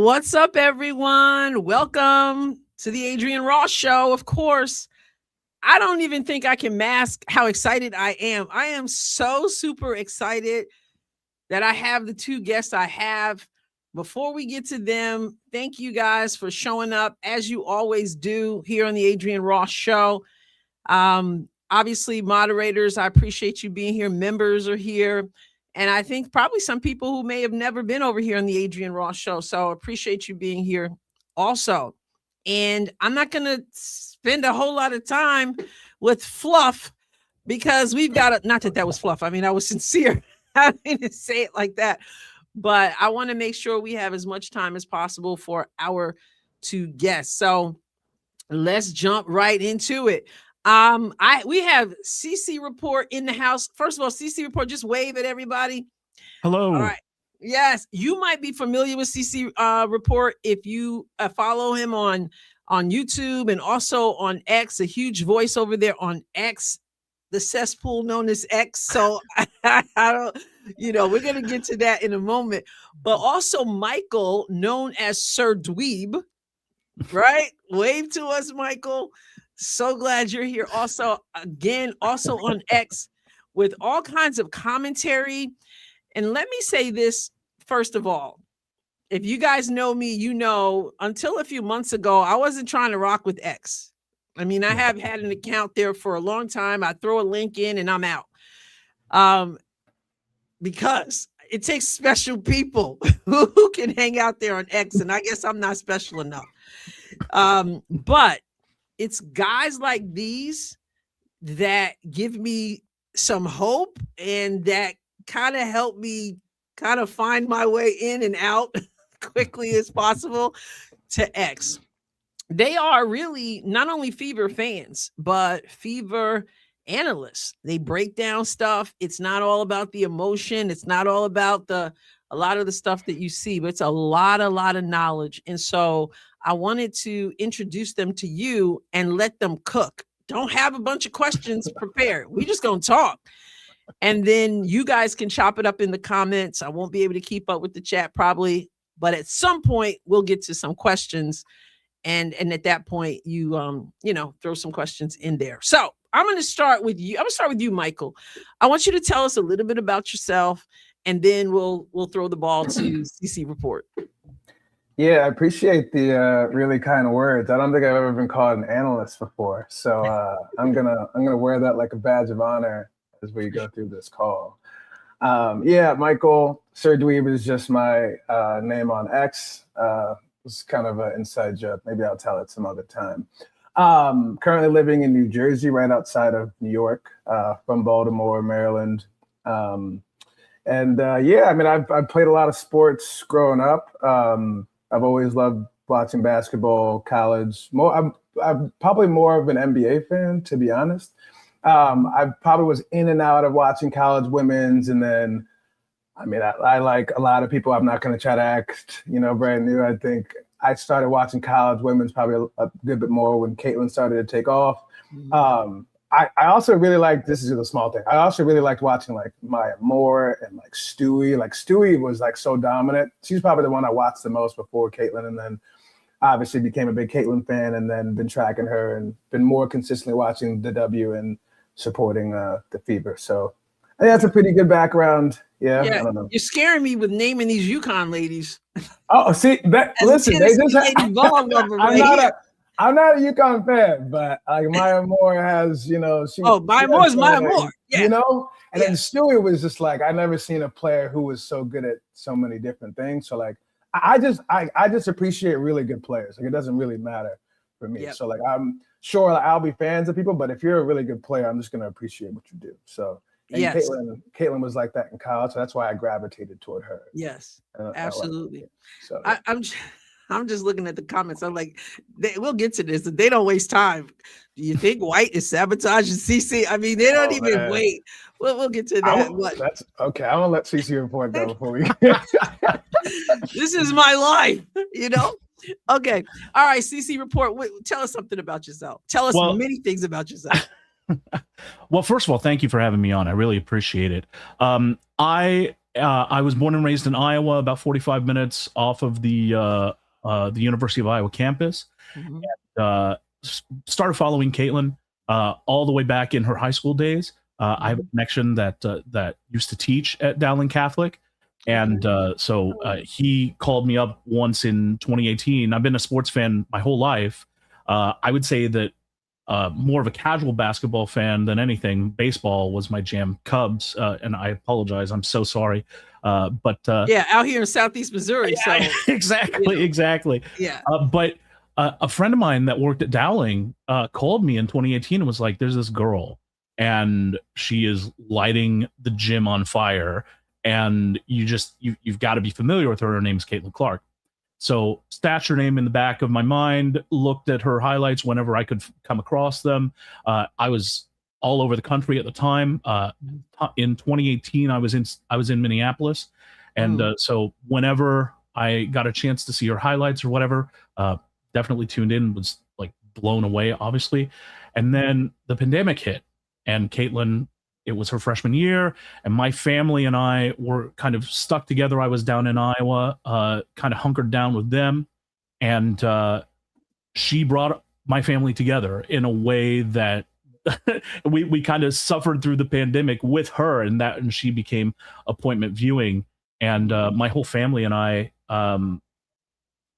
What's up, everyone? Welcome to the Adrienne Ross Show. Of course, I don't even think I can mask how excited I am. I am so super excited that I have the two guests I have. Before we get to them, thank you guys for showing up as you always do here on the Adrienne Ross Show. Obviously, moderators, I appreciate you being here. Members are here. And I think probably some people who may have never been over here on the Adrienne Ross Show. So appreciate you being here also. And I'm not going to spend a whole lot of time with fluff because we've got not that was fluff. I mean, I was sincere. I didn't say it like that. But I want to make sure we have as much time as possible for our two guests. So let's jump right into it. We have CC Report in the house. First of all, CC Report, just wave at everybody. Hello. All right. Yes, you might be familiar with CC Report if you follow him on YouTube and also on X, a huge voice over there on X, the cesspool known as X. So I don't, we're going to get to that in a moment. But also Michael, known as Sir Dweeb, right? Wave to us, Michael. So glad you're here. Also on X with all kinds of commentary. And let me say this, first of all, if you guys know me, until a few months ago, I wasn't trying to rock with X. I mean, I have had an account there for a long time. I throw a link in and I'm out. Because it takes special people who can hang out there on X. And I guess I'm not special enough. But it's guys like these that give me some hope and that kind of help me kind of find my way in and out quickly as possible to X. They are really not only Fever fans, but Fever analysts. They break down stuff. It's not all about the emotion. It's not all about a lot of the stuff that you see, but it's a lot of knowledge. And so I wanted to introduce them to you and let them cook. Don't have a bunch of questions prepared. We just gonna talk. And then you guys can chop it up in the comments. I won't be able to keep up with the chat probably, but at some point we'll get to some questions. And at that point, you throw some questions in there. So I'm going to start with you. I'm going to start with you, Michael. I want you to tell us a little bit about yourself, and then we'll throw the ball to CC Report. Yeah, I appreciate the really kind words. I don't think I've ever been called an analyst before, so I'm gonna wear that like a badge of honor as we go through this call. Michael, Sir Dweeb is just my name on X. It's kind of an inside joke. Maybe I'll tell it some other time. Currently living in New Jersey, right outside of New York, from Baltimore, Maryland. I've played a lot of sports growing up. I've always loved watching basketball, college. I'm probably more of an NBA fan, to be honest. I probably was in and out of watching college women's, and then, I like a lot of people. I'm not going to try to act, brand new. I think I started watching college women's probably a good bit more when Caitlin started to take off. Mm-hmm. I also really like, this is a small thing, I also really liked watching like Maya Moore and like Stewie. Like Stewie was like so dominant. She's probably the one I watched the most before Caitlin, and then obviously became a big Caitlin fan, and then been tracking her and been more consistently watching the W and supporting the Fever. So I think that's a pretty good background. Yeah, I don't know. You're scaring me with naming these UConn ladies. Oh, see, listen, they just I'm not a UConn fan, but like Maya Moore has, Maya Moore's Maya Moore, and then Stewie was just like, I never seen a player who was so good at so many different things. So like, I just appreciate really good players. Like it doesn't really matter for me. Yep. So like, I'm sure I'll be fans of people, but if you're a really good player, I'm just going to appreciate what you do. So. And yes. Caitlin was like that in college, so that's why I gravitated toward her. Yes, absolutely. So I'm just looking at the comments. I'm like, we'll get to this. They don't waste time. Do you think White is sabotaging CC? I mean, they don't even wait. We'll get to that. That's okay. I'm gonna let CC report though before we. This is my life, Okay. All right, CC report. Tell us something about yourself. Tell us many things about yourself. Well, first of all, thank you for having me on. I really appreciate it. I I was born and raised in Iowa, about 45 minutes off of the University of Iowa campus. Mhm. Started following Caitlin all the way back in her high school days. I have a Mhm. connection that used to teach at Dowling Catholic, and so he called me up once in 2018. I've been a sports fan my whole life. I would say that more of a casual basketball fan than anything. Baseball was my jam. Cubs, and I apologize. I'm so sorry. But Yeah, out here in Southeast Missouri. So exactly. yeah. But a friend of mine that worked at Dowling called me in 2018 and was like, "There's this girl, and she is lighting the gym on fire, and you've got to be familiar with her. Her name's Caitlin Clark." So stashed her name in the back of my mind, looked at her highlights whenever I could come across them. I was all over the country at the time. In 2018, I was in Minneapolis, and so whenever I got a chance to see her highlights or whatever, definitely tuned in. Was like blown away, obviously. And then the pandemic hit, and Caitlin, it was her freshman year, and my family and I were kind of stuck together. I was down in Iowa, kind of hunkered down with them, and she brought my family together in a way that we kind of suffered through the pandemic with her, and she became appointment viewing, and my whole family and I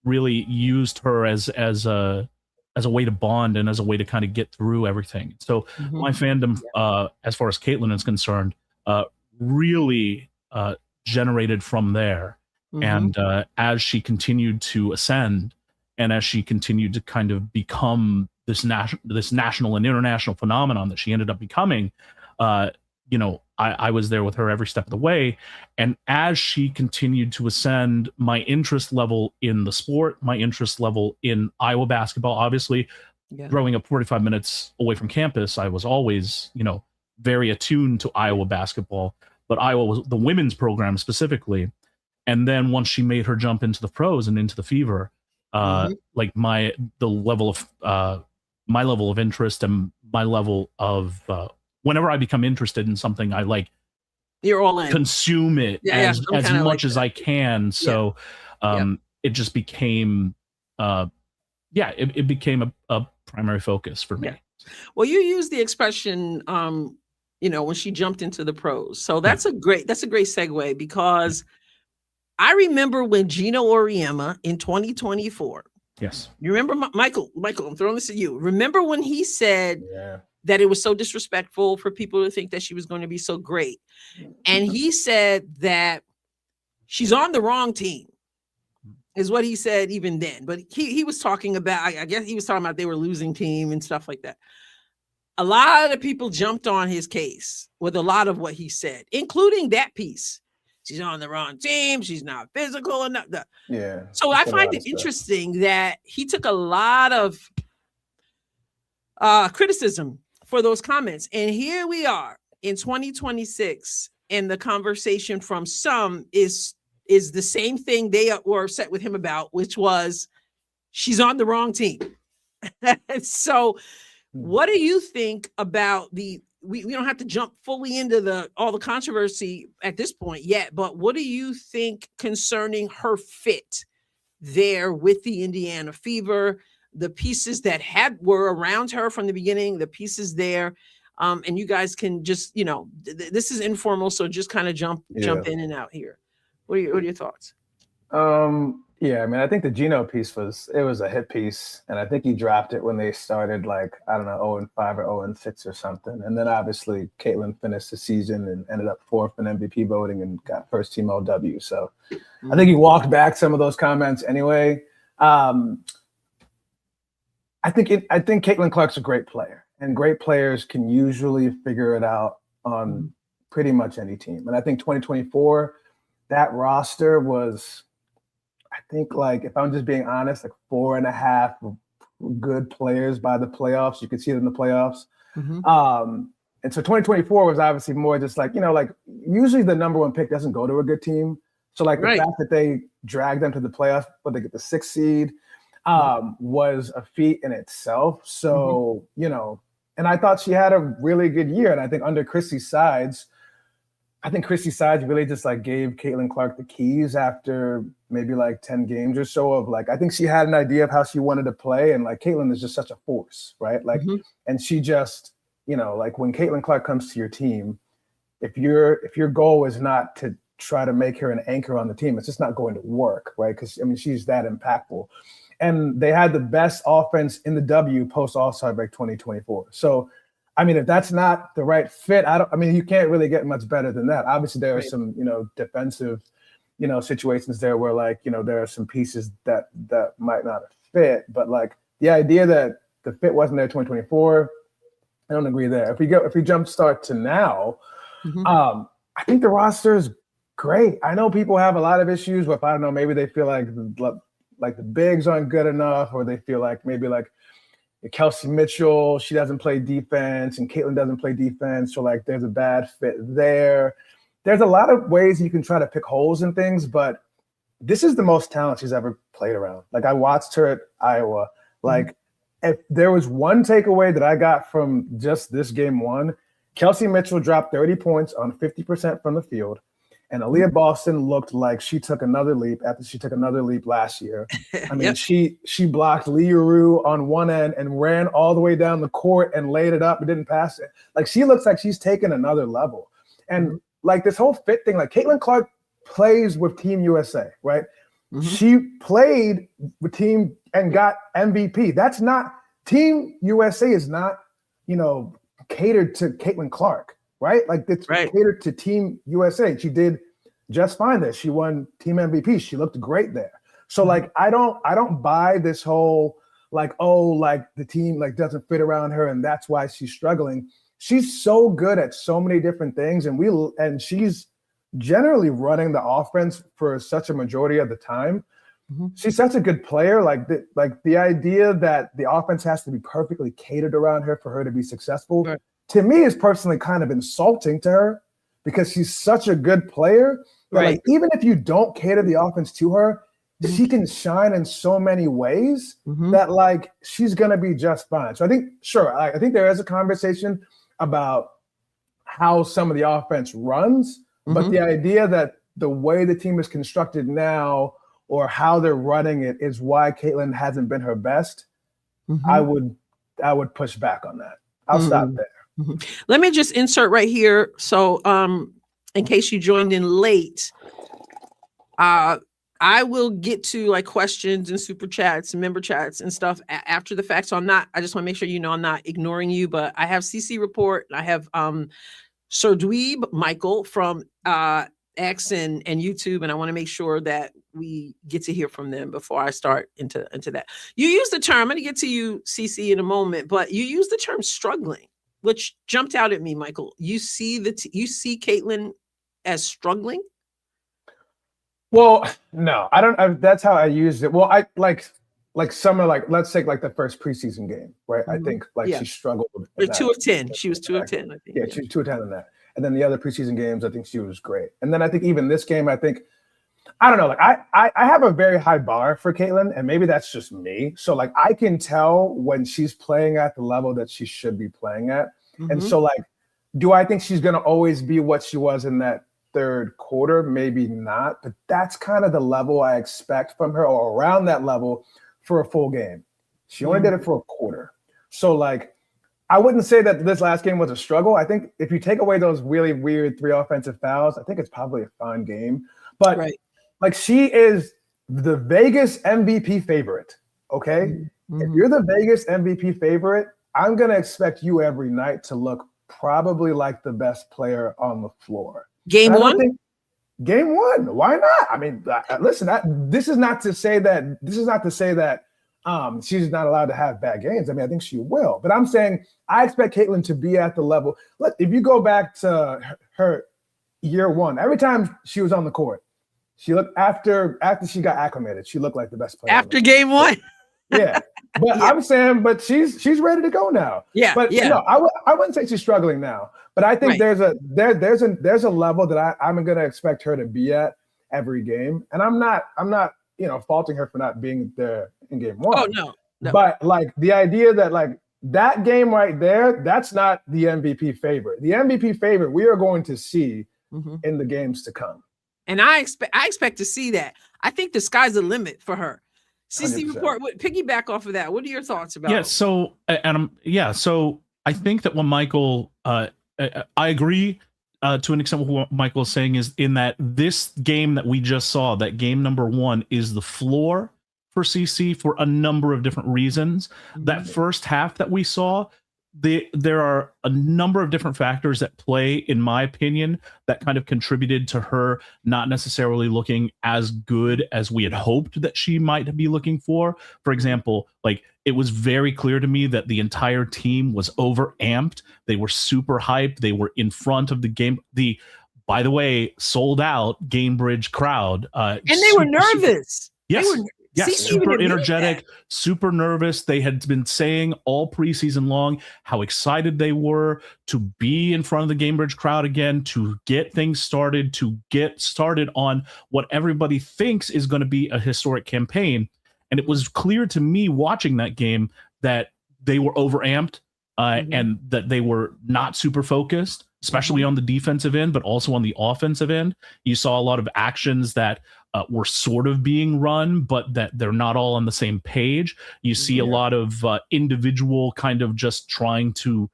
really used her as a way to bond and as a way to kind of get through everything. So my fandom, as far as Caitlin is concerned, really generated from there. And as she continued to ascend, and as she continued to kind of become this national and international phenomenon that she ended up becoming, I was there with her every step of the way. And as she continued to ascend, my interest level in the sport, my interest level in Iowa basketball, obviously, growing up 45 minutes away from campus, I was always, very attuned to Iowa basketball, but Iowa was the women's program specifically. And then once she made her jump into the pros and into the Fever, like my level of interest and my level of whenever I become interested in something, I like you're all in. Consume it as much like as I can. So it just became it became a primary focus for me. Well, you use the expression when she jumped into the pros. So that's a great segue, because I remember when Gino Auriemma in 2024. Yes. You remember Michael, I'm throwing this at you. Remember when he said that it was so disrespectful for people to think that she was going to be so great. And he said that she's on the wrong team, is what he said even then. But he was talking about, I guess he was talking about they were losing team and stuff like that. A lot of people jumped on his case with a lot of what he said, including that piece. She's on the wrong team. She's not physical enough. Yeah. So I find it interesting that he took a lot of criticism for those comments. And here we are in 2026, and the conversation from some is the same thing they were upset with him about, which was she's on the wrong team. So what do you think about we don't have to jump fully into all the controversy at this point yet, but what do you think concerning her fit there with the Indiana Fever, the pieces that were around her from the beginning, the pieces there, and you guys can just, this is informal, so just kind of jump in and out here. What are your thoughts? I think the Gino piece was a hit piece, and I think he dropped it when they started 0-5 or 0-6 or something. And then obviously Caitlin finished the season and ended up 4th in MVP voting and got first team LW. So I think he walked back some of those comments anyway. I think Caitlin Clark's a great player, and great players can usually figure it out on pretty much any team. And I think 2024, that roster was, I think, if I'm just being honest, 4.5 good players by the playoffs. You could see it in the playoffs. And so 2024 was obviously more just usually the number one pick doesn't go to a good team. So the fact that they dragged them to the playoffs, but they get the 6th seed was a feat in itself. So, and I thought she had a really good year. And I think under Chrissy's sides, I think Christy Sides really just like gave Caitlin Clark the keys after maybe like 10 games or so of like, I think she had an idea of how she wanted to play. And like Caitlin is just such a force, right? Like, and she just, you know, like when Caitlin Clark comes to your team, if your goal is not to try to make her an anchor on the team, it's just not going to work, right? Because I mean, she's that impactful. And they had the best offense in the W post All-Star break 2024. So, I mean, if that's not the right fit, you can't really get much better than that. Obviously, there are some, you know, defensive, you know, situations there where like, you know, there are some pieces that might not fit, but like the idea that the fit wasn't there 2024, I don't agree there. If we jump start to now, I think the roster is great. I know people have a lot of issues with, I don't know, maybe they feel like the bigs aren't good enough, or they feel like maybe like Kelsey Mitchell, she doesn't play defense, and Caitlin doesn't play defense, so like there's a bad fit there. There's a lot of ways you can try to pick holes in things, but this is the most talent she's ever played around. Like I watched her at Iowa. Like if there was one takeaway that I got from just this game one, Kelsey Mitchell dropped 30 points on 50% from the field. And Aaliyah Boston looked like she took another leap after she took another leap last year. I mean, she blocked Liuru on one end and ran all the way down the court and laid it up and didn't pass it. Like she looks like she's taken another level. And like this whole fit thing, like Caitlin Clark plays with Team USA, right? She played with Team and got MVP. That's not Team USA is not, you know, catered to Caitlin Clark. Right? Like it's catered to Team USA. She did just fine there. She won team MVP. She looked great there. So like I don't buy this whole like, oh, like the team like doesn't fit around her and that's why she's struggling. She's so good at so many different things, and she's generally running the offense for such a majority of the time. She's such a good player. Like the idea that the offense has to be perfectly catered around her for her to be successful. To me, is personally kind of insulting to her because she's such a good player. But like, even if you don't cater the offense to her, she can shine in so many ways that like she's gonna be just fine. So I think, I think there is a conversation about how some of the offense runs, but the idea that the way the team is constructed now or how they're running it is why Caitlin hasn't been her best. I would push back on that. I'll stop there. Let me just insert right here. So in case you joined in late, I will get to like questions and super chats and member chats and stuff after the fact. So I just want to make sure you know I'm not ignoring you, but I have CC Report. I have Sir Dweeb Michael from X and YouTube, and I want to make sure that we get to hear from them before I start into that. You use the term, I'm going to get to you, CC, in a moment, but you use the term struggling, which jumped out at me, Michael. You see you see Caitlin as struggling? Well, no, I don't. That's how I used it. Well, I like summer, like let's take like the first preseason game, right? I think like she struggled. 2 of 10. She was 2 of 10, I think. Yeah, she was 2 of 10 in that. And then the other preseason games, I think she was great. And then I think even this game, I don't know, like I have a very high bar for Caitlin, and maybe that's just me. So like I can tell when she's playing at the level that she should be playing at. And so like, do I think she's gonna always be what she was in that third quarter? Maybe not, but that's kind of the level I expect from her, or around that level for a full game. She only did it for a quarter. So like, I wouldn't say that this last game was a struggle. I think if you take away those really weird 3 offensive fouls, I think it's probably a fine game. But like she is the Vegas MVP favorite, okay? If you're the Vegas MVP favorite, I'm going to expect you every night to look probably like the best player on the floor. Game one? Game one. Why not? I mean, listen, this is not to say that she's not allowed to have bad games. I mean, I think she will. But I'm saying I expect Caitlin to be at the level. Look, if you go back to her year one, every time she was on the court, she looked after she got acclimated, she looked like the best player. After game one? Yeah. But I'm saying, but she's ready to go now. Yeah. But you know, I wouldn't say she's struggling now. But I think there's a level that I'm gonna expect her to be at every game. And I'm not, you know, faulting her for not being there in game one. Oh no. But like the idea that like that game right there, that's not the MVP favorite. The MVP favorite we are going to see in the games to come. And I expect to see that. I think the sky's the limit for her. CC 100%. report, piggyback off of that. What are your thoughts about? Yeah. So, so I think that what Michael, I agree to an extent with what Michael is saying, is in that this game that we just saw, that game number 1, is the floor for CC for a number of different reasons. That first half that we saw, there are a number of different factors at play, in my opinion, that kind of contributed to her not necessarily looking as good as we had hoped that she might be looking for. For example, like, it was very clear to me that the entire team was overamped. They were super hyped. They were in front of the game. By the way, sold out Gamebridge crowd. And they were nervous. Yes. They were, Yes, super energetic, super nervous. They had been saying all preseason long how excited they were to be in front of the Gamebridge crowd again, to get things started, to get started on what everybody thinks is going to be a historic campaign. And it was clear to me watching that game that they were overamped and that they were not super focused, especially on the defensive end, but also on the offensive end. You saw a lot of actions that were sort of being run, but that they're not all on the same page. You see a lot of individual kind of just trying to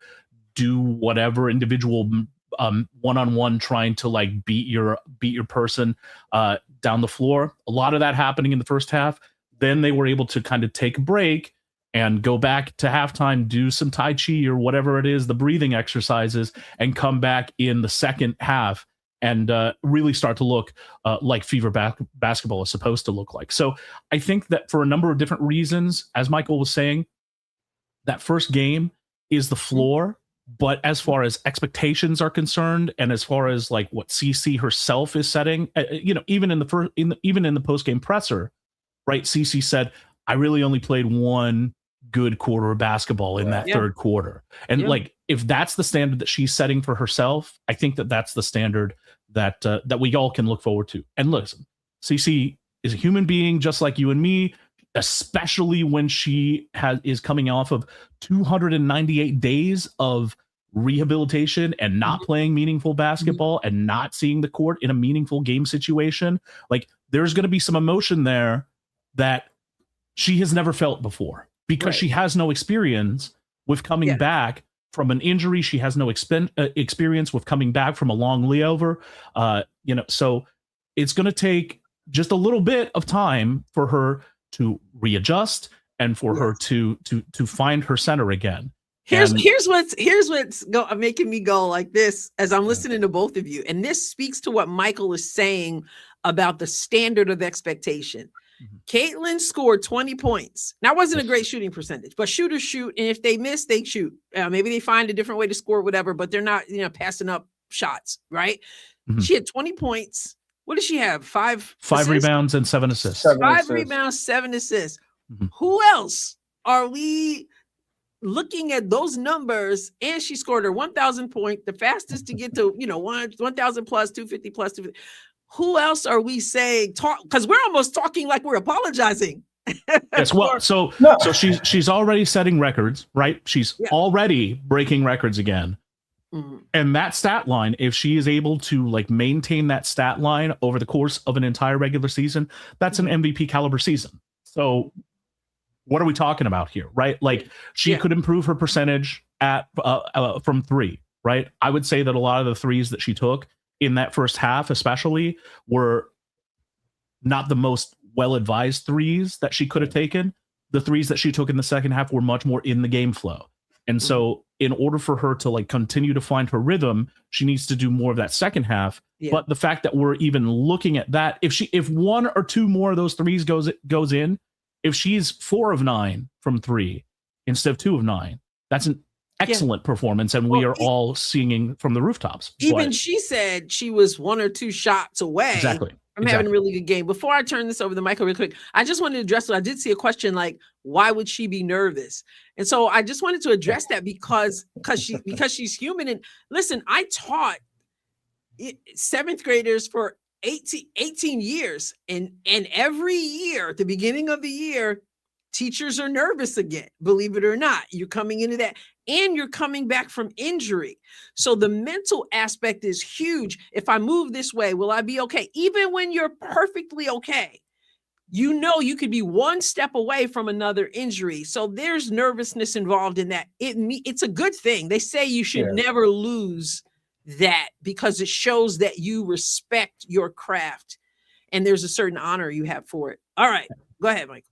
do whatever, individual one-on-one trying to like beat your person down the floor. A lot of that happening in the first half. Then they were able to kind of take a break and go back to halftime, do some Tai Chi or whatever it is, the breathing exercises, and come back in the second half and really start to look like Fever basketball is supposed to look like. So I think that for a number of different reasons, as Michael was saying, that first game is the floor. But as far as expectations are concerned, and as far as like what CC herself is setting, even in the post game presser, right? CC said, "I really only played one good quarter of basketball in that third quarter," and like, if that's the standard that she's setting for herself, I think that that's the standard that that we all can look forward to. And listen, CC is a human being just like you and me, especially when she is coming off of 298 days of rehabilitation and not playing meaningful basketball and not seeing the court in a meaningful game situation. Like, there's going to be some emotion there that she has never felt before, because she has no experience with coming back from an injury. She has no experience with coming back from a long layover. So it's going to take just a little bit of time for her to readjust and for her to find her center again. Here's what's making me go like this as I'm listening to both of you. And this speaks to what Michael is saying about the standard of expectation. Caitlin scored 20 points. Now, it wasn't a great shooting percentage, but shooters shoot. And if they miss, they shoot. Maybe they find a different way to score, whatever, but they're not, passing up shots, right? She had 20 points. What does she have? Five rebounds and 7 assists. Rebounds, 7 assists. Who else are we looking at those numbers? And she scored her 1,000 point, the fastest to get to, 1,000 plus, 250 plus, 250. Who else are we saying because we're almost talking like we're apologizing. Yes, well, so she's already setting records, right? She's already breaking records again. And that stat line, if she is able to like maintain that stat line over the course of an entire regular season, that's an MVP caliber season. So what are we talking about here, right? Like, she could improve her percentage at from 3, right? I would say that a lot of the threes that she took in that first half especially were not the most well-advised threes that she could have taken. The threes that she took in the second half were much more in the game flow. And so in order for her to like continue to find her rhythm, she needs to do more of that second half. But the fact that we're even looking at that, if 1 or 2 more of those threes goes in, if she's 4 of 9 from 3 instead of 2 of 9, that's an excellent performance, and we are all singing from the rooftops. Even she said she was 1 or 2 shots away from having a really good game. Before I turn this over to Michael real quick, I just wanted to address what I did see a question like, why would she be nervous? And so I just wanted to address that because she's human. And listen, I taught 7th graders for 18 years, and every year at the beginning of the year, teachers are nervous again, believe it or not. You're coming into that. and you're coming back from injury. So the mental aspect is huge. If I move this way, will I be okay? Even when you're perfectly okay, you know you could be one step away from another injury. So there's nervousness involved in that. It's a good thing. They say you should never lose that because it shows that you respect your craft and there's a certain honor you have for it. All right, go ahead, Michael.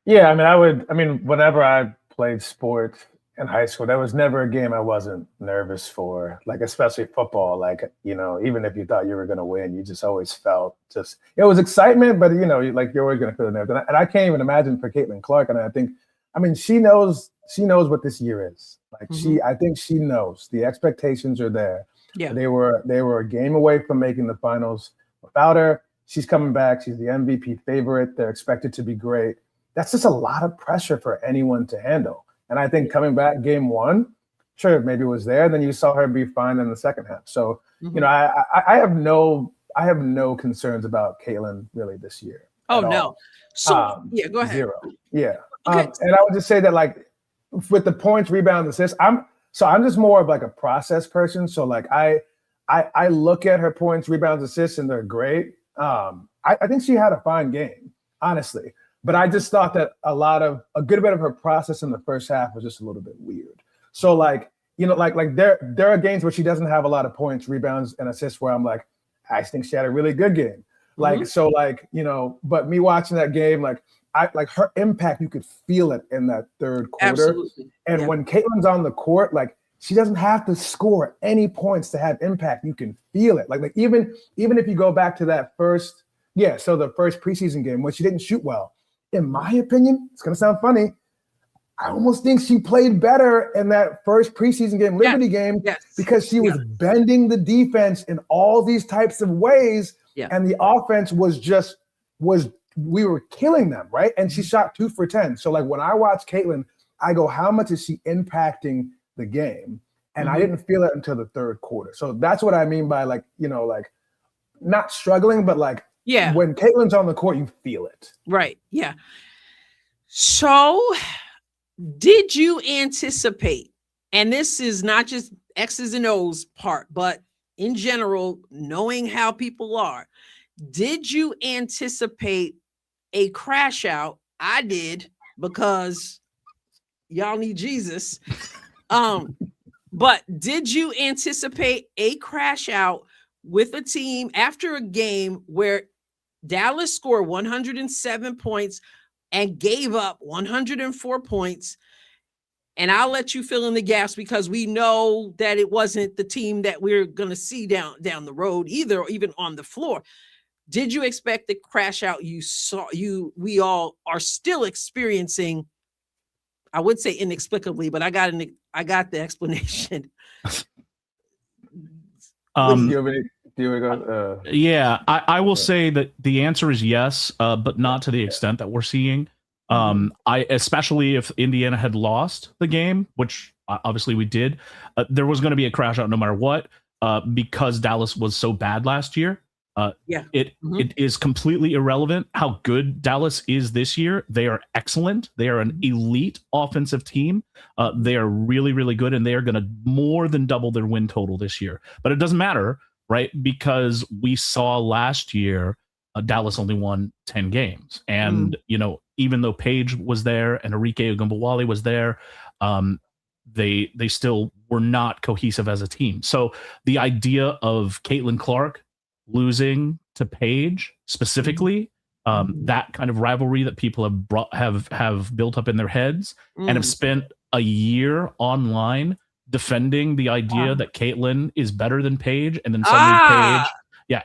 Yeah, I mean, whenever I played sport in high school, there was never a game I wasn't nervous for, like, especially football. Like, you know, even if you thought you were going to win, you just always felt it was excitement, but, you know, like you're always going to feel the nerves. And I can't even imagine for Caitlin Clark. And I mean, she knows what this year is. Like I think she knows the expectations are there. Yeah. They were a game away from making the finals. Without her, she's coming back. She's the MVP favorite. They're expected to be great. That's just a lot of pressure for anyone to handle. And I think coming back game one, sure, maybe it was there. Then you saw her be fine in the second half. So, you know, I have no concerns about Caitlin really this year. Oh, no. So, go ahead. Zero. Yeah. Okay. And I would just say that, like, with the points, rebounds, assists, I'm just more of like a process person. So, like, I look at her points, rebounds, assists, and they're great. I think she had a fine game, honestly. But I just thought that a good bit of her process in the first half was just a little bit weird. So, like, you know, like there are games where she doesn't have a lot of points, rebounds, and assists where I'm like, I think she had a really good game. Like, so, like, you know, but me watching that game, like, her impact, you could feel it in that third quarter. Absolutely. And when Caitlin's on the court, like, she doesn't have to score any points to have impact. You can feel it. Like even if you go back to that first preseason game when she didn't shoot well, in my opinion, it's going to sound funny, I almost think she played better in that first preseason game, Liberty game, because she was bending the defense in all these types of ways. Yeah. And the offense we were killing them, right? And she shot 2 for 10. So, like, when I watch Caitlin, I go, how much is she impacting the game? And I didn't feel it until the third quarter. So that's what I mean by, like, you know, like, not struggling, but like, when Caitlin's on the court, you feel it. Right. Yeah. So did you anticipate, and this is not just X's and O's part, but in general, knowing how people are, did you anticipate a crash out? I did, because y'all need Jesus. But did you anticipate a crash out with a team after a game where Dallas scored 107 points and gave up 104 points? And I'll let you fill in the gaps, because we know that it wasn't the team that we're going to see down the road either, or even on the floor. Did you expect the crash out we all are still experiencing? I would say inexplicably, but I got the explanation. I will say that the answer is yes, but not to the extent that we're seeing. Especially if Indiana had lost the game, which obviously we did, there was going to be a crash out no matter what, because Dallas was so bad last year. It is completely irrelevant how good Dallas is this year. They are excellent. They are an elite offensive team. They are really, really good, and they are going to more than double their win total this year. But it doesn't matter, right? Because we saw last year Dallas only won 10 games. And, you know, even though Paige was there and Arike Ogunbowale was there, they still were not cohesive as a team. So the idea of Caitlin Clark losing to Paige specifically, that kind of rivalry that people have built up in their heads and have spent a year online defending the idea that Caitlin is better than Paige, and then suddenly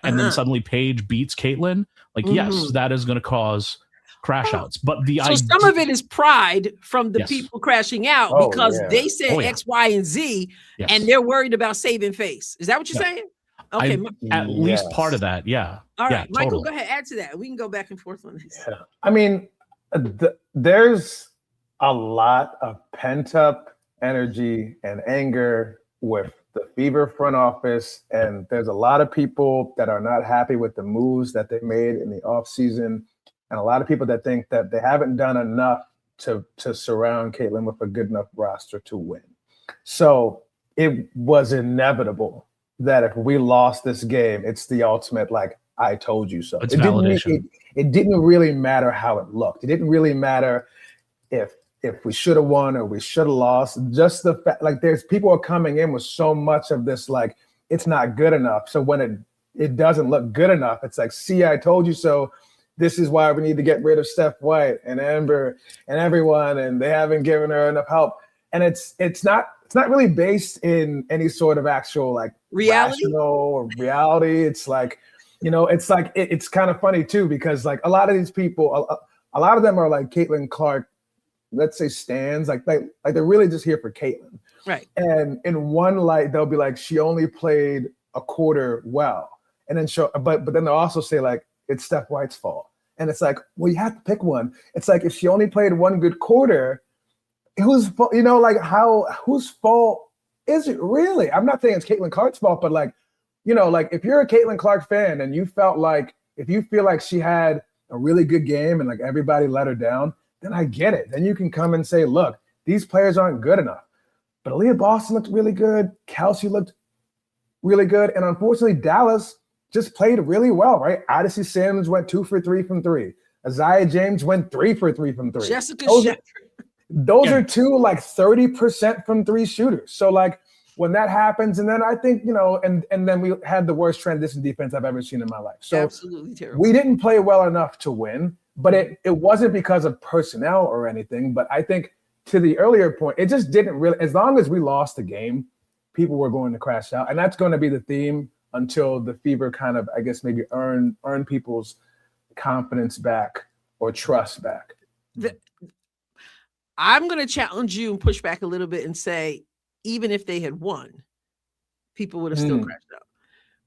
then suddenly Paige beats Caitlin. Like, yes, that is going to cause crash outs. But some of it is pride from the people crashing out because they said X, Y, and Z, and they're worried about saving face. Is that what you're saying? Okay, at least part of that, yeah. All right, Michael, go ahead, add to that. We can go back and forth on this. Yeah. I mean, there's a lot of pent-up energy and anger with the Fever front office, and there's a lot of people that are not happy with the moves that they made in the offseason, and a lot of people that think that they haven't done enough to surround Caitlin with a good enough roster to win. So it was inevitable that if we lost this game, it's the ultimate, like, I told you so. It's validation. It didn't really matter how it looked. It didn't really matter if we should have won or we should have lost. Just the fact, like, there's people are coming in with so much of this, like, it's not good enough. So when it doesn't look good enough, it's like, see, I told you so. This is why we need to get rid of Steph White and Amber and everyone, and they haven't given her enough help. And it's not really based in any sort of actual, like, reality or reality. It's like, it's like it's kind of funny too, because like a lot of these people, a lot of them are like Caitlin Clark, let's say stans, like they're really just here for Caitlin. right. And in one light, they'll be like, she only played a quarter well, and then but then they'll also say like, it's Steph White's fault. And it's like, well, you have to pick one. It's like, if she only played one good quarter, whose fault, whose fault is it really? I'm not saying it's Caitlin Clark's fault, but like, like if you're a Caitlin Clark fan and you felt like, if you feel like she had a really good game and like everybody let her down, then I get it. Then you can come and say, look, these players aren't good enough. But Aaliyah Boston looked really good. Kelsey looked really good. And unfortunately, Dallas just played really well, right? Odyssey Sims went 2 for 3 from 3. Isaiah James went 3 for 3 from 3. Jessica Those are two like 30% from 3 shooters. So like when that happens, and then I think, and then we had the worst transition defense I've ever seen in my life. So absolutely terrible. We didn't play well enough to win, but it wasn't because of personnel or anything. But I think to the earlier point, it just didn't really, as long as we lost the game, people were going to crash out. And that's going to be the theme until the Fever kind of, I guess, maybe earn people's confidence back or trust back. I'm going to challenge you and push back a little bit and say, even if they had won, people would have still crashed out.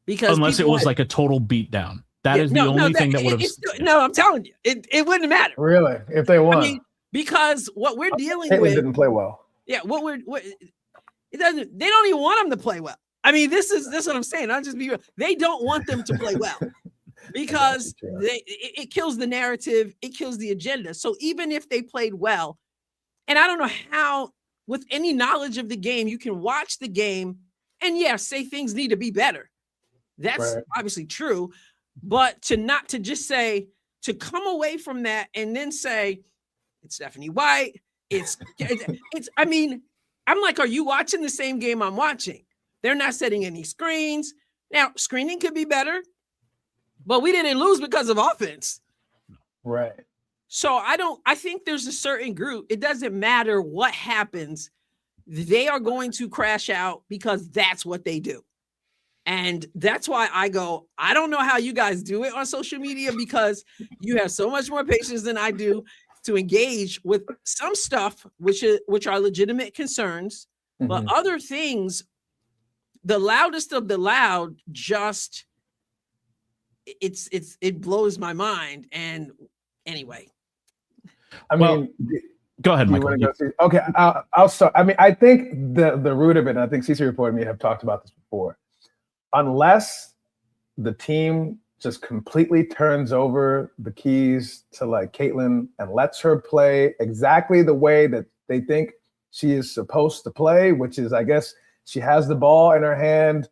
Because unless it was like a total beatdown. That is the only thing that would have. No, I'm telling you, it wouldn't matter. Really, if they won. I mean, because what we're dealing Caitlin with didn't play well. Yeah, it doesn't. They don't even want them to play well. I mean, this is what I'm saying. I'll just be real. They don't want them to play well because it kills the narrative. It kills the agenda. So even if they played well, and I don't know how, with any knowledge of the game, you can watch the game and say things need to be better. That's obviously true. But to just say, to come away from that and then say, it's Stephanie White. It's I mean, I'm like, are you watching the same game I'm watching? They're not setting any screens. Now, screening could be better, but we didn't lose because of offense. Right. So I think there's a certain group. It doesn't matter what happens. They are going to crash out because that's what they do. And that's why I go, I don't know how you guys do it on social media, because you have so much more patience than I do to engage with some stuff, which are legitimate concerns, but other things, the loudest of the loud, just it blows my mind. And anyway, I mean, go ahead, Michael. Okay, I'll start. I mean, I think the root of it, and I think CC Report and me have talked about this before. Unless the team just completely turns over the keys to like Caitlin and lets her play exactly the way that they think she is supposed to play, which is, I guess, she has the ball in her hand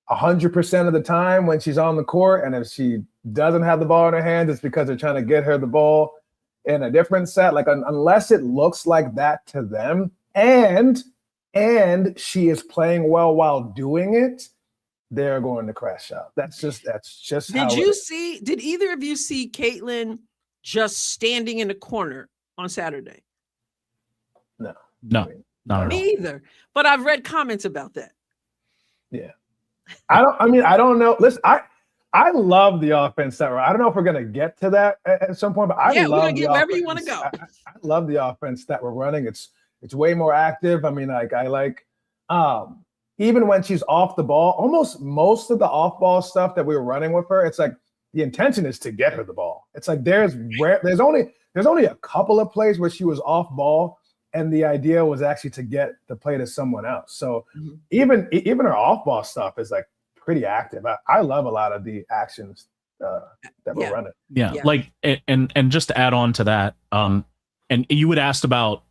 100% of the time when she's on the court. And if she doesn't have the ball in her hand, it's because they're trying to get her the ball in a different set. Like, unless it looks like that to them, and she is playing well while doing it, they're going to crash out. That's just Did either of you see Caitlin just standing in the corner on Saturday? No, not at all. Me either. But I've read comments about that. Yeah. I don't know. Listen, I love the offense that I don't know if we're gonna get to that at some point, but I love the wherever you want to go. I love the offense that we're running. It's way more active. I mean, even when she's off the ball, almost most of the off-ball stuff that we were running with her, it's like the intention is to get her the ball. It's like there's only a couple of plays where she was off ball, and the idea was actually to get the play to someone else. So even her off-ball stuff is like pretty active. I love a lot of the actions that we're running. Yeah, like and just to add on to that, and and you had asked about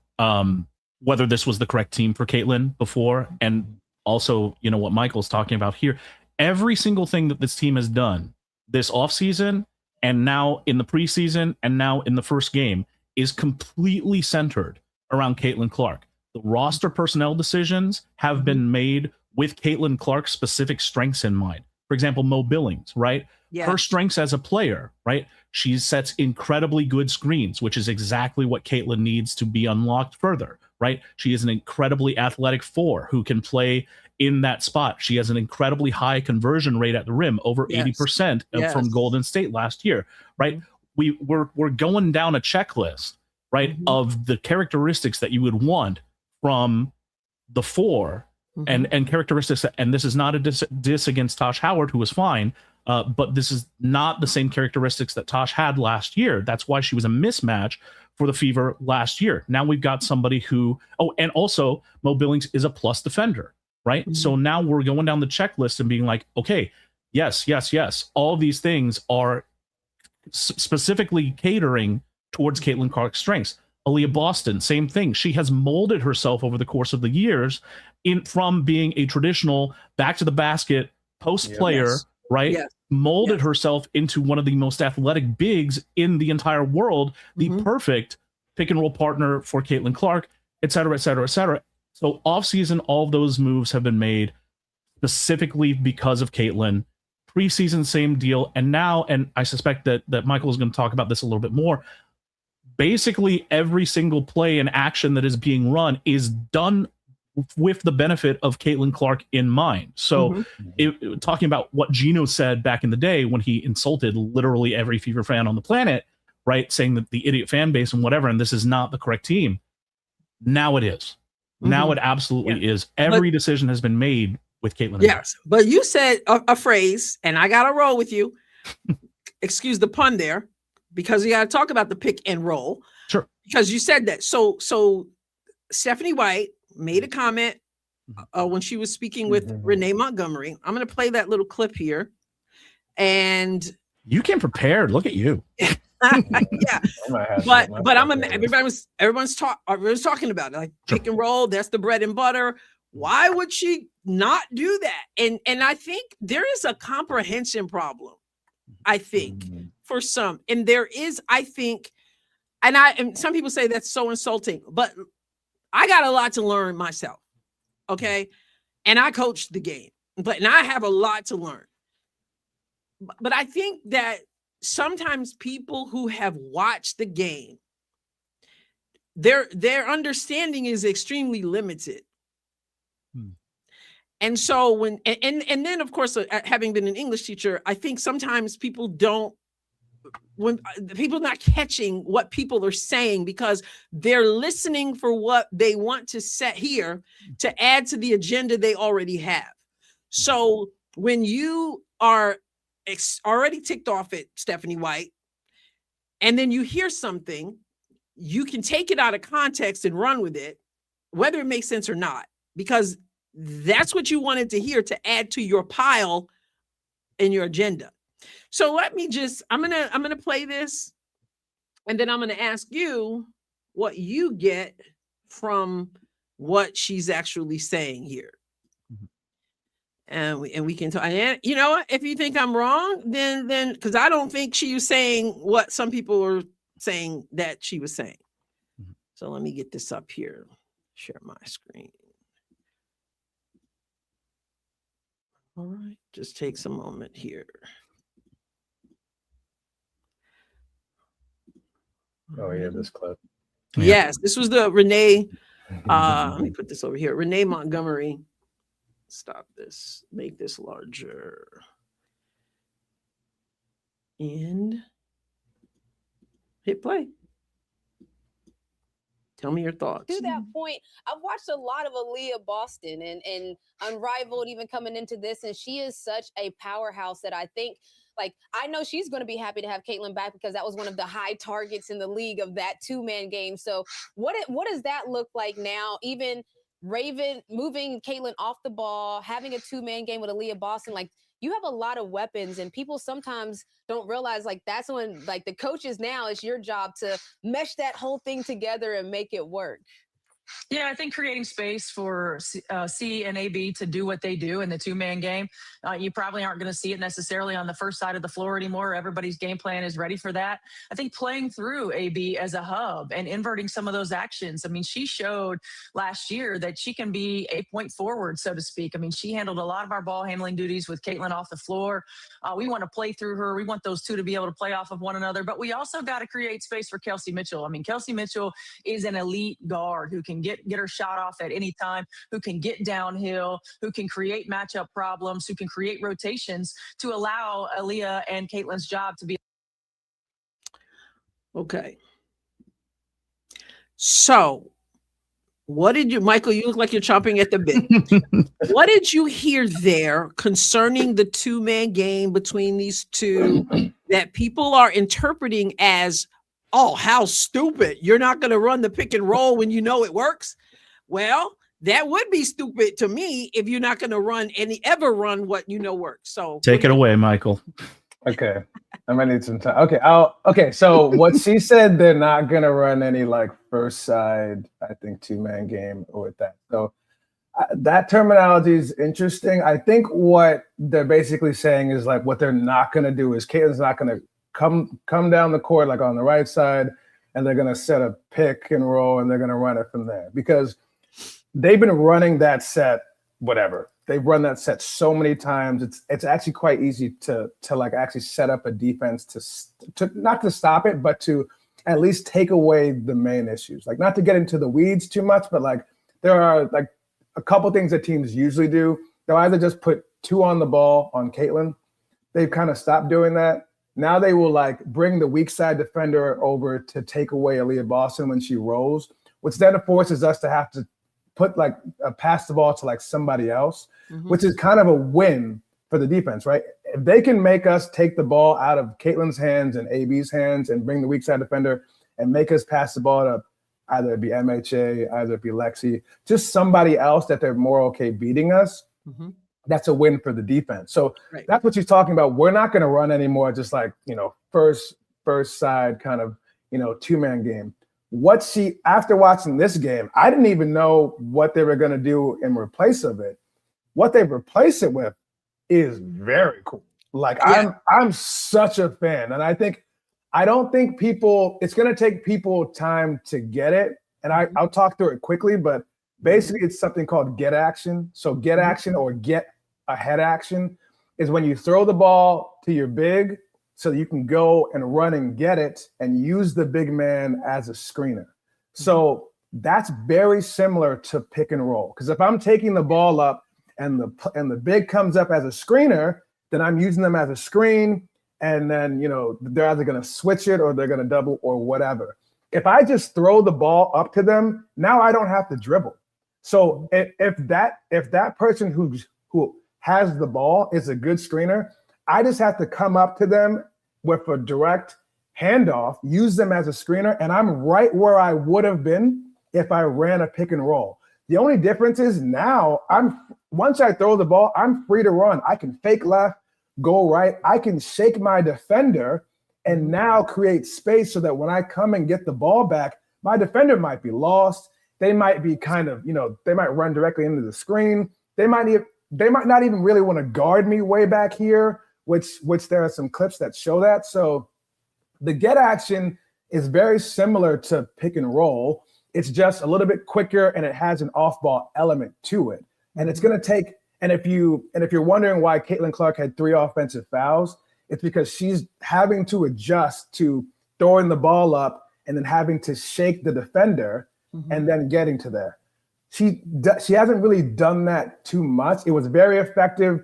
whether this was the correct team for Caitlyn before, and also, you know, what Michael's talking about here. Every single thing that this team has done this offseason, and now in the preseason, and now in the first game, is completely centered around Caitlin Clark. The roster personnel decisions have been made with Caitlin Clark's specific strengths in mind. For example, Mo Billings, right? Yes. Her strengths as a player, right? She sets incredibly good screens, which is exactly what Caitlin needs to be unlocked further, right? She is an incredibly athletic 4 who can play in that spot. She has an incredibly high conversion rate at the rim, over 80% from Golden State last year, right? We're going down a checklist, right, of the characteristics that you would want from the 4, and characteristics that, and this is not a diss against Tosh Howard, who was fine, but this is not the same characteristics that Tosh had last year. That's why she was a mismatch for the Fever last year. Now we've got somebody who, and also Mo Billings is a plus defender, right? So now we're going down the checklist and being like, okay, yes, all these things are specifically catering towards Caitlin Clark's strengths. Aaliyah Boston, same thing. She has molded herself over the course of the years from being a traditional back to the basket post player, right? Molded herself into one of the most athletic bigs in the entire world, the perfect pick and roll partner for Caitlin Clark, et cetera, et cetera, et cetera. So offseason, all of those moves have been made specifically because of Caitlin. Preseason, same deal. And now, and I suspect that Michael is going to talk about this a little bit more, basically every single play and action that is being run is done with the benefit of Caitlin Clark in mind. So talking about what Gino said back in the day when he insulted literally every Fever fan on the planet, right? Saying that the idiot fan base and whatever, and this is not the correct team. Now it is. Now it absolutely is. Every decision has been made with Caitlin. Yes, but you said a phrase, and I got to roll with you. Excuse the pun there, because you got to talk about the pick and roll. Sure. Because you said that. So Stephanie White made a comment when she was speaking with Renee Montgomery. I'm going to play that little clip here. And you came prepared. Look at you. Yeah, but everyone's talking about it, like pick and roll. That's the bread and butter. Why would she not do that? And I think there is a comprehension problem. I think for some, and there is, I think, and some people say that's so insulting, but I got a lot to learn myself. Okay, and I coached the game, and I have a lot to learn. But I think that sometimes people who have watched the game, their understanding is extremely limited. And so when and then of course, having been an English teacher, I think sometimes people when people not catching what people are saying because they're listening for what they want to set here to add to the agenda they already have. So when you are already ticked off at Stephanie White, and then you hear something, you can take it out of context and run with it, whether it makes sense or not, because that's what you wanted to hear to add to your pile in your agenda. So let me I'm gonna play this, and then I'm gonna ask you what you get from what she's actually saying here. And we can talk. And you know what? If you think I'm wrong, then because I don't think she was saying what some people were saying that she was saying. So let me get this up here. Share my screen. All right, just takes a moment here. Oh yeah, this clip. Yes, this was the Renee. Let me put this over here. Renee Montgomery. Stop this. Make this larger. And hit play. Tell me your thoughts. To that point, I've watched a lot of Aaliyah Boston and Unrivaled even coming into this, and she is such a powerhouse that I think, like, I know she's going to be happy to have Caitlin back because that was one of the high targets in the league of that 2-man game. So what does that look like now? Even Raven moving Caitlin off the ball, having a 2-man game with Aaliyah Boston, like you have a lot of weapons, and people sometimes don't realize like that's when like the coaches now it's your job to mesh that whole thing together and make it work. Yeah, I think creating space for C and AB to do what they do in the 2-man game, you probably aren't going to see it necessarily on the first side of the floor anymore. Everybody's game plan is ready for that. I think playing through AB as a hub and inverting some of those actions. I mean, she showed last year that she can be a point forward, so to speak. I mean, she handled a lot of our ball handling duties with Caitlin off the floor. We want to play through her. We want those two to be able to play off of one another, but we also got to create space for Kelsey Mitchell. I mean, Kelsey Mitchell is an elite guard who can get her shot off at any time, who can get downhill, who can create matchup problems, who can create rotations to allow Aaliyah and Caitlin's job to be. Okay. So what did you, Michael, you look like you're chomping at the bit. What did you hear there concerning the 2-man game between these two that people are interpreting as, oh, how stupid. You're not going to run the pick and roll when you know it works? Well, that would be stupid to me if you're not going to ever run what you know works. So take it away, Michael. Okay. I might need some time. Okay. So what she said, they're not going to run any like first side, I think 2-man game with that. So that terminology is interesting. I think what they're basically saying is like what they're not going to do is Caitlin's not going to come down the court like on the right side, and they're going to set a pick and roll and they're going to run it from there, because they've been running that set, whatever. They've run that set so many times. It's actually quite easy to like actually set up a defense to not to stop it, but to at least take away the main issues. Like not to get into the weeds too much, but like there are like a couple things that teams usually do. They'll either just put 2 on the ball on Caitlin. They've kind of stopped doing that. Now they will like bring the weak side defender over to take away Aaliyah Boston when she rolls, which then forces us to have to put like pass the ball to like somebody else, which is kind of a win for the defense, right? If they can make us take the ball out of Caitlin's hands and AB's hands and bring the weak side defender and make us pass the ball to either it be MHA, either it be Lexi, just somebody else that they're more okay beating us, that's a win for the defense. So that's what she's talking about. We're not going to run anymore, just like, first side kind of, 2-man game. After watching this game, I didn't even know what they were going to do in replace of it. What they replace it with is very cool. Like I'm such a fan. And I don't think it's going to take people time to get it. And I'll talk through it quickly, but basically it's something called get action. So get action or get ahead action is when you throw the ball to your big so you can go and run and get it and use the big man as a screener. So that's very similar to pick and roll. Because if I'm taking the ball up and the big comes up as a screener, then I'm using them as a screen. And then, they're either going to switch it or they're going to double or whatever. If I just throw the ball up to them, now I don't have to dribble. So if that person who has the ball is a good screener, I just have to come up to them with a direct handoff, use them as a screener, and I'm right where I would have been if I ran a pick and roll. The only difference is now once I throw the ball, I'm free to run. I can fake left, go right. I can shake my defender and now create space so that when I come and get the ball back, my defender might be lost. They might be kind of, they might run directly into the screen. They might not even really want to guard me way back here, which there are some clips that show that. So the get action is very similar to pick and roll. It's just a little bit quicker and it has an off-ball element to it. And it's going to take, and if you're wondering why Caitlin Clark had 3 offensive fouls, it's because she's having to adjust to throwing the ball up and then having to shake the defender and then getting to there. She hasn't really done that too much. It was very effective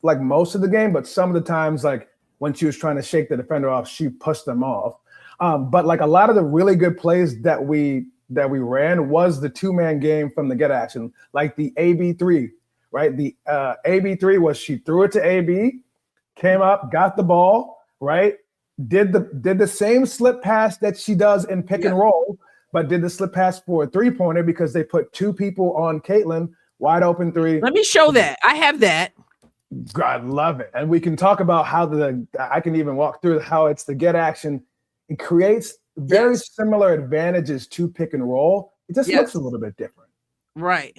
like most of the game, but some of the times, like when she was trying to shake the defender off, she pushed them off. But like a lot of the really good plays that we ran was the 2-man game from the get action, like the AB3, right? The AB3 was she threw it to AB, came up, got the ball, right? Did the same slip pass that she does in pick and roll, but did the slip pass for a 3-pointer because they put 2 people on Caitlin, wide open 3. Let me show that. I have that. I love it. And we can talk about how I can even walk through how it's the get action. It creates very similar advantages to pick and roll. It just looks a little bit different. Right.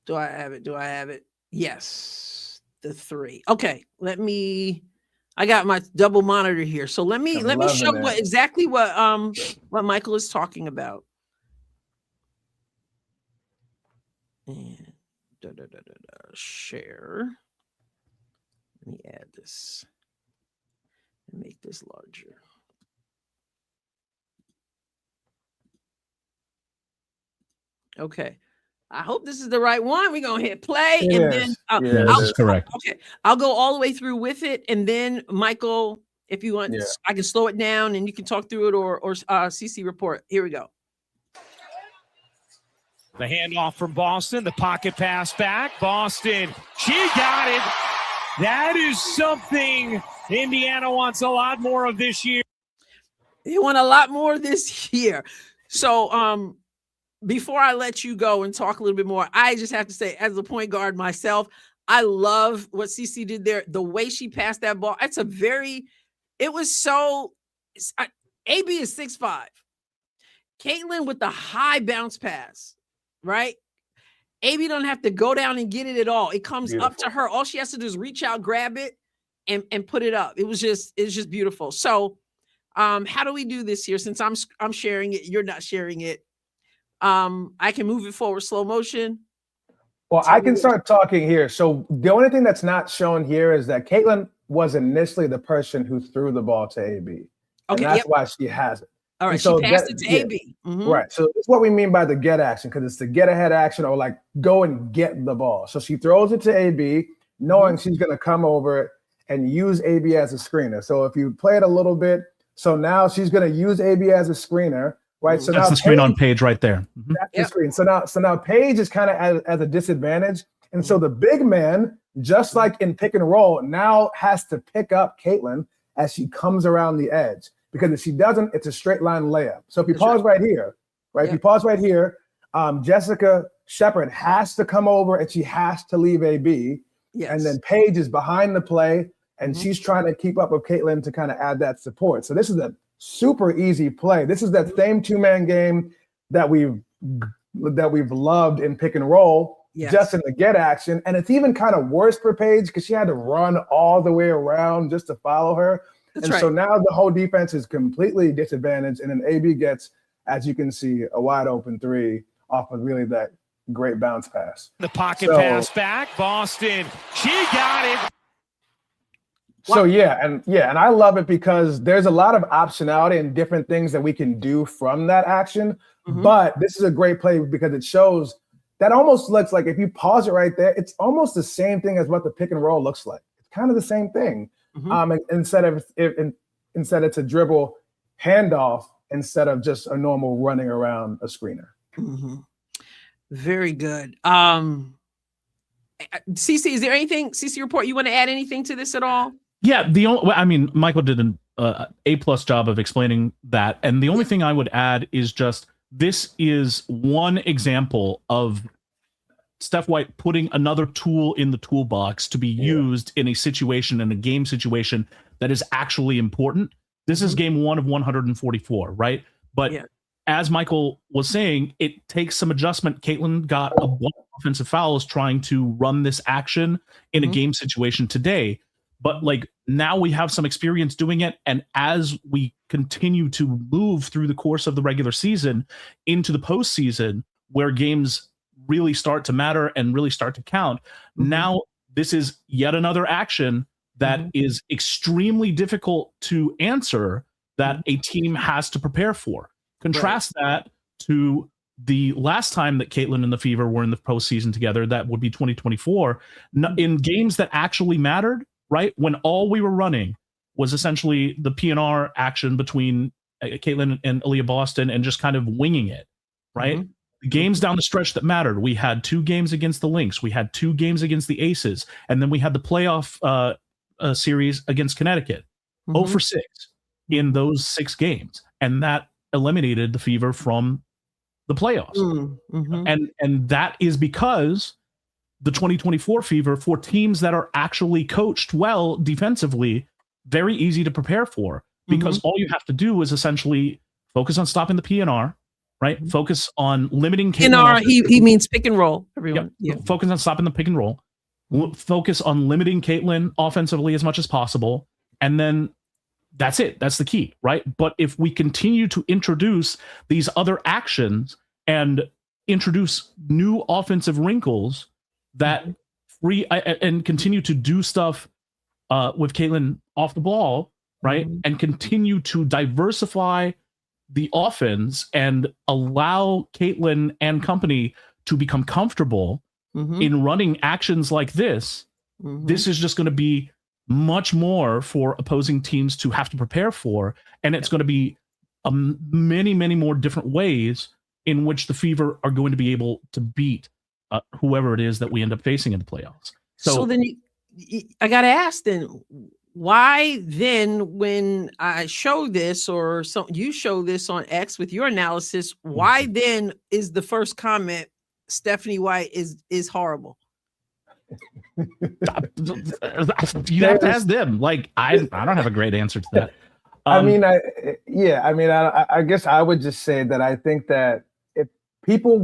Do I have it? Yes. The 3. Okay. I got my double monitor here. So let me show exactly what Michael is talking about. And share. Let me add this and make this larger. Okay. I hope this is the right one. We're gonna hit play then this is correct. Okay, I'll go all the way through with it, and then Michael, if you want, I can slow it down and you can talk through it or CC report. Here we go. The handoff from Boston, the pocket pass back. Boston, she got it. That is something Indiana wants a lot more of this year. They want a lot more this year. So before I let you go and talk a little bit more, I just have to say, as a point guard myself, I love what CC did there. The way she passed that ball. AB is 6'5". Caitlin with the high bounce pass, right? AB don't have to go down and get it at all. It comes up to her. All she has to do is reach out, grab it, and put it up. It's just beautiful. So how do we do this here? Since I'm sharing it, you're not sharing it. I can move it forward slow motion. Well, I can start talking here. So the only thing that's not shown here is that Caitlin was initially the person who threw the ball to AB. Okay, and that's why she has it. All right, so she passed it to AB. Mm-hmm. Right. So that's what we mean by the get action, because it's the get ahead action or like go and get the ball. So she throws it to AB, knowing she's going to come over and use AB as a screener. So if you play it a little bit, so now she's going to use AB as a screener. Right, so that's now the screen on Paige right there. Mm-hmm. That's the screen. So now Paige is kind of at a disadvantage, and so the big man, just like in pick and roll, now has to pick up Caitlin as she comes around the edge, because if she doesn't, it's a straight line layup. So if you pause right here, if you pause right here, Jessica Shepard has to come over and she has to leave AB, and then Paige is behind the play and she's trying to keep up with Caitlin to kind of add that support. So this is a super easy play. This is that same 2-man game that we've loved in pick and roll, just in the get action. And it's even kind of worse for Paige because she had to run all the way around just to follow her. So now the whole defense is completely disadvantaged. And then AB gets, as you can see, a wide open 3 off of really that great bounce pass. The pocket pass back. Boston, she got it. So and I love it because there's a lot of optionality and different things that we can do from that action. Mm-hmm. But this is a great play because it shows that almost looks like, if you pause it right there, it's almost the same thing as what the pick and roll looks like. It's kind of the same thing. Mm-hmm. Instead it's a dribble handoff instead of just a normal running around a screener. Mm-hmm. Very good. CC, is there anything, CC report, you want to add anything to this at all? Yeah, Michael did an A+ job of explaining that, and the only thing I would add is just this is one example of Steph White putting another tool in the toolbox to be used in a situation, in a game situation that is actually important. This is game 1 of 144, right? But as Michael was saying, it takes some adjustment. Caitlin got a bunch of offensive fouls trying to run this action in a game situation today. But like now we have some experience doing it. And as we continue to move through the course of the regular season into the postseason, where games really start to matter and really start to count, now this is yet another action that is extremely difficult to answer that a team has to prepare for. Contrast that to the last time that Caitlin and the Fever were in the postseason together, that would be 2024, in games that actually mattered. Right, when all we were running was essentially the PNR action between Caitlin and Aaliyah Boston and just kind of winging it, right? The games down the stretch that mattered, we had 2 games against the Lynx, we had 2 games against the Aces, and then we had the playoff series against Connecticut. 0 for 6 in those 6 games. And that eliminated the Fever from the playoffs. And that is because the 2024 Fever, for teams that are actually coached well defensively, very easy to prepare for, because all you have to do is essentially focus on stopping the PNR, right? Focus on limiting PNR. He means pick and roll. Everyone, focus on stopping the pick and roll. Focus on limiting Caitlin offensively as much as possible, and then that's it. That's the key, right? But if we continue to introduce these other actions and introduce new offensive wrinkles that and continue to do stuff with Caitlin off the ball, right? And continue to diversify the offense and allow Caitlin and company to become comfortable in running actions like this, this is just going to be much more for opposing teams to have to prepare for. And it's going to be many, many more different ways in which the Fever are going to be able to beat whoever it is that we end up facing in the playoffs. So then I got to ask then, why then when I show this, or you show this on X with your analysis, why then is the first comment Stephanie White is horrible? You have to ask them. Like, I don't have a great answer to that. I guess I would just say that I think that if people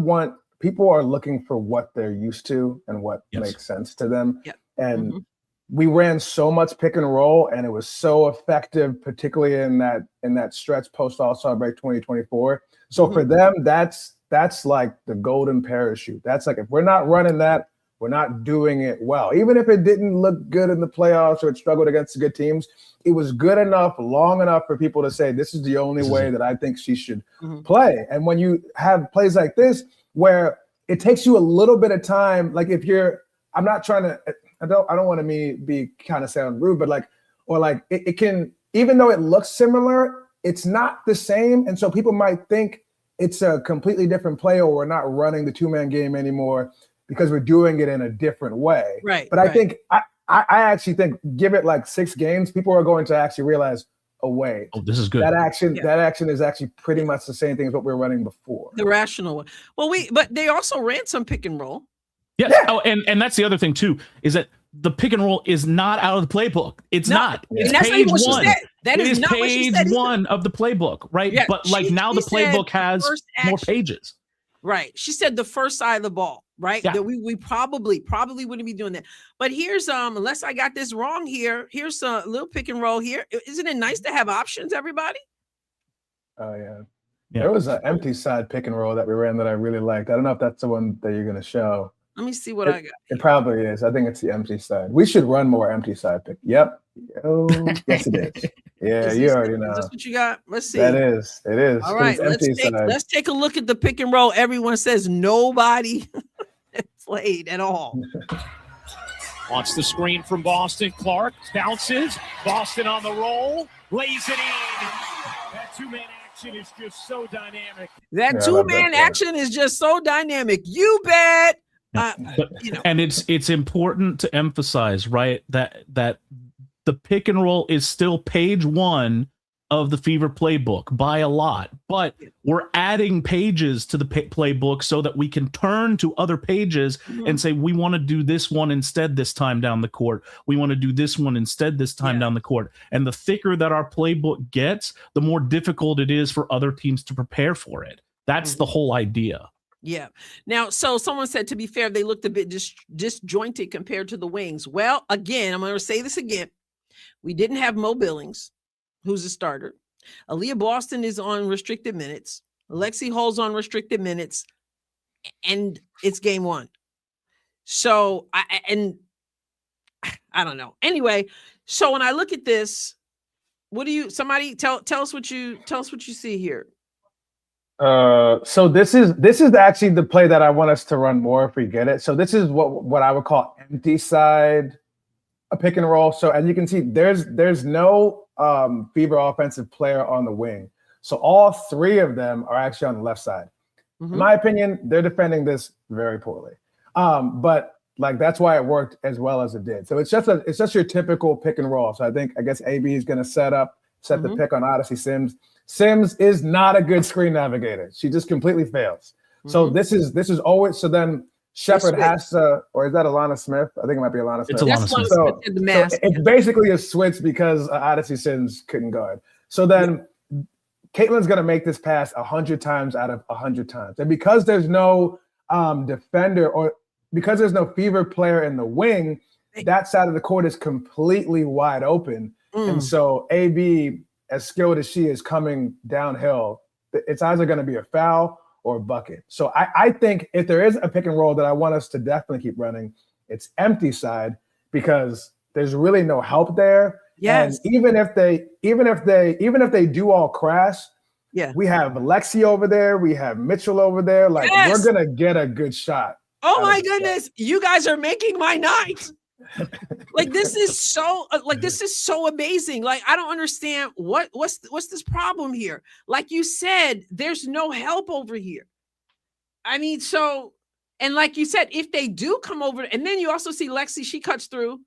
are looking for what they're used to and what makes sense to them. And we ran so much pick and roll, and it was so effective, particularly in that stretch post All-Star break 2024. So for them, that's like the golden parachute. That's like, if we're not running that, we're not doing it well. Even if it didn't look good in the playoffs or it struggled against the good teams, it was good enough, long enough for people to say, this is the only way that I think she should play. And when you have plays like this, where it takes you a little bit of time, like if you're, I'm not trying to, I don't want to be kind of sound rude, but it can, even though it looks similar, it's not the same. And so people might think it's a completely different play, or we're not running the two-man game anymore because we're doing it in a different way. Right. But I think, I actually think, give it like 6 games, people are going to actually realize, oh wait, this is good. That action is actually pretty much the same thing as what we were running before. The rational one. Well, but they also ran some pick and roll. Yes. Yeah. Oh, and that's the other thing too, is that the pick and roll is not out of the playbook. It's not. It's page one. That is not page one of the playbook, right? Yeah, but like now the playbook has more pages. Right. She said the first side of the ball, right? Yeah. That we probably wouldn't be doing that. But here's unless I got this wrong here, here's a little pick and roll here. Isn't it nice to have options, everybody? Oh yeah. There was an empty side pick and roll that we ran that I really liked. I don't know if that's the one that you're going to show. Let me see what I got. It probably is. I think it's the empty side. We should run more empty side pick. Yep. Oh, yes, it is. Yeah, you already know. Is this what you got? Let's see. It is. All right, let's take a look at the pick and roll. Everyone says nobody played at all. Wants the screen from Boston. Clark bounces. Boston on the roll. Lays it in. That two-man action is just so dynamic. You bet. And it's important to emphasize, right, that the pick and roll is still page one of the Fever playbook by a lot, but we're adding pages to the playbook so that we can turn to other pages and say, we want to do this one instead this time down the court. We want to do this one instead this time down the court. And the thicker that our playbook gets, the more difficult it is for other teams to prepare for it. That's the whole idea. Yeah. Now, so someone said, to be fair, they looked a bit disjointed compared to the Wings. Well, again, I'm going to say this again. We didn't have Mo Billings, who's a starter. Aaliyah Boston is on restricted minutes. Alexi Hull's on restricted minutes. And it's game one. So, I don't know. Anyway, so when I look at this, somebody tell us what you see here. So this is actually the play that I want us to run more if we get it. So this is what I would call empty side a pick and roll. So as you can see, there's no Fever offensive player on the wing. So all 3 of them are actually on the left side. In my opinion, they're defending this very poorly. But like that's why it worked as well as it did. So it's just your typical pick and roll. So I guess AB is going to set the pick on Odyssey Sims. Sims is not a good screen navigator. She just completely fails. So this is always, so then Shepard has to, or is that Alana Smith? I think it might be Alana Smith. It's Alana Smith. So the mask. it's basically a switch because Odyssey Sims couldn't guard. So then Caitlyn's going to make this pass 100 times out of 100 times. And because there's no defender, or because there's no fever player in the wing, that side of the court is completely wide open. And so AB, as skilled as she is coming downhill, it's either going to be a foul or a bucket. So I think if there is a pick and roll that I want us to definitely keep running, it's empty side, because there's really no help there. Yes. And even if they do all crash, we have Lexi over there, we have Mitchell over there. Like, we're gonna get a good shot. Oh my goodness, you guys are making my night. Like, this is so amazing. Like, I don't understand what's this problem here. Like you said, there's no help over here. I mean, so, and like you said, if they do come over, and then you also see Lexi, she cuts through,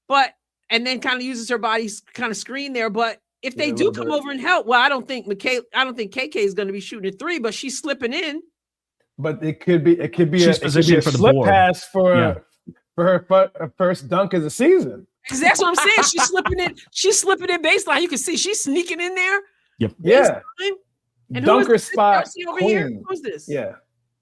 and then kind of uses her body kind of screen there. But if they do come over and help, well, I don't think KK is going to be shooting a three, but she's slipping in. But it could be She's positioned for the slip board. pass for her first dunk of the season. That's what I'm saying. She's slipping in. She's slipping in baseline. You can see she's sneaking in there. Yep. Yeah. And Dunker spot. Kelsey over here. Who's this? Yeah.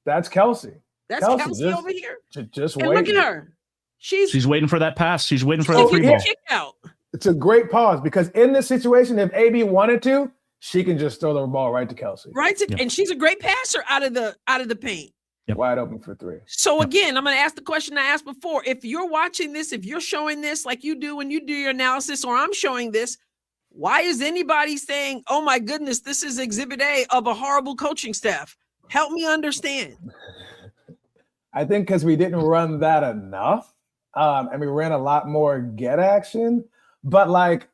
That's Kelsey. That's Kelsey over here. Just and waiting. look at her. She's waiting for that pass. She's waiting for that free ball. Kick out. It's a great pause, because in this situation, if AB wanted to, she can just throw the ball right to Kelsey. And she's a great passer out of the paint. Yep. Wide open for three. So again, I'm going to ask the question I asked before. If you're watching this, if you're showing this like you do when you do your analysis, or I'm showing this, why is anybody saying, oh my goodness, this is exhibit A of a horrible coaching staff? Help me understand. I think because we didn't run that enough, and we ran a lot more get action. But like,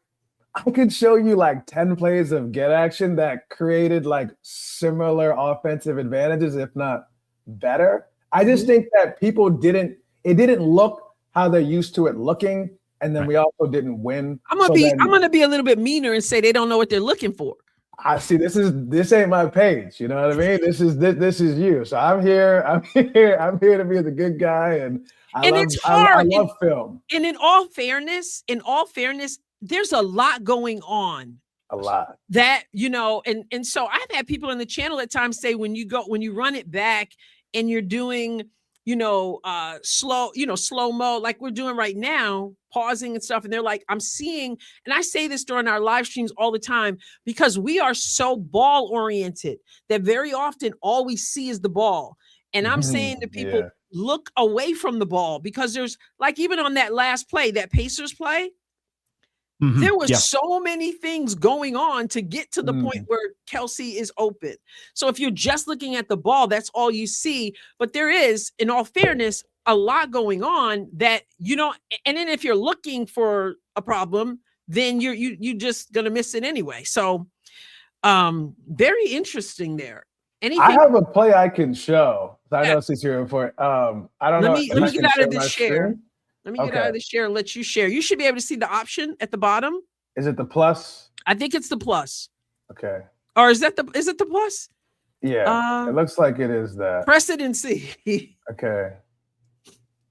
I could show you like 10 plays of get action that created like similar offensive advantages, if not better. I just think that it didn't look how they're used to it looking, and then we also didn't win. I'm gonna be a little bit meaner and say they don't know what they're looking for. I see. This ain't my page. You know what I mean? This is you. So I'm here to be the good guy, and it's hard. I love film. And in all fairness, there's a lot going on. A lot. That, and so I've had people on the channel at times say, when you run it back and you're doing, slow mo, like we're doing right now, pausing and stuff. And they're like, I'm seeing, and I say this during our live streams all the time, because we are so ball oriented that very often all we see is the ball. And I'm saying to people, look away from the ball, because there's like, even on that last play, that Pacers play, there was so many things going on to get to the point where Kelsey is open. So if you're just looking at the ball, that's all you see. But there is, in all fairness, a lot going on that, and then if you're looking for a problem, then you just going to miss it anyway. So very interesting there. Anything? I have a play I can show. I know since you're in for it. I don't know. Let me get out of this share. Let me get out of the share and let you share. You should be able to see the option at the bottom. Is it the plus? I think it's the plus. Okay. Or is it the plus? Yeah. It looks like it is that. Press it and see. Okay.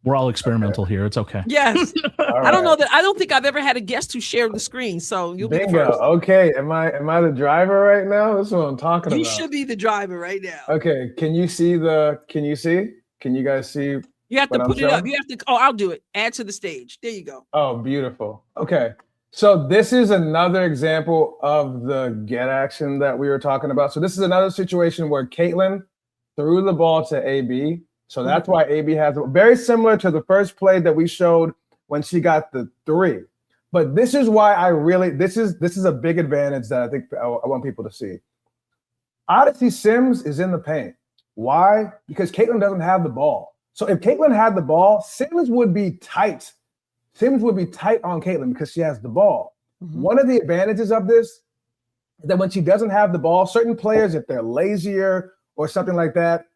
We're all experimental here. It's okay. Yes. Right. I don't know that. I don't think I've ever had a guest who shared the screen. So you'll be the first. Okay. Am I the driver right now? This is what I'm talking about. You should be the driver right now. Okay. Can you see? Can you guys see? You have to put it up. You have to. Oh, I'll do it. Add to the stage. There you go. Oh, beautiful. Okay. So this is another example of the get action that we were talking about. So this is another situation where Caitlyn threw the ball to AB. So that's why AB has very similar to the first play that we showed when she got the three. But this is why this is a big advantage that I think I want people to see. Odyssey Sims is in the paint. Why? Because Caitlyn doesn't have the ball. So if Caitlyn had the ball, Sims would be tight. Sims would be tight on Caitlyn because she has the ball. One of the advantages of this is that when she doesn't have the ball, certain players, if they're lazier or something like that,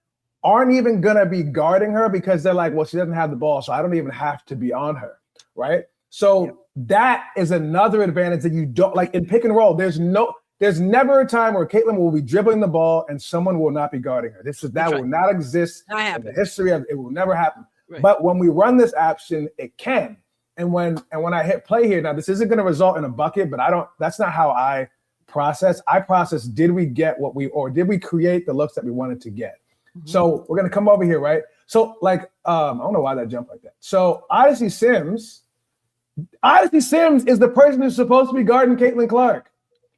aren't even going to be guarding her because they're like, well, she doesn't have the ball, so I don't even have to be on her, right? So that is another advantage that you don't, like in pick and roll, there's There's never a time where Caitlin will be dribbling the ball and someone will not be guarding her. That will not exist in the history of it. Will never happen. Right. But when we run this option, it can. And when I hit play here, now this isn't going to result in a bucket, but that's not how I process. I process, did we create the looks that we wanted to get? Mm-hmm. So we're going to come over here, right? So I don't know why that jumped like that. So Odyssey Sims is the person who's supposed to be guarding Caitlin Clark.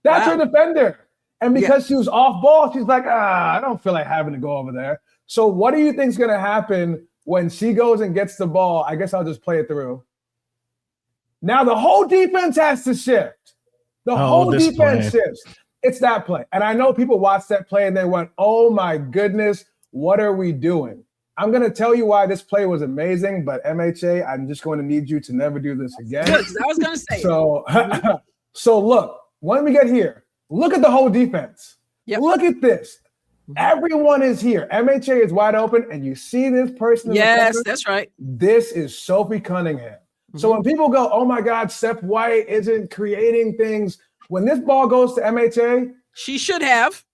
That's her defender. And because she was off ball, she's like, I don't feel like having to go over there. So what do you think is going to happen when she goes and gets the ball? I guess I'll just play it through. Now the whole defense has to shift. The whole defense shifts. It's that play. And I know people watched that play and they went, oh my goodness, what are we doing? I'm going to tell you why this play was amazing, but MHA, I'm just going to need you to never do this again. Good, I was going to say. So look, when we get here, look at the whole defense. Yep. Look at this. Everyone is here. MHA is wide open, and you see this person. Yes, that's right. This is Sophie Cunningham. So when people go, oh my God, Steph White isn't creating things. When this ball goes to MHA, she should have.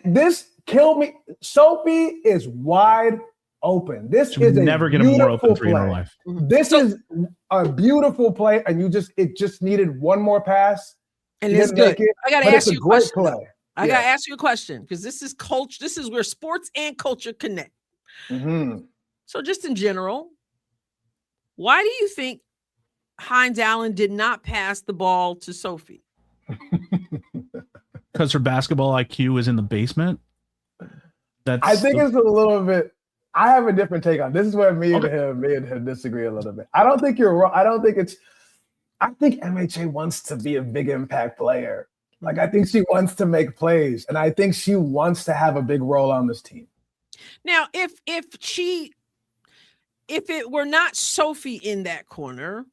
This killed me. Sophie is wide open. This is never get a more open three in her life. This is a beautiful play, and it just needed one more pass. And it's good. I got to ask you a question. I got to ask you a question because this is culture. This is where sports and culture connect. Mm-hmm. So just in general, why do you think Hines Allen did not pass the ball to Sophie? Because her basketball IQ is in the basement. I think it's a little bit. I have a different take on this. Is where me and him disagree a little bit. I don't think you're wrong. I think MHA wants to be a big impact player. Like I think she wants to make plays, and I think she wants to have a big role on this team. Now, if it were not Sophie in that corner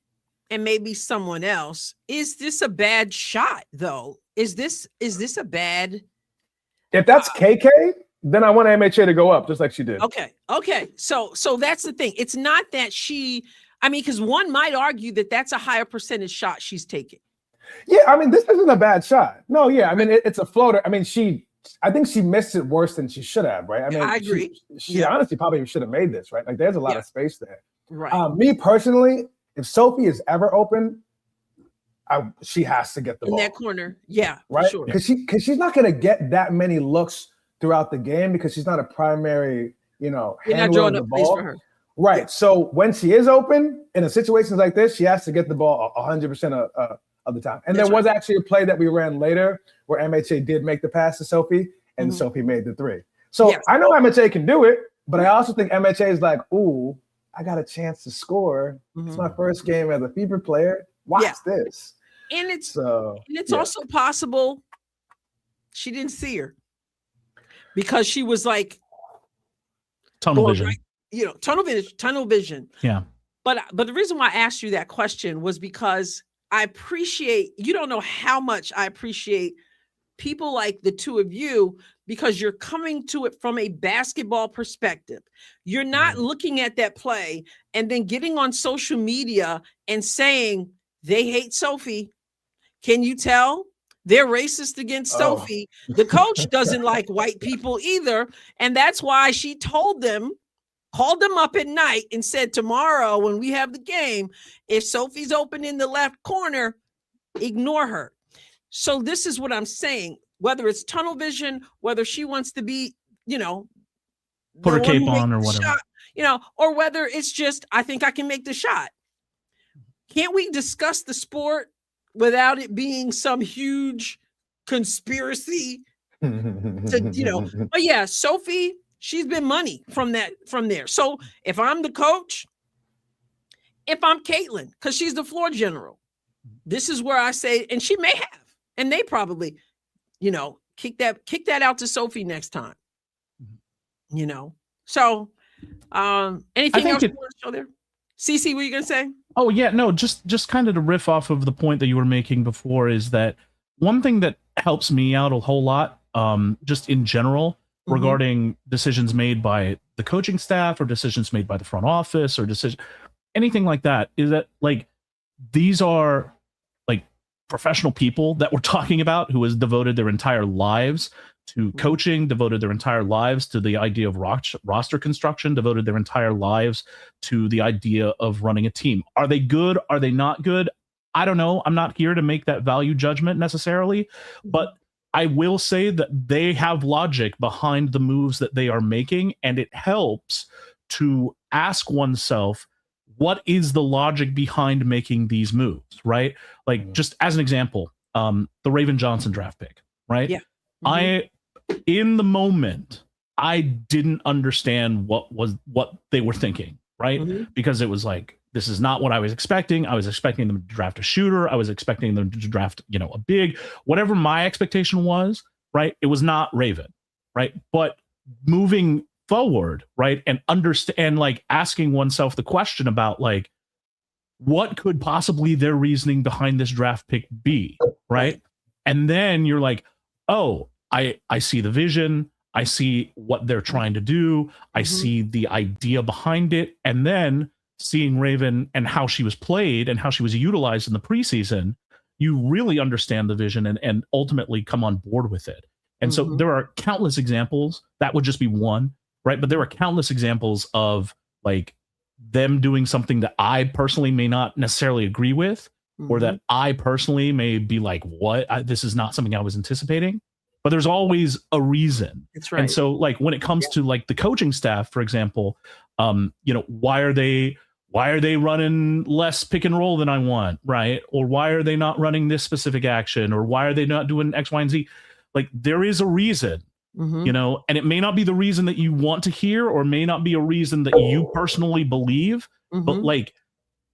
and maybe someone else, is this a bad shot though? Is this a bad? If that's KK, then I want MHA to go up just like she did. Okay. So that's the thing. It's not that because one might argue that that's a higher percentage shot she's taking. Yeah, I mean, this isn't a bad shot. No, yeah, I mean, it's a floater. I mean, I think she missed it worse than she should have, right? I mean, I agree. She honestly probably should have made this, right? Like, there's a lot of space there. Right. Me personally, if Sophie is ever open, she has to get the ball in that corner. Yeah, right. Sure. Because she's not going to get that many looks throughout the game because she's not a primary, You're not handler drawing of up the plays ball. for her. Right. Yeah. So when she is open in a situations like this, she has to get the ball 100% of the time. And there was actually a play that we ran later where MHA did make the pass to Sophie, and Sophie made the three. So I know MHA can do it, but I also think MHA is like, ooh, I got a chance to score. It's my first game as a Fever player. Watch this. And it's also possible she didn't see her because she was like tunnel vision. Right, tunnel vision. Yeah. But the reason why I asked you that question was because I appreciate, you don't know how much I appreciate people like the two of you because you're coming to it from a basketball perspective. You're not looking at that play and then getting on social media and saying they hate Sophie. Can you tell? They're racist against Sophie. The coach doesn't like white people either. And that's why she called them up at night and said, tomorrow when we have the game, if Sophie's open in the left corner, ignore her. So this is what I'm saying, whether it's tunnel vision, whether she wants to be, put her cape on or whatever, shot, or whether it's just, I think I can make the shot. Can't we discuss the sport without it being some huge conspiracy to, but yeah, Sophie, she's been money from there. So if I'm the coach, if I'm Caitlin, because she's the floor general, this is where I say, and she may have, and they probably, kick that out to Sophie next time. So anything else you want to show there? Cece, what are you gonna say? Oh yeah, no, just kind of to riff off of the point that you were making before is that one thing that helps me out a whole lot, just in general, regarding decisions made by the coaching staff or decisions made by the front office or anything like that, is that like these are like professional people that we're talking about who has devoted their entire lives to coaching, devoted their entire lives to the idea of roster construction, devoted their entire lives to the idea of running a team. Are they good? Are they not good? I don't know. I'm not here to make that value judgment necessarily, but I will say that they have logic behind the moves that they are making, and it helps to ask oneself, what is the logic behind making these moves, right? Like, just as an example, the Raven Johnson draft pick, right? Yeah. In the moment, I didn't understand what they were thinking, right? Because it was like, this is not what I was expecting. I was expecting them to draft a shooter. I was expecting them to draft, a big, whatever my expectation was, right? It was not Raven, right? But moving forward, right, and understand, like, asking oneself the question about, like, what could possibly their reasoning behind this draft pick be, right? And then you're like, oh, I see the vision, I see what they're trying to do, I see the idea behind it, and then seeing Raven and how she was played and how she was utilized in the preseason, you really understand the vision and ultimately come on board with it. And so there are countless examples. That would just be one, right? But there are countless examples of, like, them doing something that I personally may not necessarily agree with, or that I personally may be like, what? This is not something I was anticipating. But there's always a reason. That's right. And so, like, when it comes to, like, the coaching staff, for example, why are they running less pick and roll than I want, right? Or why are they not running this specific action? Or why are they not doing X, Y, and Z? Like, there is a reason, and it may not be the reason that you want to hear, or may not be a reason that you personally believe, but, like,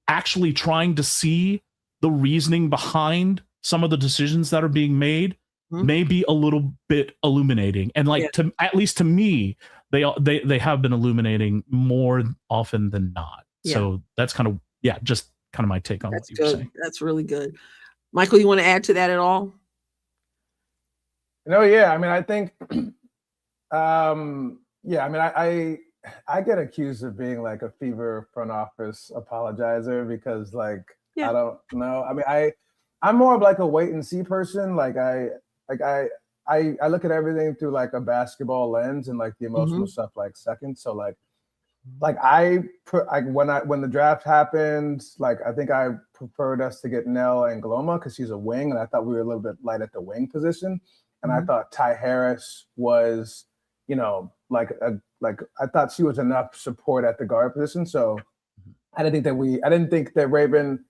actually trying to see the reasoning behind some of the decisions that are being made may be a little bit illuminating. And, like, at least to me, they have been illuminating more often than not. So that's kind of, just kind of my take on what you were saying. That's really good. Michael, you want to add to that at all? No, yeah. I mean, I think, I mean, I get accused of being like a fever front office apologizer because, like, I don't know. I mean, I'm more of like a wait and see person. Like I look at everything through like a basketball lens, and like the emotional stuff like second. So like when the draft happened, like, I think I preferred us to get Nell Angloma because she's a wing, and I thought we were a little bit light at the wing position. And I thought Ty Harris was, I thought she was enough support at the guard position. So I didn't think Raven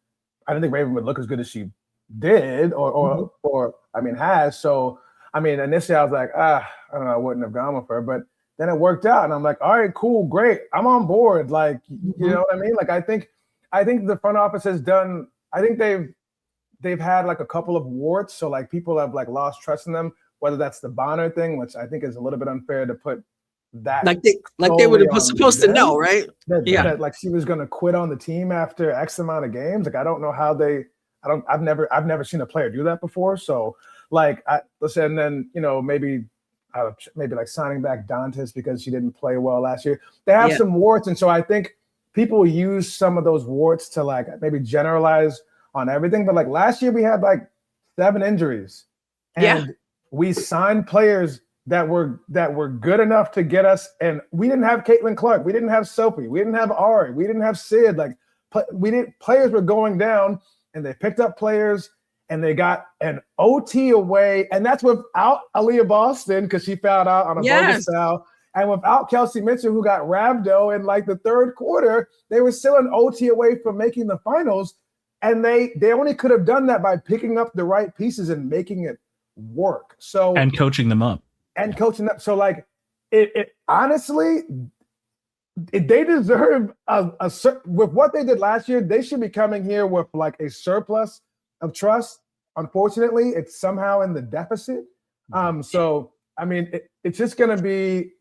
would look as good as she did or I mean has. So I mean, initially I was like, I don't know, I wouldn't have gone with her, but then it worked out, and I'm like, all right, cool, great, I'm on board. Like, you know what I mean? Like, I think the front office has done. I think they've had like a couple of warts, so like people have like lost trust in them. Whether that's the Bonner thing, which I think is a little bit unfair to put that like they were supposed to know, right? That like she was going to quit on the team after X amount of games. Like, I don't know how I've never seen a player do that before. So like, and then maybe like signing back Dantas because she didn't play well last year. They have some warts, and so I think people use some of those warts to like maybe generalize on everything. But like last year we had like 7 injuries, and we signed players that were good enough to get us. And we didn't have Caitlin Clark, we didn't have Sophie, we didn't have Ari, we didn't have Sid. Like players were going down, and they picked up players, and they got an OT away, and that's without Aaliyah Boston because she fouled out on a bogus foul, and without Kelsey Mitchell, who got rhabdo in like the third quarter. They were still an OT away from making the finals, and they only could have done that by picking up the right pieces and making it work. So and coaching them up. So like it honestly, they deserve with what they did last year. They should be coming here with like a surplus of trust. Unfortunately, it's somehow in the deficit. So I mean, it's just going to be.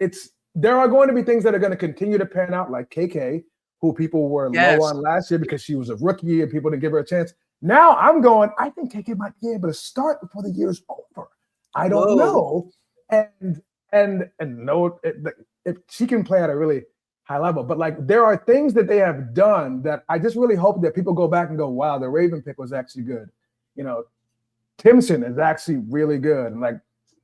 There are going to be things that are going to continue to pan out, like KK, who people were low on last year because she was a rookie and people didn't give her a chance. Now I'm going, I think KK might be able to start before the year's over. I don't know. And no, if she can play at a really high level, but like there are things that they have done that I just really hope that people go back and go, wow, the Raven pick was actually good. Timpson is actually really good.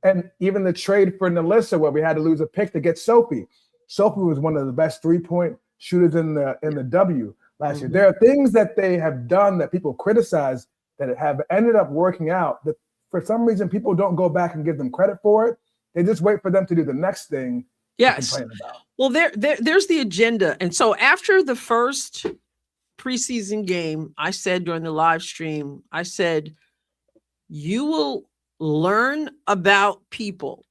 And even the trade for Nalissa, where we had to lose a pick to get Sophie. Sophie was one of the best 3-point shooters in the W last year. There are things that they have done that people criticize that have ended up working out that for some reason people don't go back and give them credit for it. They just wait for them to do the next thing. Yes. To complain about. Well, there's the agenda. And so after the first preseason game, I said during the live stream, I said, you will learn about people,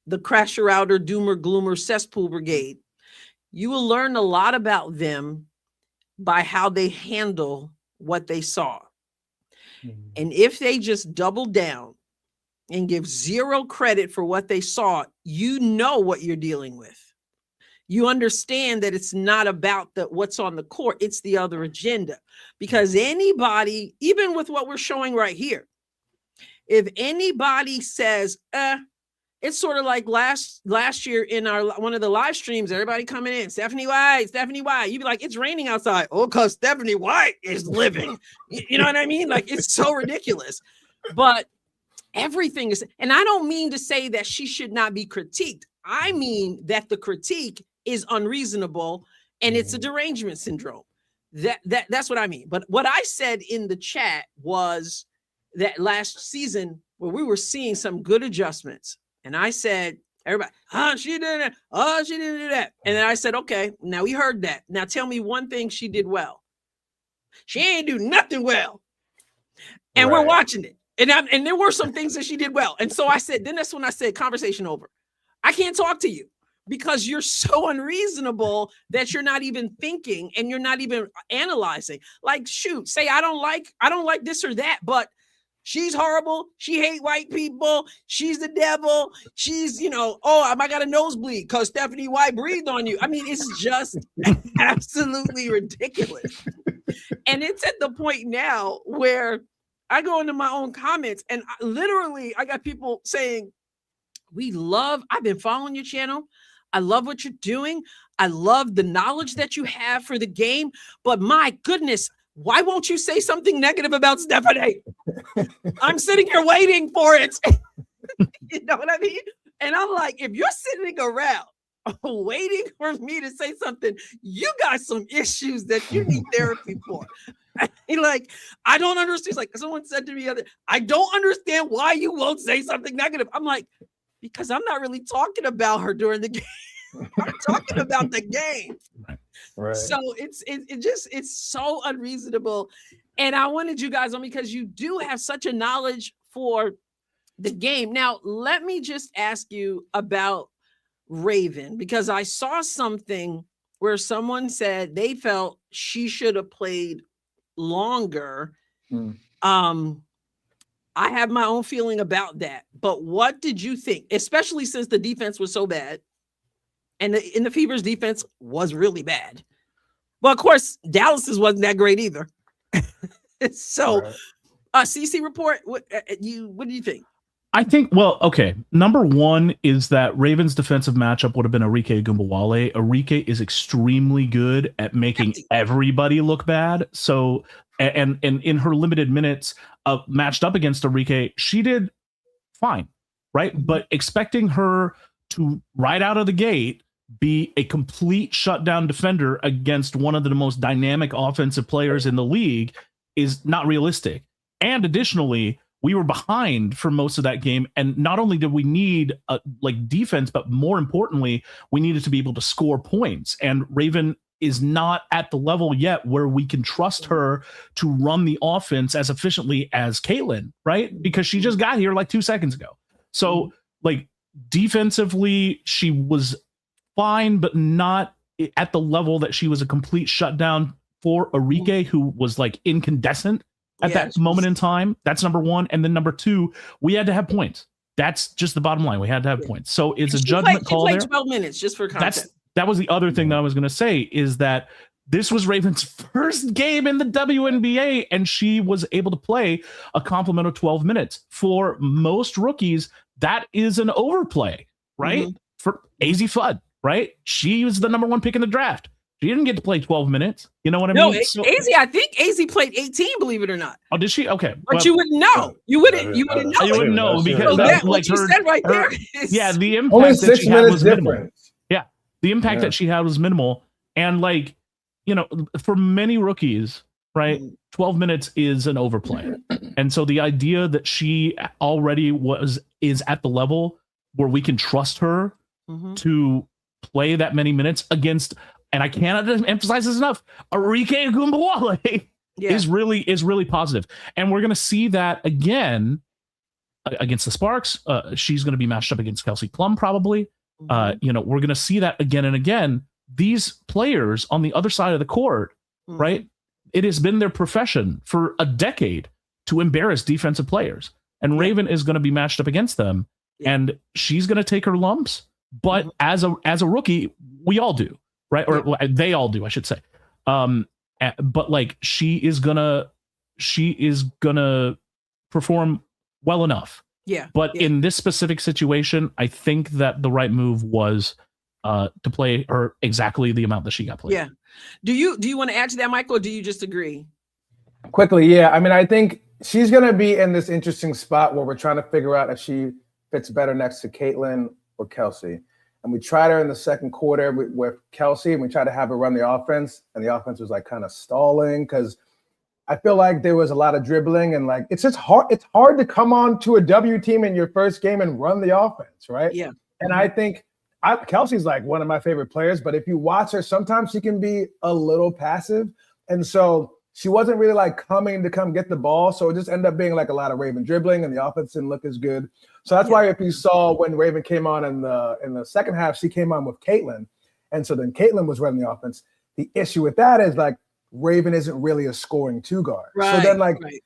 the crasher outer, doomer, gloomer, cesspool brigade. You will learn a lot about them by how they handle what they saw. And if they just double down and give zero credit for what they saw, you know what you're dealing with. You understand that it's not about what's on the court, it's the other agenda. Because anybody, even with what we're showing right here, if anybody says, it's sort of like last year in one of the live streams, everybody coming in, Stephanie White, you'd be like, it's raining outside. Oh, because Stephanie White is living. You know what I mean? Like, it's so ridiculous. But everything is, and I don't mean to say that she should not be critiqued. I mean that the critique is unreasonable and it's a derangement syndrome. That's what I mean. But what I said in the chat was that last season where we were seeing some good adjustments, and I said, everybody, she did it. Oh, she didn't do that. And then I said, okay, now we heard that. Now tell me one thing she did well. She ain't do nothing well. And we're watching it. And there were some things that she did well. And so I said, then that's when I said, conversation over. I can't talk to you because you're so unreasonable that you're not even thinking and you're not even analyzing. Like, shoot, say I don't like this or that, but she's horrible. She hate white people. She's the devil. She's, I got a nosebleed because Stephanie White breathed on you. I mean, it's just absolutely ridiculous. And it's at the point now where I go into my own comments and I got people saying, I've been following your channel. I love what you're doing. I love the knowledge that you have for the game, but my goodness, why won't you say something negative about Stephanie? I'm sitting here waiting for it. You know what I mean? And I'm like, if you're sitting around waiting for me to say something, you got some issues that you need therapy for. Like, I don't understand. Like someone said to me, I don't understand why you won't say something negative. I'm like, because I'm not really talking about her during the game. I'm talking about the game. Right. So it's so unreasonable. And I wanted you guys on because you do have such a knowledge for the game. Now, let me just ask you about Raven, because I saw something where someone said they felt she should have played longer. I have my own feeling about that. But what did you think, especially since the defense was so bad and the Fever's defense was really bad? Well, of course, Dallas's wasn't that great either. So, CC report, what do you think? I think, okay. Number one is that Ravens' defensive matchup would have been Arike Gumbawale. Arike is extremely good at making everybody look bad. So, and in her limited minutes matched up against Arike, she did fine, right? But expecting her to right out of the gate be a complete shutdown defender against one of the most dynamic offensive players in the league is not realistic. And additionally, we were behind for most of that game. And not only did we need defense, but more importantly, we needed to be able to score points. And Raven is not at the level yet where we can trust her to run the offense as efficiently as Caitlin, right? Because she just got here like 2 seconds ago. So defensively, she was fine, but not at the level that she was a complete shutdown for Arike, who was incandescent at that moment in time. That's number one. And then number two, we had to have points. That's just the bottom line. We had to have points. So it's a judgment call there. 12 minutes just for content. That was the other thing that I was going to say, is that this was Raven's first game in the WNBA, and she was able to play a complement of 12 minutes. For most rookies, that is an overplay, right? For AZ Fudd, right? She was the number one pick in the draft. She didn't get to play 12 minutes. You know what I No, mean? So, AZ, I think AZ played 18, believe it or not. oh, did she? Okay. But well, you wouldn't know. You wouldn't know. you wouldn't know because So that's that, what you said right there is, yeah, the Only impact that 6 she had minutes was minimal. difference. Yeah, the impact that she had was minimal, and like, you know, for many rookies, right, 12 minutes is an overplay, and so the idea that she already is at the level where we can trust her to play that many minutes against, and I cannot emphasize this enough, Arike Ogunbowale is really positive, and we're going to see that again against the Sparks. She's going to be matched up against Kelsey Plum probably. You know, we're going to see that again and again. These players on the other side of the court, right? It has been their profession for a decade to embarrass defensive players, and Raven is going to be matched up against them, and she's going to take her lumps. But as a rookie, we all do, right? Or they all do, I should say. But like she is gonna perform well enough. But in this specific situation, I think that the right move was to play her exactly the amount that she got played. Do you want to add to that, Michael, or do you just agree? Quickly, I mean, I think she's going to be in this interesting spot where we're trying to figure out if she fits better next to Caitlin or Kelsey. And we tried her in the second quarter with Kelsey, and we tried to have her run the offense, and the offense was like kind of stalling because I feel like there was a lot of dribbling, and like it's just hard. It's hard to come on to a W team in your first game and run the offense, right? Yeah. And I think Kelsey's like one of my favorite players, but if you watch her, sometimes she can be a little passive, and so she wasn't really like coming to come get the ball. So it just ended up being like a lot of Raven dribbling, and the offense didn't look as good. So that's why if you saw when Raven came on in the second half, she came on with Caitlin. And so then Caitlin was running the offense. The issue with that is like Raven isn't really a scoring 2-guard. So then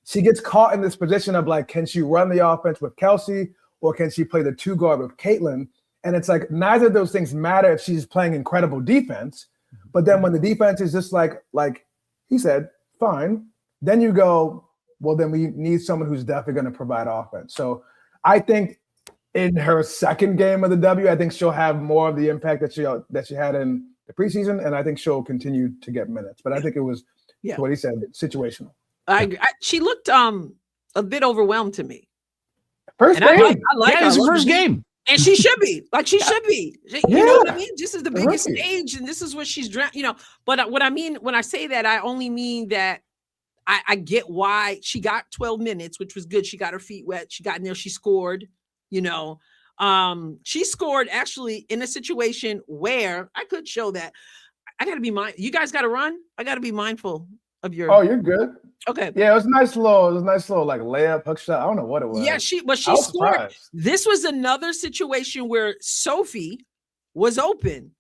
she gets caught in this position of like, can she run the offense with Kelsey or can she play the 2-guard with Caitlin? And it's like neither of those things matter if she's playing incredible defense. But then when the defense is just like he said, fine, then you go, well, then we need someone who's definitely going to provide offense. So I think in her second game of the W, I think she'll have more of the impact that she had in the preseason, and I think she'll continue to get minutes. But I think it was what he said, situational. She looked a bit overwhelmed to me. First game, I like it was her first game, and she should be she should be. You know what I mean? This is the biggest stage, and this is what she's you know. But what I mean when I say that, I only mean that I get why she got 12 minutes, which was good. She got her feet wet. She got in there. She scored. You know, she scored actually in a situation where I could show that. I got to be mindful. You guys got to run. I got to be mindful of your. Oh, you're good. Okay. Yeah, it was a nice little like layup, hook shot. I don't know what it was. Yeah, she scored. Surprised. This was another situation where Sophie was open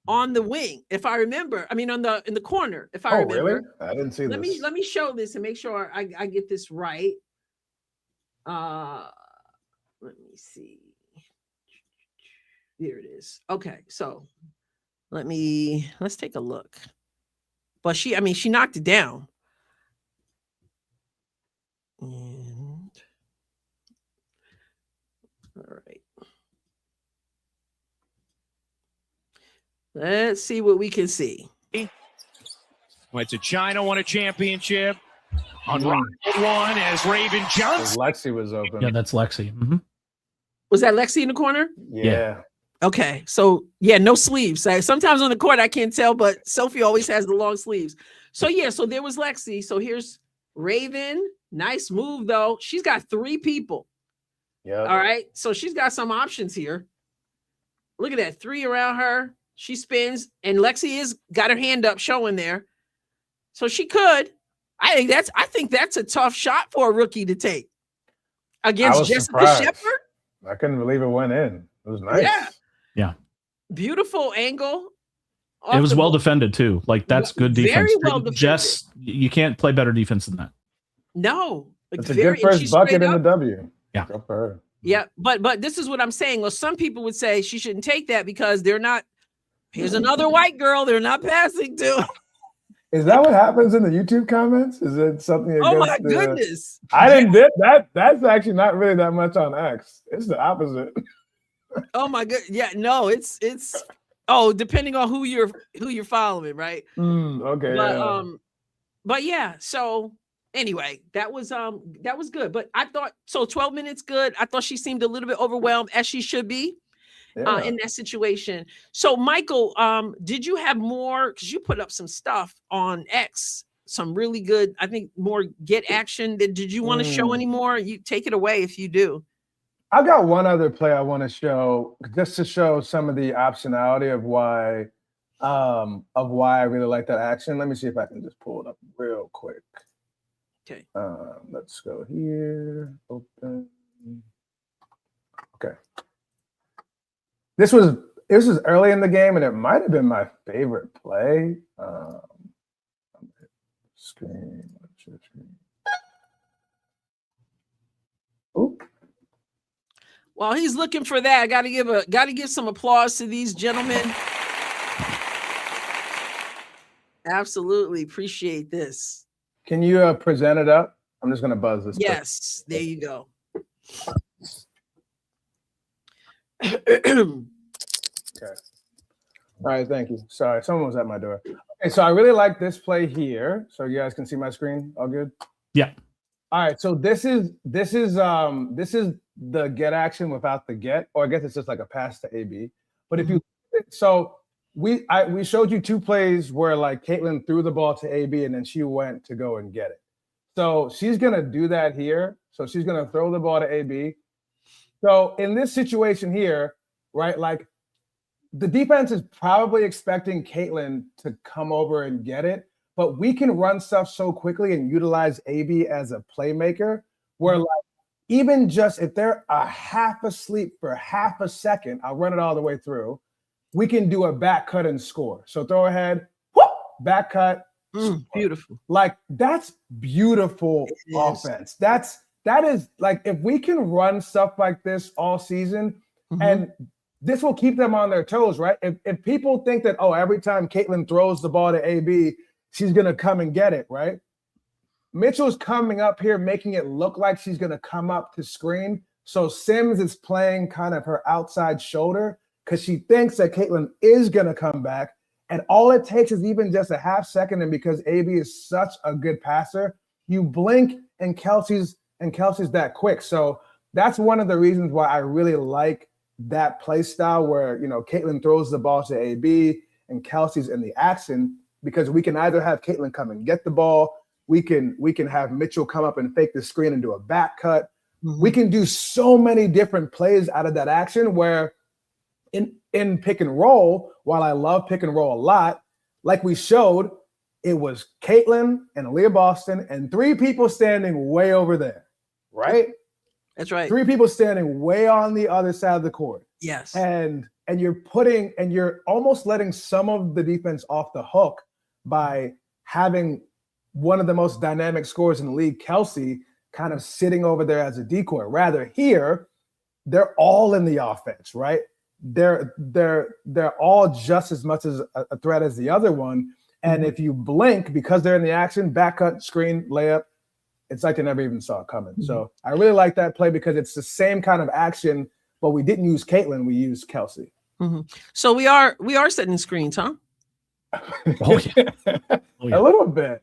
on the wing, if I remember. I mean, in the corner, if I remember. Really? I didn't see this. Let me show this and make sure I get this right. Let me see. Here it is. Okay, so let's take a look. But she knocked it down. And all right. Let's see what we can see. Went to China, won a championship. On round one as Raven Johnson. Lexi was open. Yeah, that's Lexi. Mm-hmm. Was that Lexi in the corner? Yeah. Okay, so no sleeves. Sometimes on the court I can't tell, but Sophie always has the long sleeves. So so there was Lexi. So here's Raven. Nice move though. She's got 3 people. Yeah. All right. So she's got some options here. Look at that. 3 around her. She spins, and Lexi got her hand up, showing there. So she could. I think that's a tough shot for a rookie to take against Jessica Shepard. I couldn't believe it went in. It was nice. Yeah. Beautiful angle. It was well defended too. Like that's good defense. Very well defended. Jess, you can't play better defense than that. No. It's a good first bucket in the W. Yeah. Go for her. Yeah, but this is what I'm saying. Well, some people would say she shouldn't take that because they're not. Here's another white girl they're not passing to. Is that what happens in the YouTube comments? Is it something? Oh my goodness! I didn't did that. That's actually not really that much on X. It's the opposite. Oh my god! Yeah, no, it's Oh, depending on who you're following, right? Okay. But yeah, so anyway, that was good. But I thought so 12 minutes good. I thought she seemed a little bit overwhelmed, as she should be in that situation. So Michael, did you have more? Because you put up some stuff on X, some really good, I think more get action. Did you want to show any more? You take it away if you do. I've got one other play I want to show, just to show some of the optionality of why I really like that action. Let me see if I can just pull it up real quick. Okay. Let's go here. Open. Okay. This was early in the game, and it might have been my favorite play. Screen. Oop. While he's looking for that, I got to give some applause to these gentlemen. Absolutely appreciate this. Can you present it up? I'm just gonna buzz this. Yes, there you go. Okay. All right, thank you. Sorry, someone was at my door. Okay, so I really like this play here. So you guys can see my screen. All good? Yeah. All right, so this is the get action without the get, or I guess it's just like a pass to AB. But if you we showed you two plays where like Caitlin threw the ball to AB and then she went to go and get it. So she's gonna do that here. So she's gonna throw the ball to AB. So in this situation here, right, like the defense is probably expecting Caitlin to come over and get it, but we can run stuff so quickly and utilize AB as a playmaker where like even just if they're a half asleep for half a second, I'll run it all the way through. We can do a back cut and score. So throw ahead, whoop, back cut. Beautiful. Like that's beautiful offense. That is like if we can run stuff like this all season, and this will keep them on their toes, right? If people think that, oh, every time Caitlin throws the ball to AB, she's gonna come and get it, right? Mitchell's coming up here, making it look like she's gonna come up to screen. So Sims is playing kind of her outside shoulder because she thinks that Caitlin is gonna come back. And all it takes is even just a half second. And because AB is such a good passer, you blink and Kelsey's that quick. So that's one of the reasons why I really like that play style where, you know, Caitlin throws the ball to AB and Kelsey's in the action, because we can either have Caitlin come and get the ball. We can have Mitchell come up and fake the screen and do a back cut. We can do so many different plays out of that action where in pick and roll, while I love pick and roll a lot, like we showed, it was Caitlin and Aaliyah Boston and three people standing way over there, right? That's right. Three people standing way on the other side of the court. Yes. And you're almost letting some of the defense off the hook by having one of the most dynamic scorers in the league, Kelsey, kind of sitting over there as a decoy. Rather here, they're all in the offense, right? They're all just as much as a threat as the other one. And if you blink, because they're in the action, back cut, screen, layup, it's like they never even saw it coming. So I really like that play because it's the same kind of action, but we didn't use Caitlin, we used Kelsey. So we are setting screens, huh? Oh yeah. A little bit.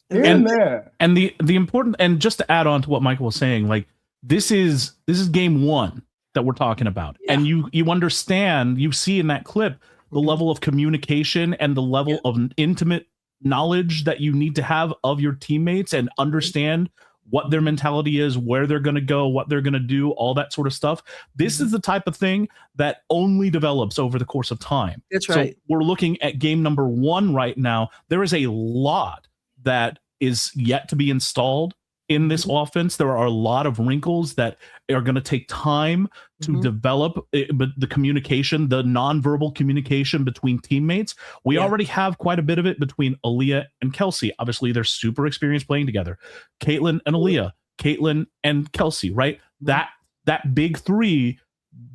Here and there. And the important, and just to add on to what Michael was saying, like this is game one that we're talking about. Yeah. And you understand, you see in that clip the level of communication and the level of intimate knowledge that you need to have of your teammates and understand what their mentality is, where they're going to go, what they're going to do, all that sort of stuff. This is the type of thing that only develops over the course of time. That's right. So we're looking at game number 1 right now. There is a lot that is yet to be installed in this offense. There are a lot of wrinkles that are going to take time to develop, but the communication, the nonverbal communication between teammates, we already have quite a bit of it between Aaliyah and Kelsey. Obviously, they're super experienced playing together. Caitlin and Aaliyah, Caitlin and Kelsey, right? That big three,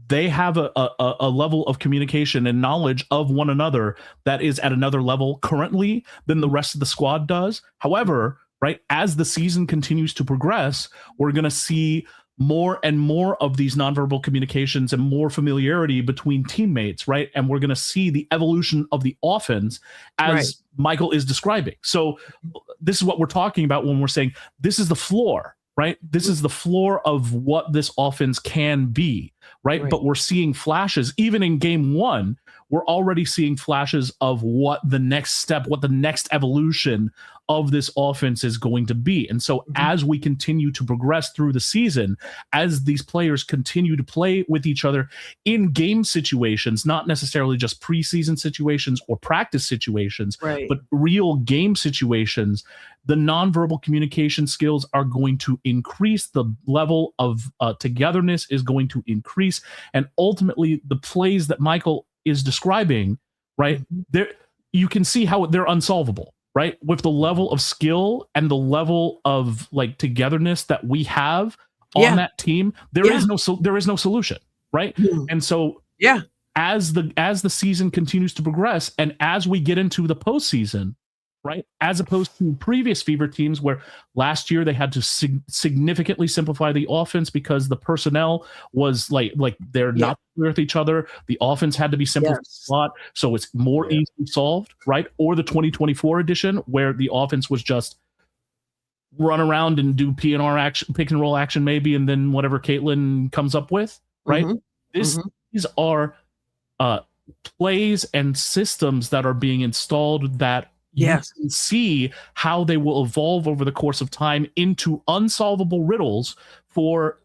they have a level of communication and knowledge of one another that is at another level currently than the rest of the squad does. However, right, as the season continues to progress, we're going to see more and more of these nonverbal communications and more familiarity between teammates, right? And we're going to see the evolution of the offense as Michael is describing. So this is what we're talking about when we're saying this is the floor, right? This is the floor of what this offense can be, right? But we're seeing flashes, even in game one, we're already seeing flashes of what the next step, what the next evolution of this offense is going to be. And so as we continue to progress through the season, as these players continue to play with each other in game situations, not necessarily just preseason situations or practice situations, but real game situations, the nonverbal communication skills are going to increase. The level of togetherness is going to increase. And ultimately, the plays that Michael is describing, right, there you can see how they're unsolvable, right? With the level of skill and the level of like togetherness that we have on that team, there is no solution, right? And so as the season continues to progress and as we get into the postseason, right, as opposed to previous Fever teams where last year they had to significantly simplify the offense because the personnel was like they're not familiar with each other. The offense had to be simplified a lot, so it's more easily solved, right? Or the 2024 edition where the offense was just run around and do PNR action, pick and roll action maybe, and then whatever Caitlin comes up with, right? These are plays and systems that are being installed that you can see how they will evolve over the course of time into unsolvable riddles for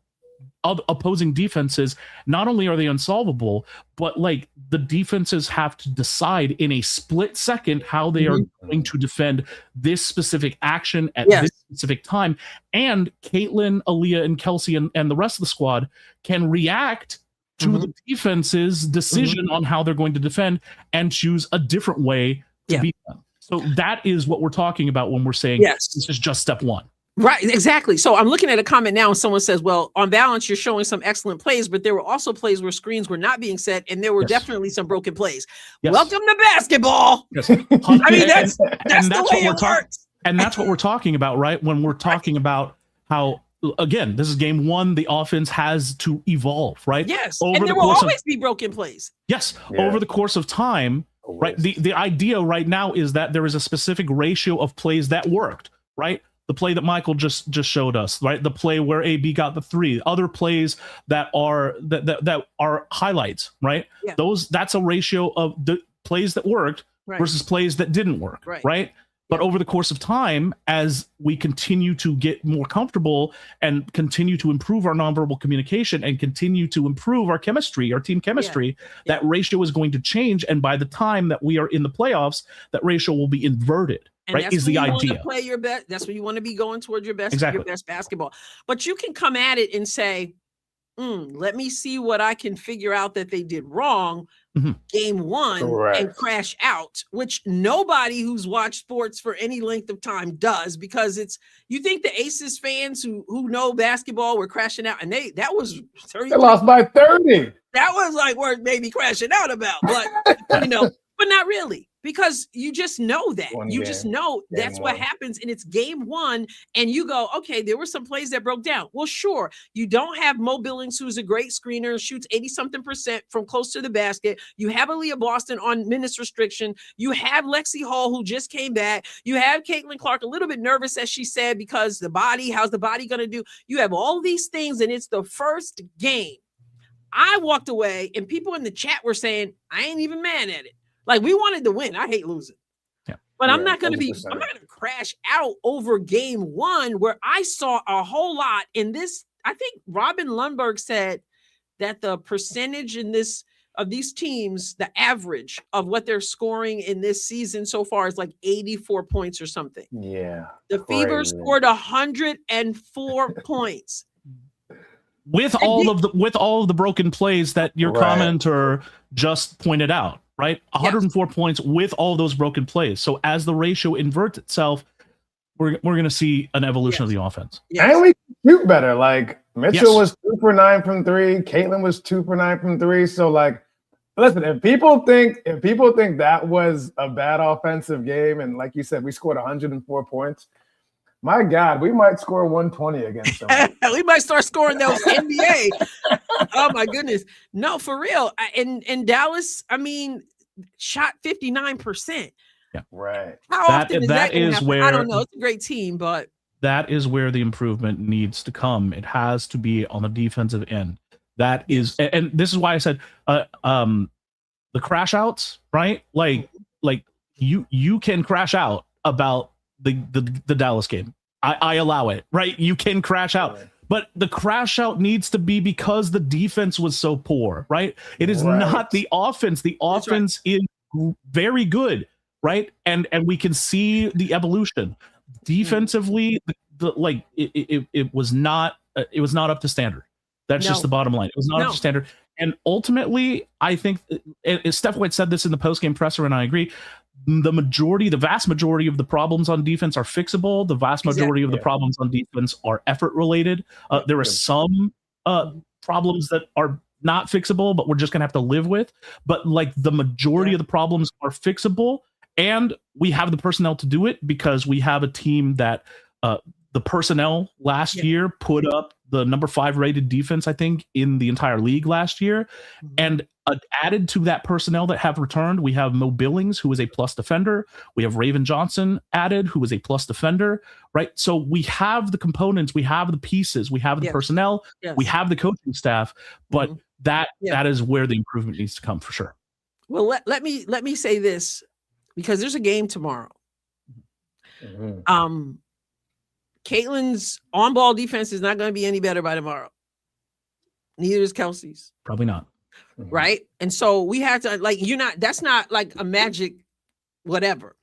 opposing defenses. Not only are they unsolvable, but like the defenses have to decide in a split second how they are going to defend this specific action at this specific time. And Caitlin, Aaliyah, and Kelsey and the rest of the squad can react to the defense's decision on how they're going to defend and choose a different way to beat them. So that is what we're talking about when we're saying this is just step one. Right, exactly. So I'm looking at a comment now and someone says, well, on balance, you're showing some excellent plays, but there were also plays where screens were not being set and there were definitely some broken plays. Welcome to basketball. I mean, that's the way it works. And that's what we're talking about, right? When we're talking about how, again, this is game one, the offense has to evolve, right? Yes, and there will always be broken plays. Yes, over the course of time. Right. The idea right now is that there is a specific ratio of plays that worked, right? The play that Michael just showed us, right? The play where AB got the three, other plays that are that are highlights, right? That's a ratio of the plays that worked versus plays that didn't work, right? But over the course of time, as we continue to get more comfortable and continue to improve our nonverbal communication and continue to improve our chemistry, our team chemistry, that ratio is going to change. And by the time that we are in the playoffs, that ratio will be inverted. And right? Is the idea. Play your best. That's when you want to be going towards your best, your best basketball. But you can come at it and say, let me see what I can figure out that they did wrong game one and crash out, which nobody who's watched sports for any length of time does, because you think the Aces fans who know basketball were crashing out, and they lost by 30. That was like worth maybe crashing out about, but but not really. Because you just know that. Just know that's what happens, and it's game one, and you go, okay, there were some plays that broke down. Well, sure, you don't have Mo Billings, who's a great screener, shoots 80-something% from close to the basket. You have Aaliyah Boston on minutes restriction. You have Lexi Hall, who just came back. You have Caitlin Clark, a little bit nervous, as she said, because how's the body going to do? You have all these things, and it's the first game. I walked away, and people in the chat were saying, I ain't even mad at it. Like, we wanted to win. I hate losing. But I'm not going to crash out over game one, where I saw a whole lot in this. I think Robin Lundberg said that the percentage of these teams, the average of what they're scoring in this season so far is like 84 points or something. Yeah. The Fever scored 104 points. With all of the broken plays that your commenter just pointed out. Right, 104 points with all those broken plays. So as the ratio inverts itself, we're going to see an evolution of the offense. And we shoot better. Like Mitchell was 2 for 9 from 3. Caitlin was 2 for 9 from 3. So like, listen, if people think that was a bad offensive game, and like you said, we scored 104 points, My God, we might score 120 against them. We might start scoring those NBA. Oh my goodness. No, for real. And Dallas, I mean, shot 59%. Yeah. Right. How often is that is happen? where I don't know. It's a great team, but that is where the improvement needs to come. It has to be on the defensive end. That is, and this is why I said the crash outs, right? Like you can crash out about the Dallas game. I allow it, right? You can crash out. Right. But the crash out needs to be because the defense was so poor, right? It is not the offense. The offense is very good, right? And we can see the evolution. Defensively, it was not up to standard. That's just the bottom line. It was not up to standard. And ultimately, I think Steph White said this in the postgame presser, and I agree. The vast majority of the problems on defense are fixable. The vast majority of the problems on defense are effort related. There are some problems that are not fixable, but we're just gonna have to live with. But like the majority of the problems are fixable, and we have the personnel to do it because we have a team that the personnel last year put up the number 5 rated defense, I think, in the entire league last year. Mm-hmm. And added to that personnel that have returned, we have Mo Billings, who is a plus defender. We have Raven Johnson added, who is a plus defender, right? So we have the components, we have the pieces, we have the personnel, we have the coaching staff, but that is where the improvement needs to come for sure. Well, let me say this, because there's a game tomorrow. Mm-hmm. Caitlin's on-ball defense is not going to be any better by tomorrow. Neither is Kelsey's. Probably not. Right? And so we have to, that's not like a magic whatever.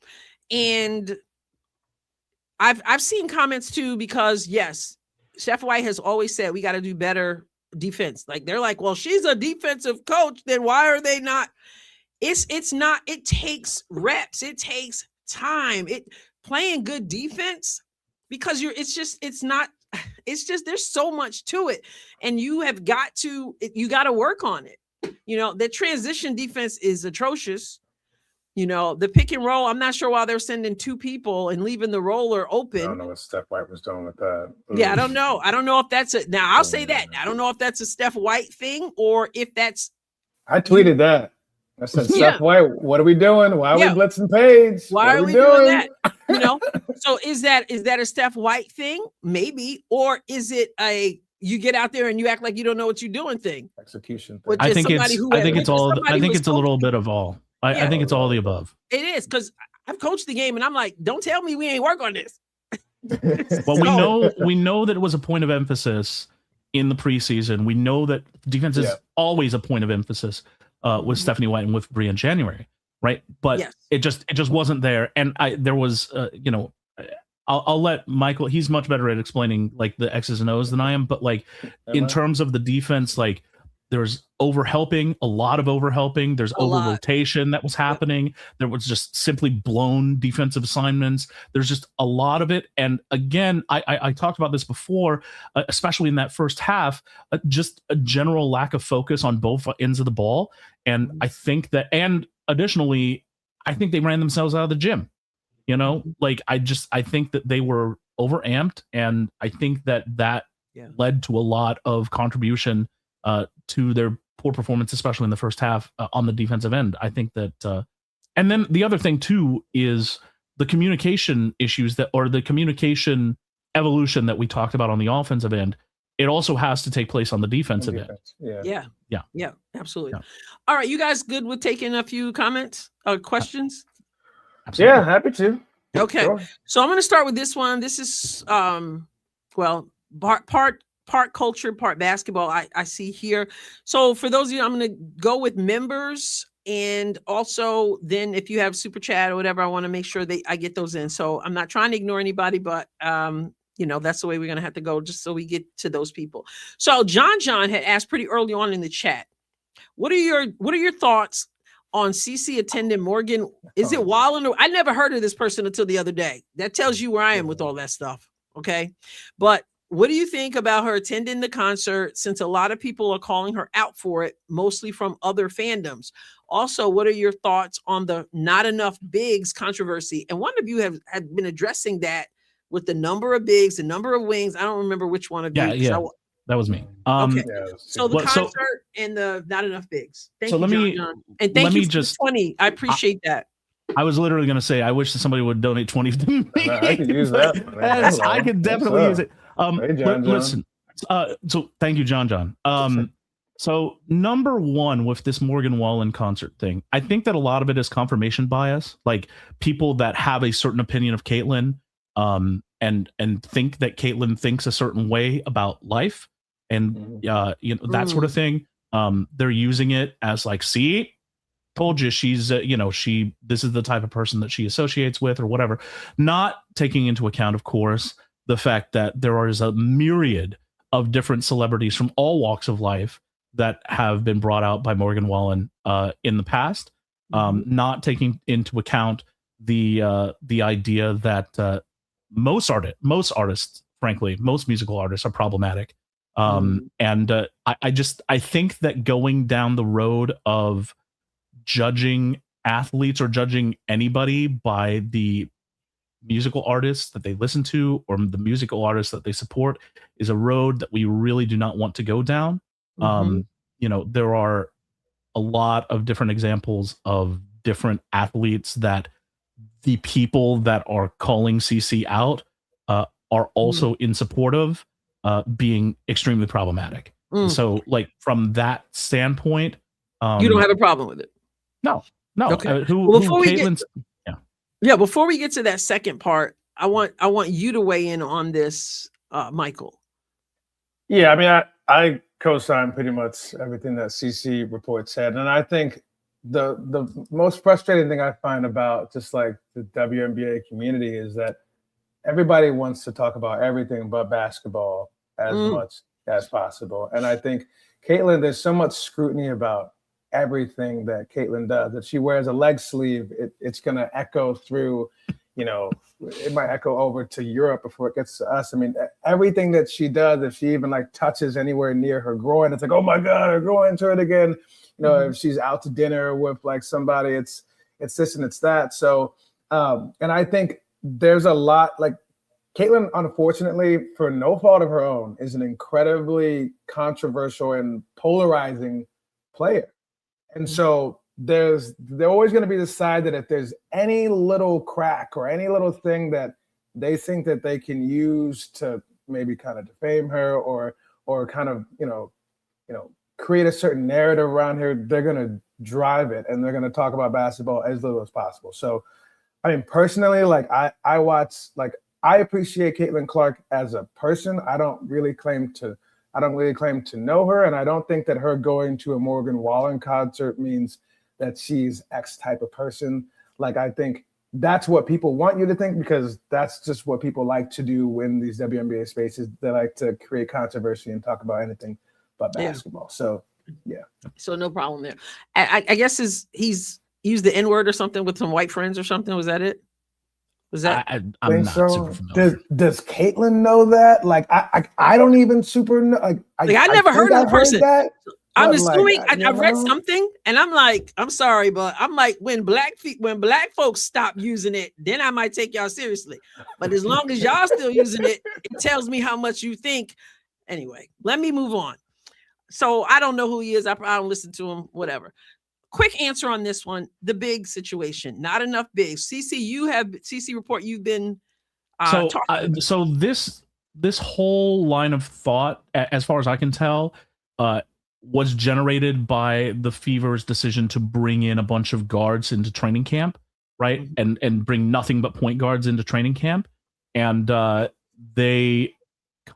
And I've seen comments too, because yes, Steph White has always said we got to do better defense. Like they're like, well, she's a defensive coach, then why are they not? It's not, it takes reps, it takes time. Playing good defense, because there's so much to it, and you got to work on it. The transition defense is atrocious. The pick and roll, I'm not sure why they're sending 2 people and leaving the roller open. I don't know what Steph White was doing with that. Yeah, I don't know if that's now I'll say that. I don't know if that's a Steph White thing or if that's. I tweeted that. I said, Steph White, what are we doing? Why are we blitzing Paige? Why are we doing that? So is that a Steph White thing? Maybe. Or is it a you get out there and you act like you don't know what you're doing thing? Execution thing. I think it's a little bit of all. I think it's all the above. It is, because I've coached the game and I'm like, don't tell me we ain't work on this. Well, we know that it was a point of emphasis in the preseason. We know that defense is always a point of emphasis with Stephanie White and with Bria in January, right? But it just wasn't there. And there was I'll let Michael, he's much better at explaining like the X's and O's than I am, but like in terms of the defense, like there's overhelping, a lot of overhelping. There's over-rotation that was happening. There was just simply blown defensive assignments. There's just a lot of it. And again, I talked about this before, especially in that first half, just a general lack of focus on both ends of the ball. And I think that, and additionally, I think they ran themselves out of the gym. I think that they were overamped, and I think that led to a lot of contribution to their poor performance, especially in the first half on the defensive end. I think that, and then the other thing too is the communication issues the communication evolution that we talked about on the offensive end. It also has to take place on the defensive end. Yeah, absolutely. Yeah. All right, you guys good with taking a few comments or questions? Absolutely. Yeah, happy to. Okay, sure. So I'm going to start with this one. This is part culture, part basketball. I see here. So for those of you, I'm going to go with members, and also then if you have super chat or whatever, I want to make sure that I get those in. So I'm not trying to ignore anybody, but that's the way we're going to have to go, just so we get to those people. So John had asked pretty early on in the chat, what are your thoughts on CC attending Morgan? Is it Wallen? I never heard of this person until the other day. That tells you where I am with all that stuff. Okay. But what do you think about her attending the concert, since a lot of people are calling her out for it, mostly from other fandoms? Also, what are your thoughts on the not enough bigs controversy? And one of you have been addressing that with the number of bigs, the number of wings. I don't remember which one of you. Yeah, that was me. Okay. Yeah, So the concert and the not enough bigs. Thank you, let me- John. And thank you for the 20. I appreciate that. I was literally going to say, I wish that somebody would donate 20 to me. I could use that. I could definitely use it. Hey, John. Listen, so thank you, John. So number one with this Morgan Wallen concert thing, I think that a lot of it is confirmation bias, like people that have a certain opinion of Caitlyn, and think that Caitlyn thinks a certain way about life, and that sort of thing. They're using it as like, see, told you she's this is the type of person that she associates with or whatever, not taking into account, of course, the fact that there is a myriad of different celebrities from all walks of life that have been brought out by Morgan Wallen in the past, not taking into account the idea that most artists, frankly, most musical artists are problematic. And I think that going down the road of judging athletes or judging anybody by the musical artists that they listen to or the musical artists that they support is a road that we really do not want to go down. There are a lot of different examples of different athletes that the people that are calling CC out are also in support of being extremely problematic. So, like, from that standpoint, you don't have a problem with it. No. Okay. Before we get to that second part, I want you to weigh in on this, Michael. Yeah, I mean, I co-sign pretty much everything that CC report said, and I think the most frustrating thing I find about just like the WNBA community is that everybody wants to talk about everything but basketball as much as possible, and I think Caitlyn, there's so much scrutiny about everything that Caitlyn does. If she wears a leg sleeve, it's going to echo through, it might echo over to Europe before it gets to us. I mean, everything that she does, if she even like touches anywhere near her groin, it's like, oh my God, her groin's hurt again. If she's out to dinner with like somebody, it's this and it's that. So, and I think there's a lot, like Caitlyn, unfortunately, for no fault of her own, is an incredibly controversial and polarizing player. And so there's always going to be the side that if there's any little crack or any little thing that they think that they can use to maybe kind of defame her or kind of, create a certain narrative around her, they're going to drive it and they're going to talk about basketball as little as possible. So, I mean, personally, like I appreciate Caitlin Clark as a person. I don't really claim to know her, and I don't think that her going to a Morgan Wallen concert means that she's X type of person. Like, I think that's what people want you to think, because that's just what people like to do in these WNBA spaces. They like to create controversy and talk about anything but basketball. Yeah. So, yeah. So no problem there. I guess he's used the N-word or something with some white friends or something. Was that it? Was that? I'm not super familiar. Does Caitlyn know that? Like, I don't even super know. Like I never heard of the person. I'm assuming like, I read something, and I'm like, I'm sorry, but I'm like, when black folks stop using it, then I might take y'all seriously. But as long as y'all still using it, it tells me how much you think. Anyway, let me move on. So I don't know who he is. I don't listen to him. Whatever. Quick answer on this one: the big situation, not enough bigs. CC report. You've been so this whole line of thought, as far as I can tell, was generated by the Fever's decision to bring in a bunch of guards into training camp, right? Mm-hmm. And bring nothing but point guards into training camp, and they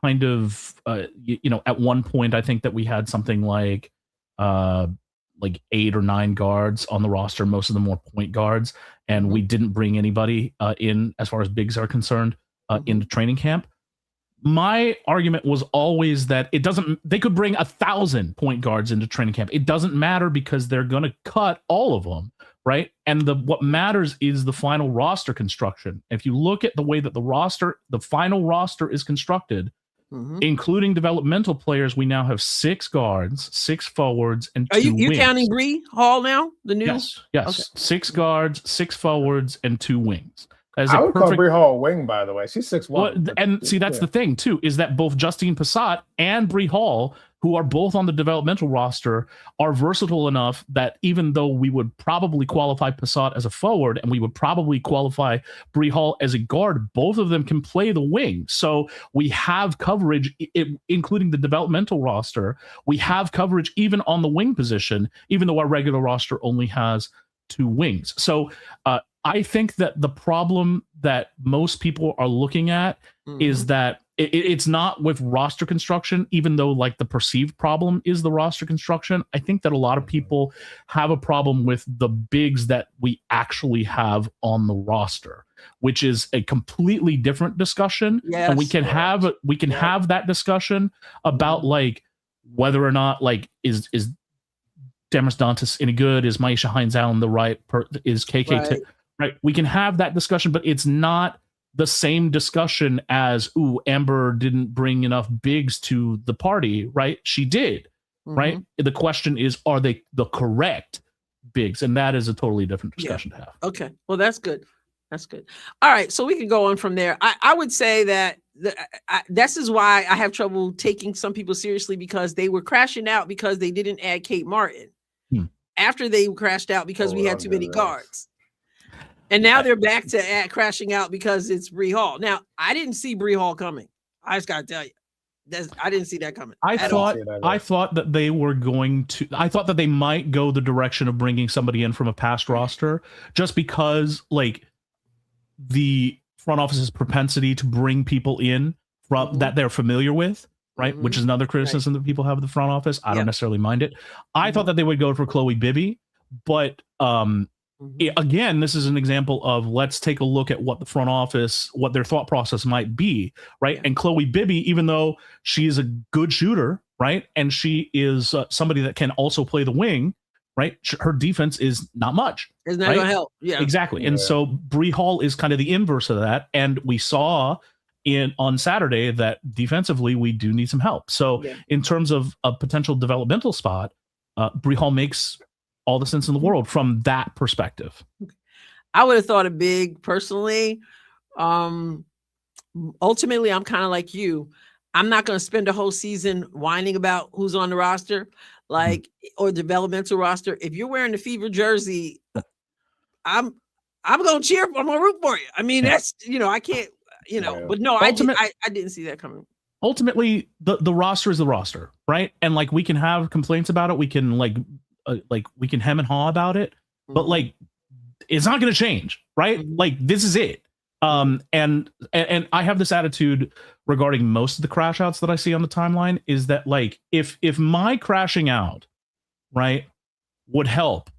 kind of at one point I think that we had something like 8 or 9 guards on the roster. Most of them were point guards, and we didn't bring anybody in as far as bigs are concerned into training camp. My argument was always that they could bring 1,000 point guards into training camp. It doesn't matter, because they're going to cut all of them, right? And what matters is the final roster construction. If you look at the way that the final roster is constructed, including developmental players, we now have 6 guards, 6 forwards, and 2 wings. Are you counting Bree Hall now? The new? Yes. Okay. 6 guards, 6 forwards, and 2 wings. I would call Brie Hall a wing, by the way. She's 6'1". Well, and see, that's the thing too, is that both Justine Passat and Brie Hall, who are both on the developmental roster, are versatile enough that even though we would probably qualify Passat as a forward and we would probably qualify Brie Hall as a guard, both of them can play the wing. So we have coverage, including the developmental roster. We have coverage even on the wing position, even though our regular roster only has 2 wings. So I think that the problem that most people are looking at is that it's not with roster construction, even though like the perceived problem is the roster construction. I think that a lot of people have a problem with the bigs that we actually have on the roster, which is a completely different discussion. Yes, and we can have that discussion about like whether or not like is Damaris Dantas any good? Is Maisha Hines Allen the right? Is KK right? We can have that discussion, but it's not the same discussion as, ooh, Amber didn't bring enough bigs to the party, right? She did, right? The question is, are they the correct bigs? And that is a totally different discussion to have. Okay, well, that's good. That's good. All right, so we can go on from there. I would say that this is why I have trouble taking some people seriously, because they were crashing out because they didn't add Kate Martin after they crashed out because we had too many guards. And now they're back to crashing out because it's Brie Hall. Now, I didn't see Brie Hall coming. I just got to tell you, I didn't see that coming. I thought that they were going to. I thought that they might go the direction of bringing somebody in from a past roster, just because like the front office's propensity to bring people in from that they're familiar with, right? Which is another criticism that people have of the front office. I don't necessarily mind it. I thought that they would go for Chloe Bibby, but again, this is an example of let's take a look at what the front office, what their thought process might be, right? And Chloe Bibby, even though she's a good shooter, right, and she is somebody that can also play the wing, right, her defense is not much. It's not going to help. Yeah, exactly. And so Brie Hall is kind of the inverse of that, and we saw on Saturday that defensively we do need some help. So in terms of a potential developmental spot, Brie Hall makes all the sense in the world from that perspective. I would have thought it big personally. Ultimately, I'm kind of like you. I'm not going to spend a whole season whining about who's on the roster, like or developmental roster. If you're wearing the Fever jersey, I'm going to cheer. I'm going to root for you. I mean, that's I can't. But no, I didn't see that coming. Ultimately, the roster is the roster, right? And like we can have complaints about it. We can we can hem and haw about it, but like it's not going to change, right? Like this is it. And I have this attitude regarding most of the crash outs that I see on the timeline is that like if my crashing out, right, would help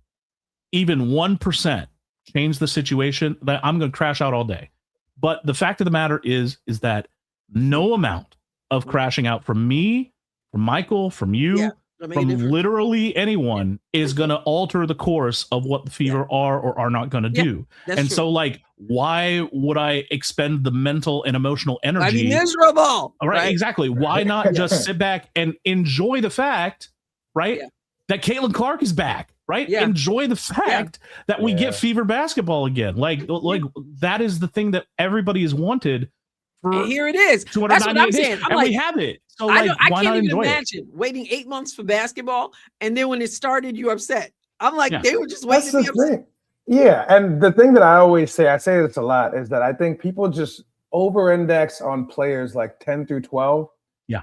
even 1% change the situation, that I'm going to crash out all day. But the fact of the matter is that no amount of crashing out from me, from Michael, from you, from literally anyone is going to alter the course of what the Fever are or are not going to do. And true. So like, why would I expend the mental and emotional energy? I'd be miserable. All right, exactly. Why not just sit back and enjoy the fact, right, that Caitlin Clark is back, right? Enjoy the fact that we get Fever basketball again. Like that is the thing that everybody has wanted. And here it is. That's what I'm saying. And we have it. So like, I why can't not even enjoy imagine waiting 8 months for basketball, and then when it started, you're upset. I'm like, they were just waiting to be upset. Thing. Yeah, and the thing that I always say, I say this a lot, is that I think people just over-index on players like 10 through 12,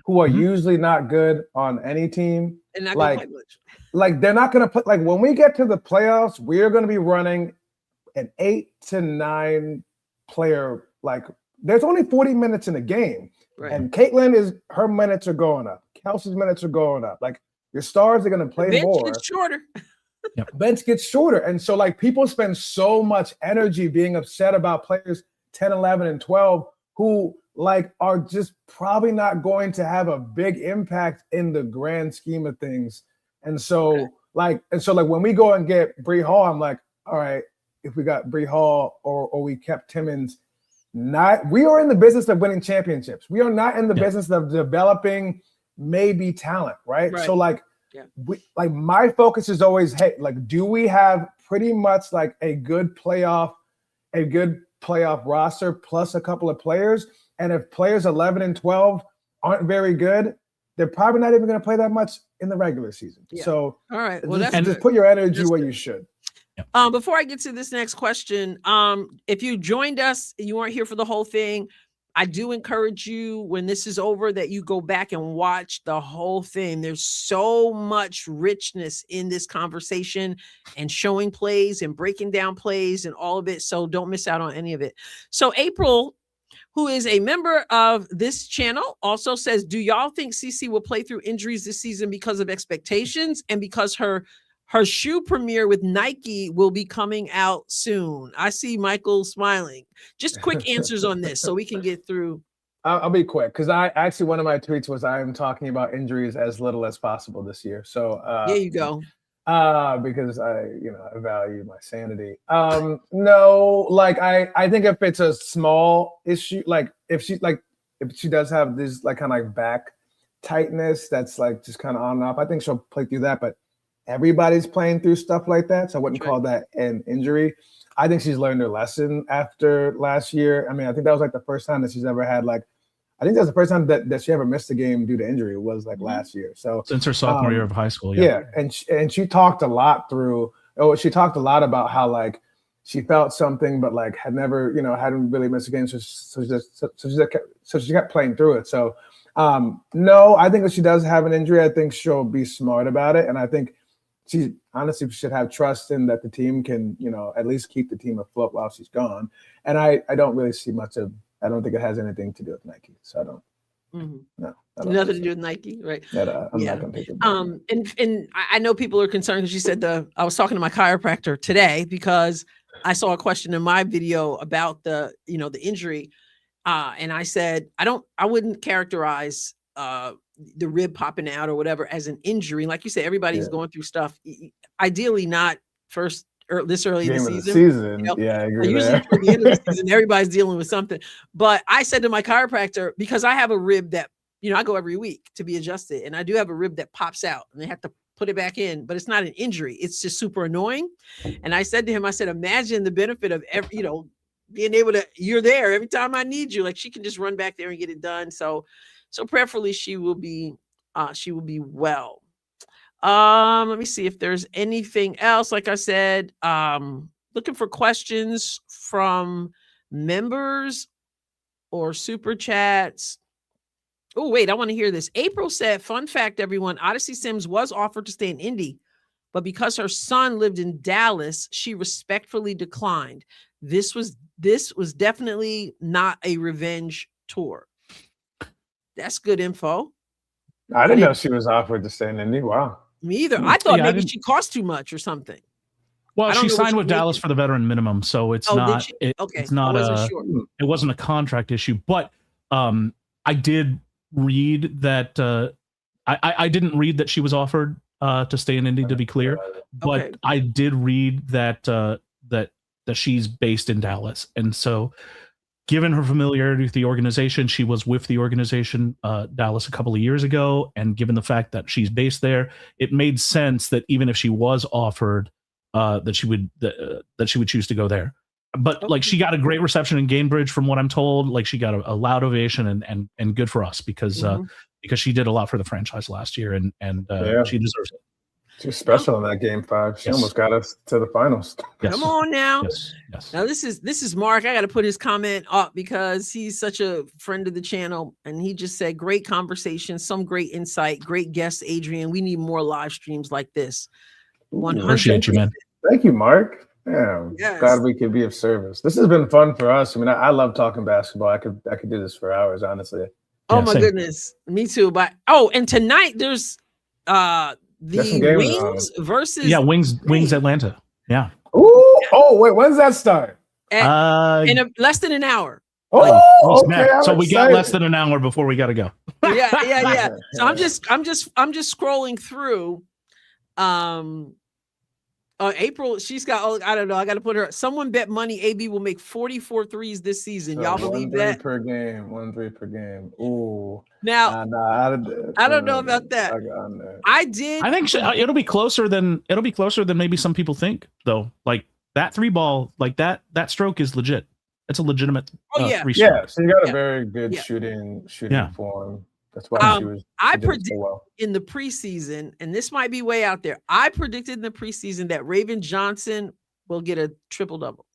who are usually not good on any team. And not gonna play much. Like they're not going to put, like when we get to the playoffs, we're going to be running an 8 to 9 player, like there's only 40 minutes in a game. Right. And Caitlin her minutes are going up. Kelsey's minutes are going up. Like your stars are going to play more. Bench gets shorter. Bench gets shorter. And so like people spend so much energy being upset about players 10, 11, and 12 who like are just probably not going to have a big impact in the grand scheme of things. And so like when we go and get Brie Hall, I'm like, all right, if we got Brie Hall or we kept Timmons, we are in the business of winning championships. We are not in the business of developing maybe talent, right? So like, my focus is always, hey, like, do we have pretty much like a good playoff roster plus a couple of players. And if players 11 and 12 aren't very good, they're probably not even going to play that much in the regular season. Yeah. So all right, well, just put your energy where you should. Before I get to this next question, if you joined us, you weren't here for the whole thing, I do encourage you when this is over that you go back and watch the whole thing. There's so much richness in this conversation and showing plays and breaking down plays and all of it. So don't miss out on any of it. So April, who is a member of this channel, also says, do y'all think CeCe will play through injuries this season because of expectations and because her shoe premiere with Nike will be coming out soon? I see Michael smiling. Just quick answers on this so we can get through. I'll be quick because I actually, one of my tweets was I am talking about injuries as little as possible this year. So there you go. Because I value my sanity. No, like I think if it's a small issue, like if she does have this like kind of like back tightness that's like just kind of on and off, I think she'll play through that. But everybody's playing through stuff like that, so I wouldn't call that an injury. I think she's learned her lesson after last year. I mean, I think that was like the first time that she's ever had like, I think that's the first time that she ever missed a game due to injury was like last year. So since her sophomore year of high school, and she talked a lot she talked a lot about how like she felt something, but like had never, hadn't really missed a game, so she kept playing through it. So no, I think if she does have an injury, I think she'll be smart about it, and I think she honestly should have trust in that the team can, at least keep the team afloat while she's gone. And I don't really see much of. I don't think it has anything to do with Nike. So I don't. No, nothing to do with Nike, right? I'm not gonna take it. And I know people are concerned because you said I was talking to my chiropractor today because I saw a question in my video about the injury, and I said I wouldn't characterize the rib popping out or whatever as an injury. Like you said, everybody's going through stuff. Ideally, not this early in the season. Yeah, I agree. Usually at the end of the season, everybody's dealing with something. But I said to my chiropractor, because I have a rib that, I go every week to be adjusted, and I do have a rib that pops out and they have to put it back in, but it's not an injury. It's just super annoying. And I said to him, imagine the benefit of being able to, you're there every time I need you. Like she can just run back there and get it done. So prayerfully she will be well. Let me see if there's anything else. Like I said, looking for questions from members or super chats. Oh, wait, I want to hear this. April said, fun fact, everyone, Odyssey Sims was offered to stay in Indy, but because her son lived in Dallas, she respectfully declined. This was definitely not a revenge tour. That's good info. I didn't know she was offered to stay in Indy. Wow. Me either. I thought maybe she cost too much or something. Well, she signed with Dallas for the veteran minimum, so it's not. It's not it wasn't a contract issue, but I did read that. I didn't read that she was offered to stay in Indy. To be clear, but I did read that that she's based in Dallas, and so. Given her familiarity with the organization, she was with the organization, Dallas, a couple of years ago, and given the fact that she's based there, it made sense that even if she was offered, that she would choose to go there. But like she got a great reception in Gainbridge, from what I'm told. Like she got a loud ovation, and good for us because she did a lot for the franchise last year, and she deserves it. She was special in that game 5. She almost got us to the finals. Yes. Come on now. Yes. Now this is Mark. I got to put his comment up because he's such a friend of the channel, and he just said, "Great conversation, some great insight, great guests, Adrienne. We need more live streams like this." 100%. Appreciate you, man. Thank you, Mark. Yeah, yes. Glad we could be of service. This has been fun for us. I mean, I love talking basketball. I could do this for hours, honestly. Oh my goodness, me too. But and tonight there's the Wings versus Wings Atlanta. Yeah. Ooh, oh wait, when's that start? In less than an hour. Oh, okay. So we got less than an hour before we got to go. Yeah. So I'm just scrolling through. April, she's got, I don't know, I got to put her. Someone bet money AB will make 44 threes this season. Y'all believe that? 1 3 per game. Ooh. Now, I don't know about that. I did. I think it'll be closer than maybe some people think, though. Like that 3 ball, like that stroke is legit. It's a legitimate Oh, yeah. three Yeah, stroke. she got a Yeah. very good Yeah. shooting Yeah. form. That's why she I did predict so well. in the preseason, and this might be way out there. I predicted in the preseason that Raven Johnson will get a triple double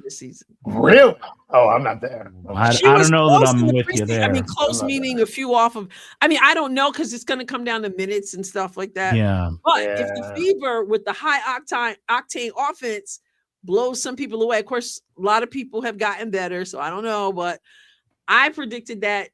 this season. Really? Oh, I'm not there. I She don't was know that close I'm in the with you preseason. I mean, there. close I'm not meaning a few off of. I mean, I don't know because it's going to come down to minutes and stuff like that. Yeah. But if the Yeah. Fever with the high octane offense blows some people away, of course, a lot of people have gotten better. So I don't know, but I predicted that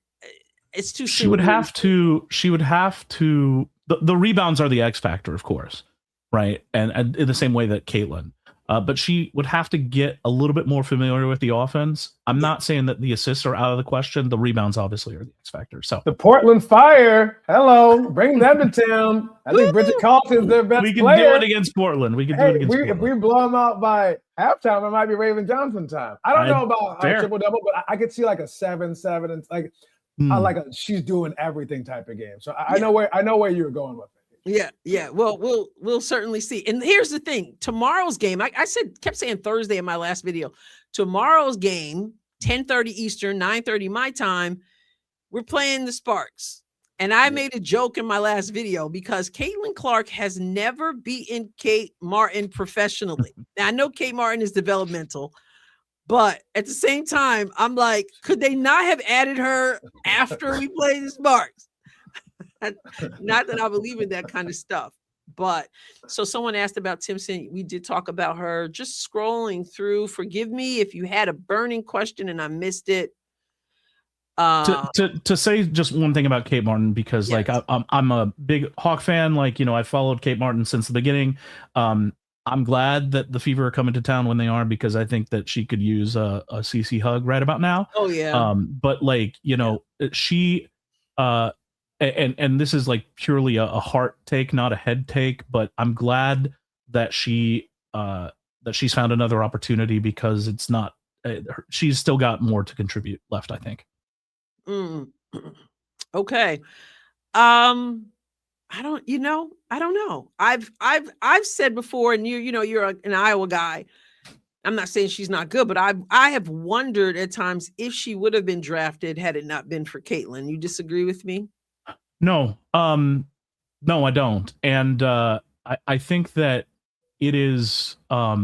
it's too soon. She would have to. The rebounds are the X factor, of course, right? And in the same way that Caitlin. But she would have to get a little bit more familiar with the offense. I'm not saying that the assists are out of the question. The rebounds obviously are the X factor. So The Portland Fire, hello, bring them to town. I think Bridget Carlton's their best we can player. do it against Portland. We can do Hey, it against if Portland. we blow them out by halftime, it might be Raven Johnson time. I don't know about fair. triple double, but I could see like a 7-7 and like she's doing everything type of game. So I know where you're going with it. Yeah. Well, we'll certainly see. And here's the thing: tomorrow's game. I kept saying Thursday in my last video. Tomorrow's game, 10:30 Eastern, 9:30 my time. We're playing the Sparks, and I made a joke in my last video because Caitlin Clark has never beaten Kate Martin professionally. Now I know Kate Martin is developmental, but at the same time, I'm like, could they not have added her after we play the Sparks? Not that I believe in that kind of stuff, but so someone asked about Timpson. We did talk about her. Just scrolling through. Forgive me if you had a burning question and I missed it. To say just one thing about Kate Martin, because Yes. like I'm a big Hawk fan. Like, you know, I followed Kate Martin since the beginning. I'm glad that the Fever are coming to town when they are, because I think that she could use a CC hug right about now. Oh yeah. But like, you know, she and this is like purely a heart take, not a head take, but I'm glad that she's found another opportunity, because it's not she's still got more to contribute left, I think. Okay. I don't know. I've said before, and you're an Iowa guy. I'm not saying she's not good, but I have wondered at times if she would have been drafted had it not been for Caitlin. You disagree with me? No, I don't. And I think that it is a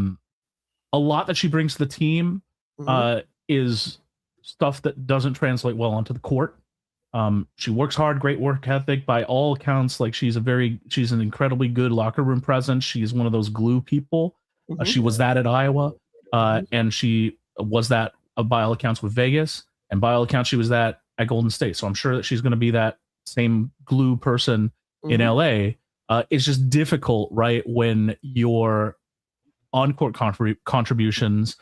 lot that she brings to the team is stuff that doesn't translate well onto the court. She works hard, great work ethic by all accounts. Like she's an incredibly good locker room presence. She's one of those glue people. She was that at Iowa, and she was that by all accounts with Vegas, and by all accounts she was that at Golden State. So I'm sure that she's going to be that same glue person in LA. It's just difficult, right, when your on-court contributions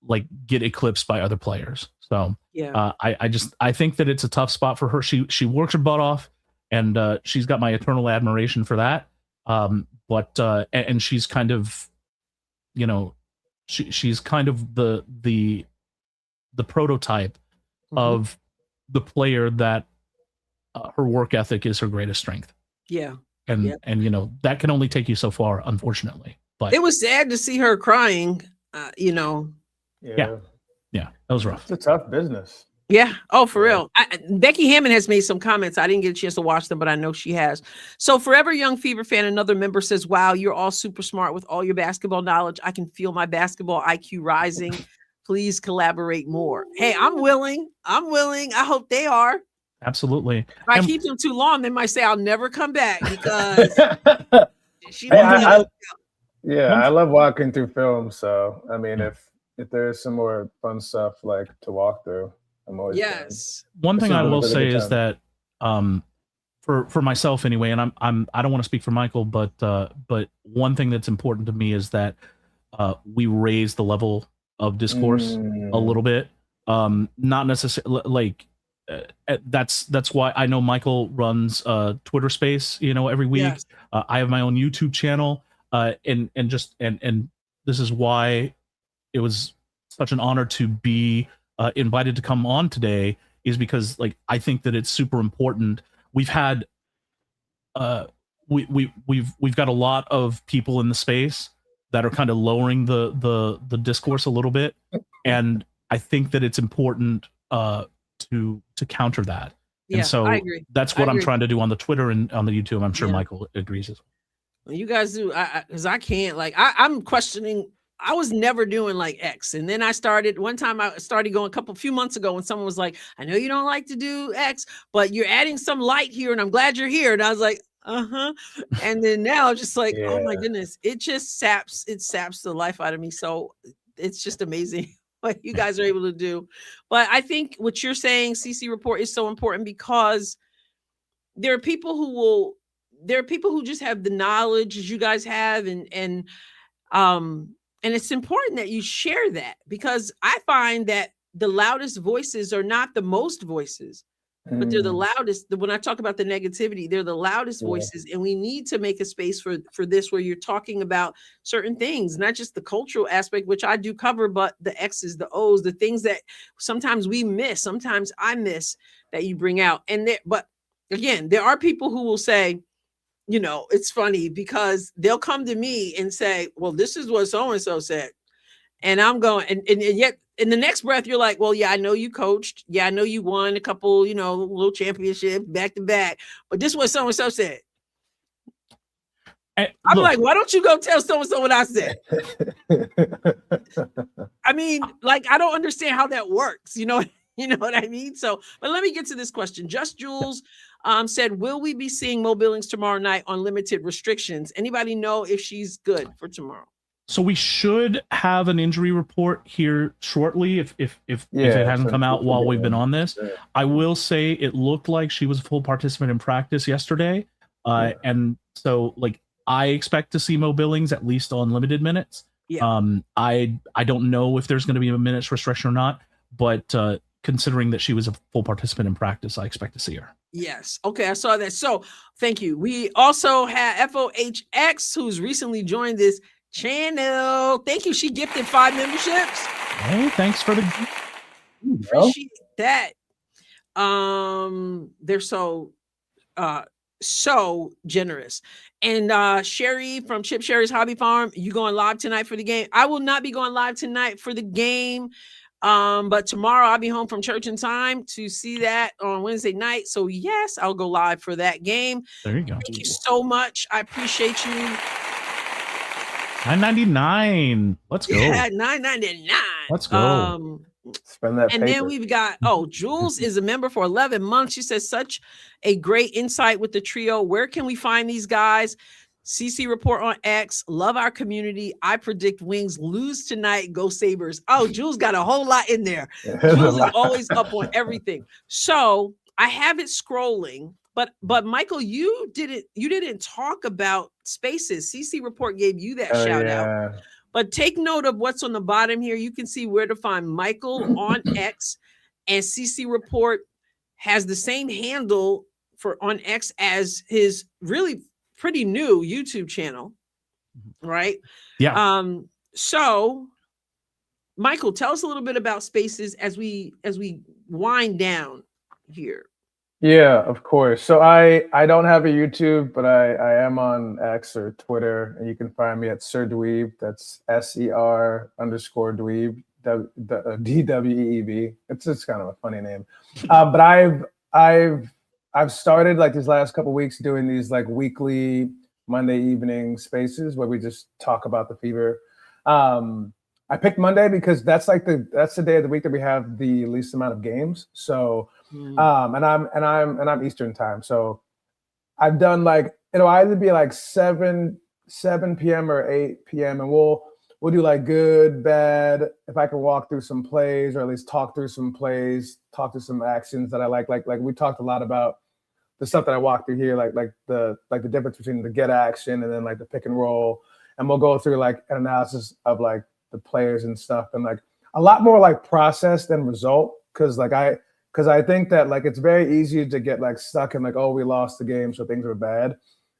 like get eclipsed by other players. So yeah, I think that it's a tough spot for her. She works her butt off, and she's got my eternal admiration for that. But she's kind of, you know, she's kind of the prototype of the player that her work ethic is her greatest strength. Yeah. And you know, that can only take you so far, unfortunately. But it was sad to see her crying, you know. Yeah, that was rough. It's a tough business. Yeah. Oh, for real. Becky Hammond has made some comments. I didn't get a chance to watch them, but I know she has. So Forever Young Fever fan, another member says, wow, you're all super smart with all your basketball knowledge. I can feel my basketball IQ rising. Please collaborate more. Hey, I'm willing. I hope they are. Absolutely. If I keep them too long, they might say I'll never come back because I love walking through film. So I mean, if there's some more fun stuff like to walk through, I'm always yes. One thing I will say is that for myself anyway, and I don't want to speak for Michael, but one thing that's important to me is that we raise the level of discourse a little bit. Not necessarily like that's why I know Michael runs Twitter Space, you know, every week. Yes. I have my own YouTube channel, and this is why it was such an honor to be invited to come on today, is because like I think that it's super important. We've had we've got a lot of people in the space that are kind of lowering the discourse a little bit, and I think that it's important to counter that. Yeah, and so I agree. that's I what I'm agree. trying to do on the Twitter and on the YouTube. I'm sure Yeah. Michael agrees as well. You guys do, because I can't. Like, I'm questioning. I was never doing like X, and then I started. One time, I started going a few months ago, when someone was like, "I know you don't like to do X, but you're adding some light here, and I'm glad you're here." And I was like, "Uh-huh." And then now I'm just like, "Oh my goodness!" It just saps the life out of me. So it's just amazing what you guys are able to do. But I think what you're saying, CC Report, is so important, because there are people who just have the knowledge as you guys have, and it's important that you share that, because I find that the loudest voices are not the most voices, but they're the loudest. When I talk about the negativity, they're the loudest voices, and we need to make a space for this, where you're talking about certain things, not just the cultural aspect, which I do cover, but the X's, the O's, the things that sometimes we miss, sometimes I miss, that you bring out. But again, there are people who will say, it's funny, because they'll come to me and say, well, this is what so-and-so said. And I'm going, and yet in the next breath, you're like, well, yeah, I know you coached. Yeah, I know you won a couple, little championships back to back, but this is what so-and-so said. I'm like, why don't you go tell so-and-so what I said? I mean, like, I don't understand how that works. You know what I mean? So, but let me get to this question. Just Jules said, will we be seeing Mo Billings tomorrow night on limited restrictions? Anybody know if she's good for tomorrow? So we should have an injury report here shortly, if it hasn't come out while we've been on this. I will say it looked like she was a full participant in practice yesterday. And so, like, I expect to see Mo Billings at least on limited minutes. Yeah. I don't know if there's going to be a minutes restriction or not, but considering that she was a full participant in practice, I expect to see her. Yes. Okay, I saw that. So thank you. We also have FOHX, who's recently joined this channel. Thank you. She gifted 5 memberships. Hey, thanks for the appreciate that. They're so generous. And Sherry from Chip Sherry's Hobby Farm, you going live tonight for the game? I will not be going live tonight for the game. But tomorrow I'll be home from church in time to see that on Wednesday night. So yes, I'll go live for that game. There you go. Thank you so much. I appreciate you. $9.99. Let's go. Yeah, $9.99. Let's go. Spend that. And then we've got, Jules is a member for 11 months. She says, such a great insight with the trio. Where can we find these guys? CC Report on X. Love our community. I predict Wings lose tonight. Go Sabres. Oh, Jules got a whole lot in there. Jules is always up on everything. So I have it scrolling, but Michael, you didn't talk about spaces. CC Report gave you that shout out. But take note of what's on the bottom here. You can see where to find Michael on X, and CC Report has the same handle on X as his really pretty new YouTube channel, right? Yeah. So Michael, tell us a little bit about spaces as we wind down here. Yeah, of course. So I don't have a YouTube, but I am on X or Twitter, and you can find me at Sir Dweeb. That's SER_Dweeb, DWEEB. It's just kind of a funny name. But I've started, like, these last couple of weeks doing these, like, weekly Monday evening spaces where we just talk about the Fever. I picked Monday because that's the day of the week that we have the least amount of games. So, and I'm Eastern time. So I've done, like, it'll either be like 7 p.m. or 8 p.m. and we'll do, like, good, bad. If I can walk through some plays, or at least talk through some plays, talk through some actions that I like we talked a lot about the stuff that I walked through here, like the difference between the get action and then, like, the pick and roll. And we'll go through, like, an analysis of, like, the players and stuff, and, like, a lot more, like, process than result. Cause I think that, like, it's very easy to get, like, stuck in, like, oh, we lost the game, so things were bad.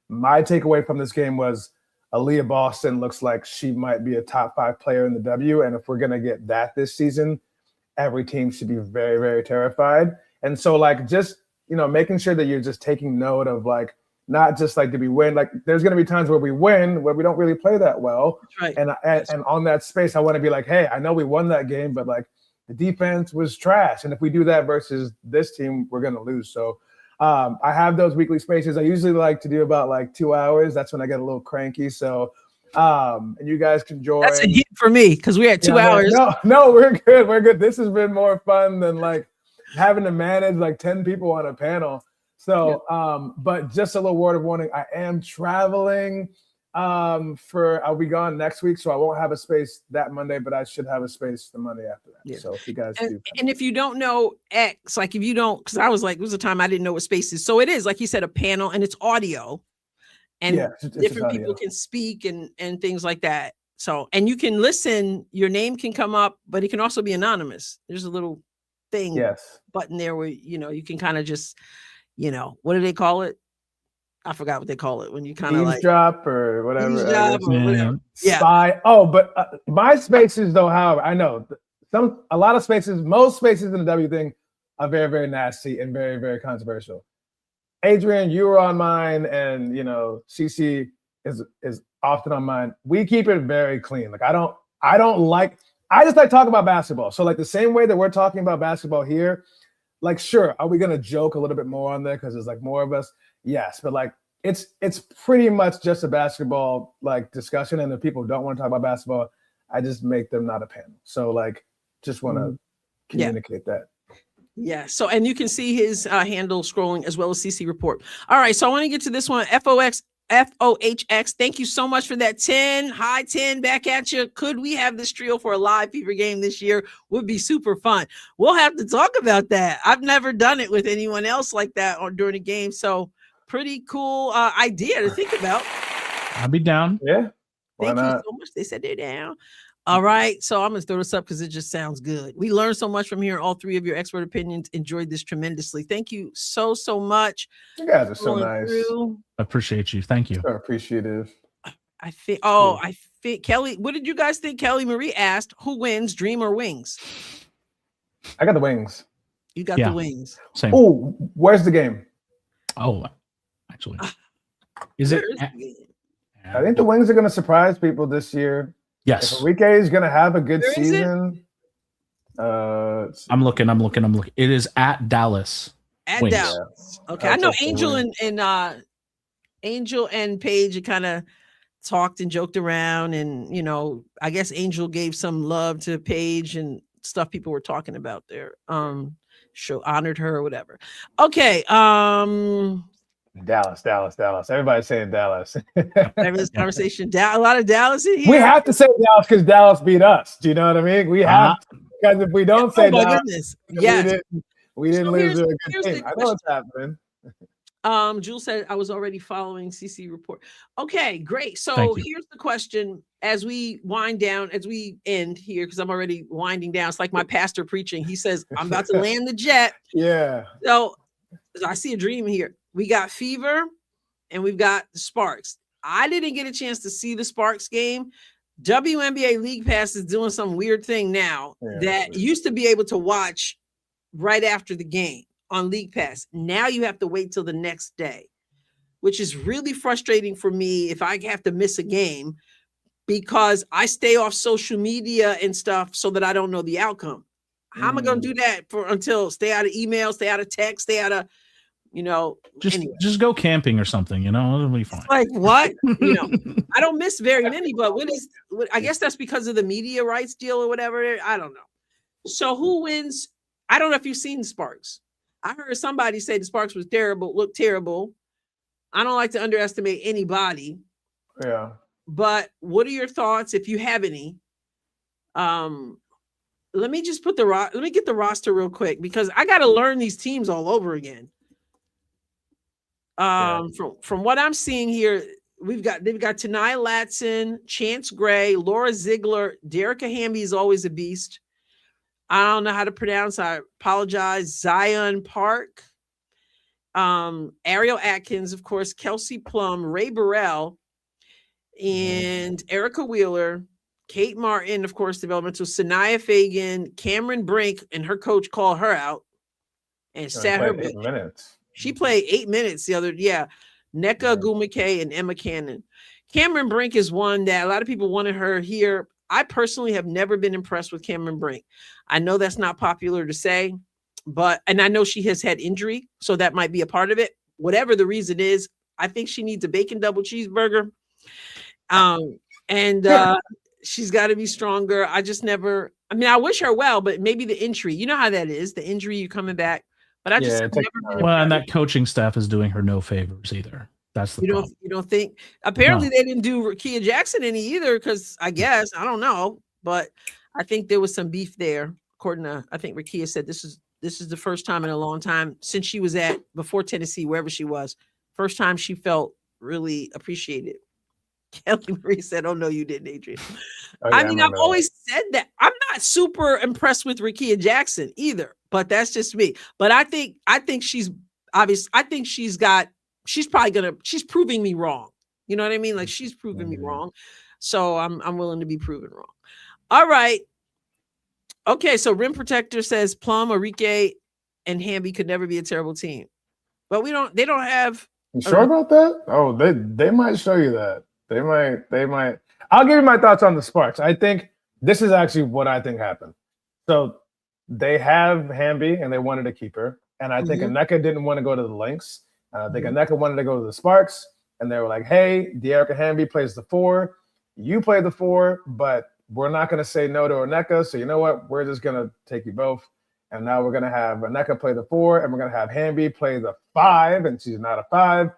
My takeaway from this game was Aaliyah Boston looks like she might be a top 5 player in the W. And if we're going to get that this season, every team should be very, very terrified. And so, like, just, making sure that you're just taking note of, like, not just like, did we win? Like, there's going to be times where we win, where we don't really play that well. That's right. And on that space, I want to be like, hey, I know we won that game, but like the defense was trash. And if we do that versus this team, we're going to lose. So I have those weekly spaces. I usually like to do about like 2 hours. That's when I get a little cranky. So, and you guys can join. That's a hit for me because we're at 2 hours. No, we're good. We're good. This has been more fun than like having to manage like 10 people on a panel. So, but just a little word of warning, I am traveling I'll be gone next week, so I won't have a space that Monday, but I should have a space the Monday after that. Yeah. So if you guys do. And if you don't know X, like if you don't, because I was like, it was a time I didn't know what space is. So it is, like you said, a panel and it's audio. And it's different people can speak and things like that. So, and you can listen, your name can come up, but it can also be anonymous. There's a little thing button there where, you can kind of just, what do they call it? I forgot what they call it when you kind of like drop or whatever. Eavesdrop or whatever. Yeah. Spy. Oh, but my spaces though, however, I know a lot of spaces, most spaces in the W thing are very, very nasty and very, very controversial. Adrienne, you were on mine, and CC is often on mine. We keep it very clean. Like I just like talking about basketball. So like the same way that we're talking about basketball here, like sure, are we gonna joke a little bit more on there because there's like more of us? Yes, but like it's pretty much just a basketball like discussion, and if people don't want to talk about basketball, I just make them not a panel. So like, just want to communicate that. Yeah. So, and you can see his handle scrolling as well as CC Report. All right. So I want to get to this one. FOHX. Thank you so much for that 10. Hi 10, back at you. Could we have this trio for a live Fever game this year? Would be super fun. We'll have to talk about that. I've never done it with anyone else like that or during a game. So pretty cool idea to think about. I'll be down. Yeah. Thank you so much. They said they're down. All right. So I'm going to throw this up because it just sounds good. We learned so much from hearing all three of your expert opinions. Enjoyed this tremendously. Thank you so much. You guys are so nice. I appreciate you. Thank you. So appreciative. I think Kelly, what did you guys think? Kelly Marie asked, who wins, Dream or Wings? I got the Wings. You got the Wings. Same. Oh, where's the game? Oh, actually. Is it? I think the Wings are going to surprise people this year. Yes. If Enrique is going to have a good season. I'm looking. It is at Dallas. At Wings. Dallas. Okay. I know Angel and Paige kind of talked and joked around, and I guess Angel gave some love to Paige and stuff people were talking about there. Show honored her or whatever. Okay. Dallas. Everybody's saying Dallas. This conversation. A lot of Dallas in here. We have to say Dallas because Dallas beat us. Do you know what I mean? We have to, because if we don't say Dallas, we didn't lose to a good team. I know what's happening. Jules said I was already following CC Report. Okay, great. So here's the question as we wind down, as we end here, because I'm already winding down. It's like my pastor preaching. He says, I'm about to land the jet. Yeah. So I see a dream here. We got Fever and we've got the Sparks. I didn't get a chance to see the Sparks game. WNBA League Pass is doing some weird thing now that used to be able to watch right after the game on League Pass. Now you have to wait till the next day, which is really frustrating for me if I have to miss a game because I stay off social media and stuff so that I don't know the outcome. How am I going to do that until stay out of email, stay out of text, stay out of, just go camping or something, it'll be fine. It's like what? I don't miss very many, but I guess that's because of the media rights deal or whatever. I don't know. So who wins? I don't know if you've seen Sparks. I heard somebody say the Sparks was terrible, looked terrible. I don't like to underestimate anybody. Yeah. But what are your thoughts if you have any? Let me just get the roster real quick because I got to learn these teams all over again. From what I'm seeing here, they've got Tanai Latson, Chance Gray, Laura Ziegler, Derica Hamby is always a beast. I don't know how to pronounce. I apologize. Zion Park, Ariel Atkins, of course, Kelsey Plum, Ray Burrell, and Erica Wheeler, Kate Martin, of course, developmental, Sanaya Fagan, Cameron Brink, and her coach called her out and sat her. 8 minutes. She played 8 minutes the other, Nneka Ogwumike and Emma Cannon. Cameron Brink is one that a lot of people wanted her here. I personally have never been impressed with Cameron Brink. I know that's not popular to say, and I know she has had injury, so that might be a part of it. Whatever the reason is, I think she needs a bacon double cheeseburger. She's got to be stronger. I wish her well, but maybe the injury, you know how that is, the injury, you coming back. But I just never been well, and that coaching staff is doing her no favors either. That's the problem. You don't think? Apparently they didn't do Rakia Jackson any either, because I guess, I don't know, but I think there was some beef there. According to, I think Rakia said this is the first time in a long time since she was before Tennessee, wherever she was, first time she felt really appreciated. Kelly Marie said, "Oh no, you didn't, Adrienne." Oh, yeah, I've always said that. I'm not super impressed with Rakia Jackson either, but that's just me. But I think she's obvious. I think she's proving me wrong. You know what I mean? Like, she's proving me wrong. So I'm willing to be proven wrong. All right. Okay, so Rim Protector says Plum, Arike, and Hamby could never be a terrible team. But they don't have. You sure about that? Oh, they might show you that. They might. I'll give you my thoughts on the Sparks. I think this is actually what I think happened. So they have Hamby and they wanted to keep her. And I think Nneka didn't want to go to the Lynx. I think Nneka wanted to go to the Sparks. And they were like, hey, De'Erica Hamby plays the 4. You play the 4, but we're not going to say no to Nneka. So you know what? We're just going to take you both. And now we're going to have Nneka play the 4, and we're going to have Hamby play the 5, and she's not a 5.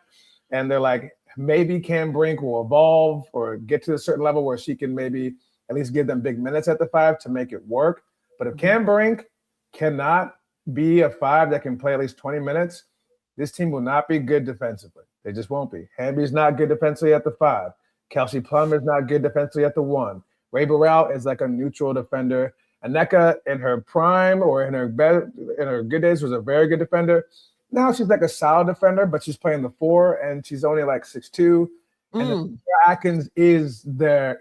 And they're like, maybe Cam Brink will evolve or get to a certain level where she can maybe at least give them big minutes at the 5 to make it work. But if Cam Brink cannot be a 5 that can play at least 20 minutes, this team will not be good defensively. They just won't be. Hamby's not good defensively at the 5. Kelsey Plum is not good defensively at the 1. Ray Burrell is like a neutral defender. Nneka in her prime or in her good days was a very good defender. Now she's like a solid defender, but she's playing the 4 and she's only like 6'2". And Atkins is their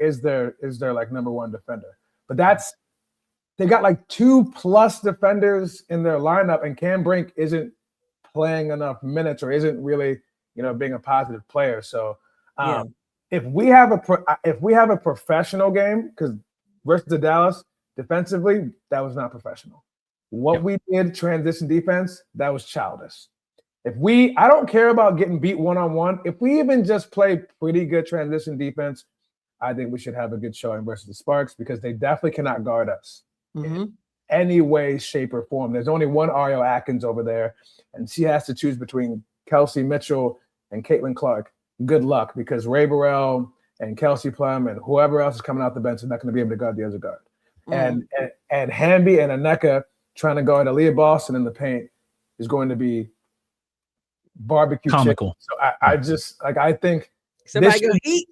like number 1 defender. But they got like 2+ defenders in their lineup, and Cam Brink isn't playing enough minutes or isn't really, being a positive player. So if we have a professional game, because versus the Dallas defensively, that was not professional. What we did transition defense, that was childish. I don't care about getting beat one-on-one. If we even just play pretty good transition defense, I think we should have a good showing versus the Sparks, because they definitely cannot guard us in any way, shape, or form. There's only one Ariel Atkins over there, and she has to choose between Kelsey Mitchell and Caitlin Clark. Good luck, because Ray Burrell and Kelsey Plum and whoever else is coming out the bench is not going to be able to guard the other guard. And Hamby and Nneka trying to guard Aaliyah Boston in the paint is going to be barbecue comical. Chicken. So I think somebody gonna eat.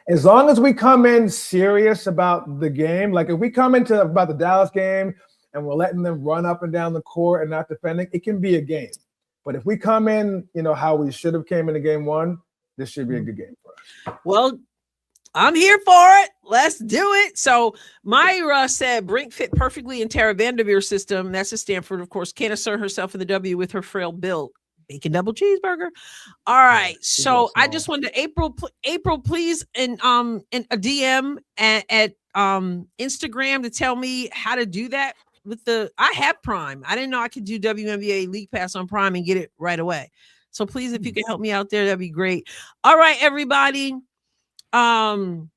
As long as we come in serious about the game, like if we come into about the Dallas game and we're letting them run up and down the court and not defending, it can be a game. But if we come in, how we should have came into game 1, this should be a good game for us. Well, I'm here for it. Let's do it. So Myra said Brink fit perfectly in Tara Vanderveer's system. That's a Stanford, of course. Can't assert herself in the W with her frail build. Bacon double cheeseburger. All right. So I just wanted to April, please, and a DM at Instagram to tell me how to do that with I have Prime. I didn't know I could do WNBA League Pass on Prime and get it right away. So please, if you can help me out there, that'd be great. All right, everybody. Playing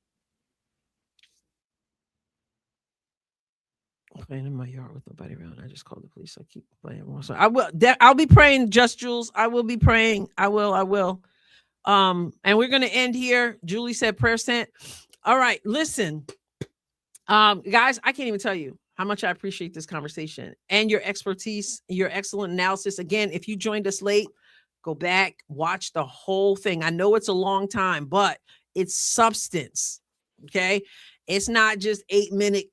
in my yard with nobody around. I just called the police. I keep playing more. So I'll be praying, Just Jules. I will be praying. I will. And we're gonna end here. Julie said prayer sent. All right, listen. Guys, I can't even tell you how much I appreciate this conversation and your expertise, your excellent analysis. Again, if you joined us late, go back, watch the whole thing. I know it's a long time, but it's substance. Okay. It's not just 8-minute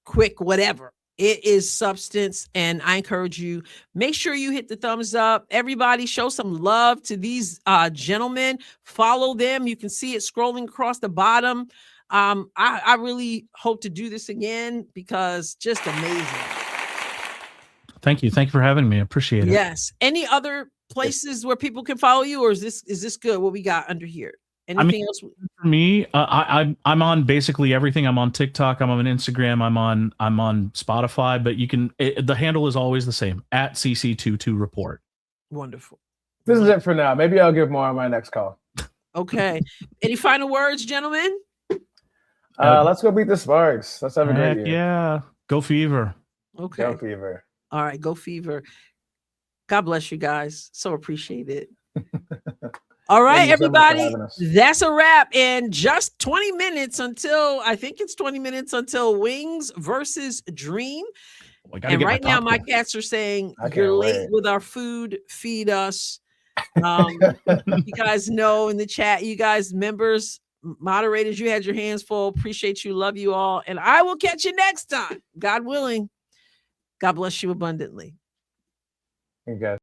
quick whatever. It is substance, and I encourage you, make sure you hit the thumbs up. Everybody show some love to these gentlemen. Follow them. You can see it scrolling across the bottom. I really hope to do this again, because just amazing. Thank you for having me. I appreciate it. Yes. Any other places where people can follow you, or is this good? What we got under here? Anything else? For me, I'm on basically everything. I'm on TikTok. I'm on Instagram. I'm on Spotify. But you can. The handle is always the same at CC22report. Wonderful. This is it for now. Maybe I'll give more on my next call. Okay. Any final words, gentlemen? Let's go beat the Sparks. Let's have a great year. Yeah. Go Fever. Okay. Go Fever. All right. Go Fever. God bless you guys. So appreciate it. All right, everybody. That's a wrap. And just 20 minutes until Wings versus Dream. And right now, my cats are saying you're late with our food. Feed us. You guys know in the chat, you guys, members, moderators, you had your hands full. Appreciate you. Love you all. And I will catch you next time. God willing. God bless you abundantly. You guys.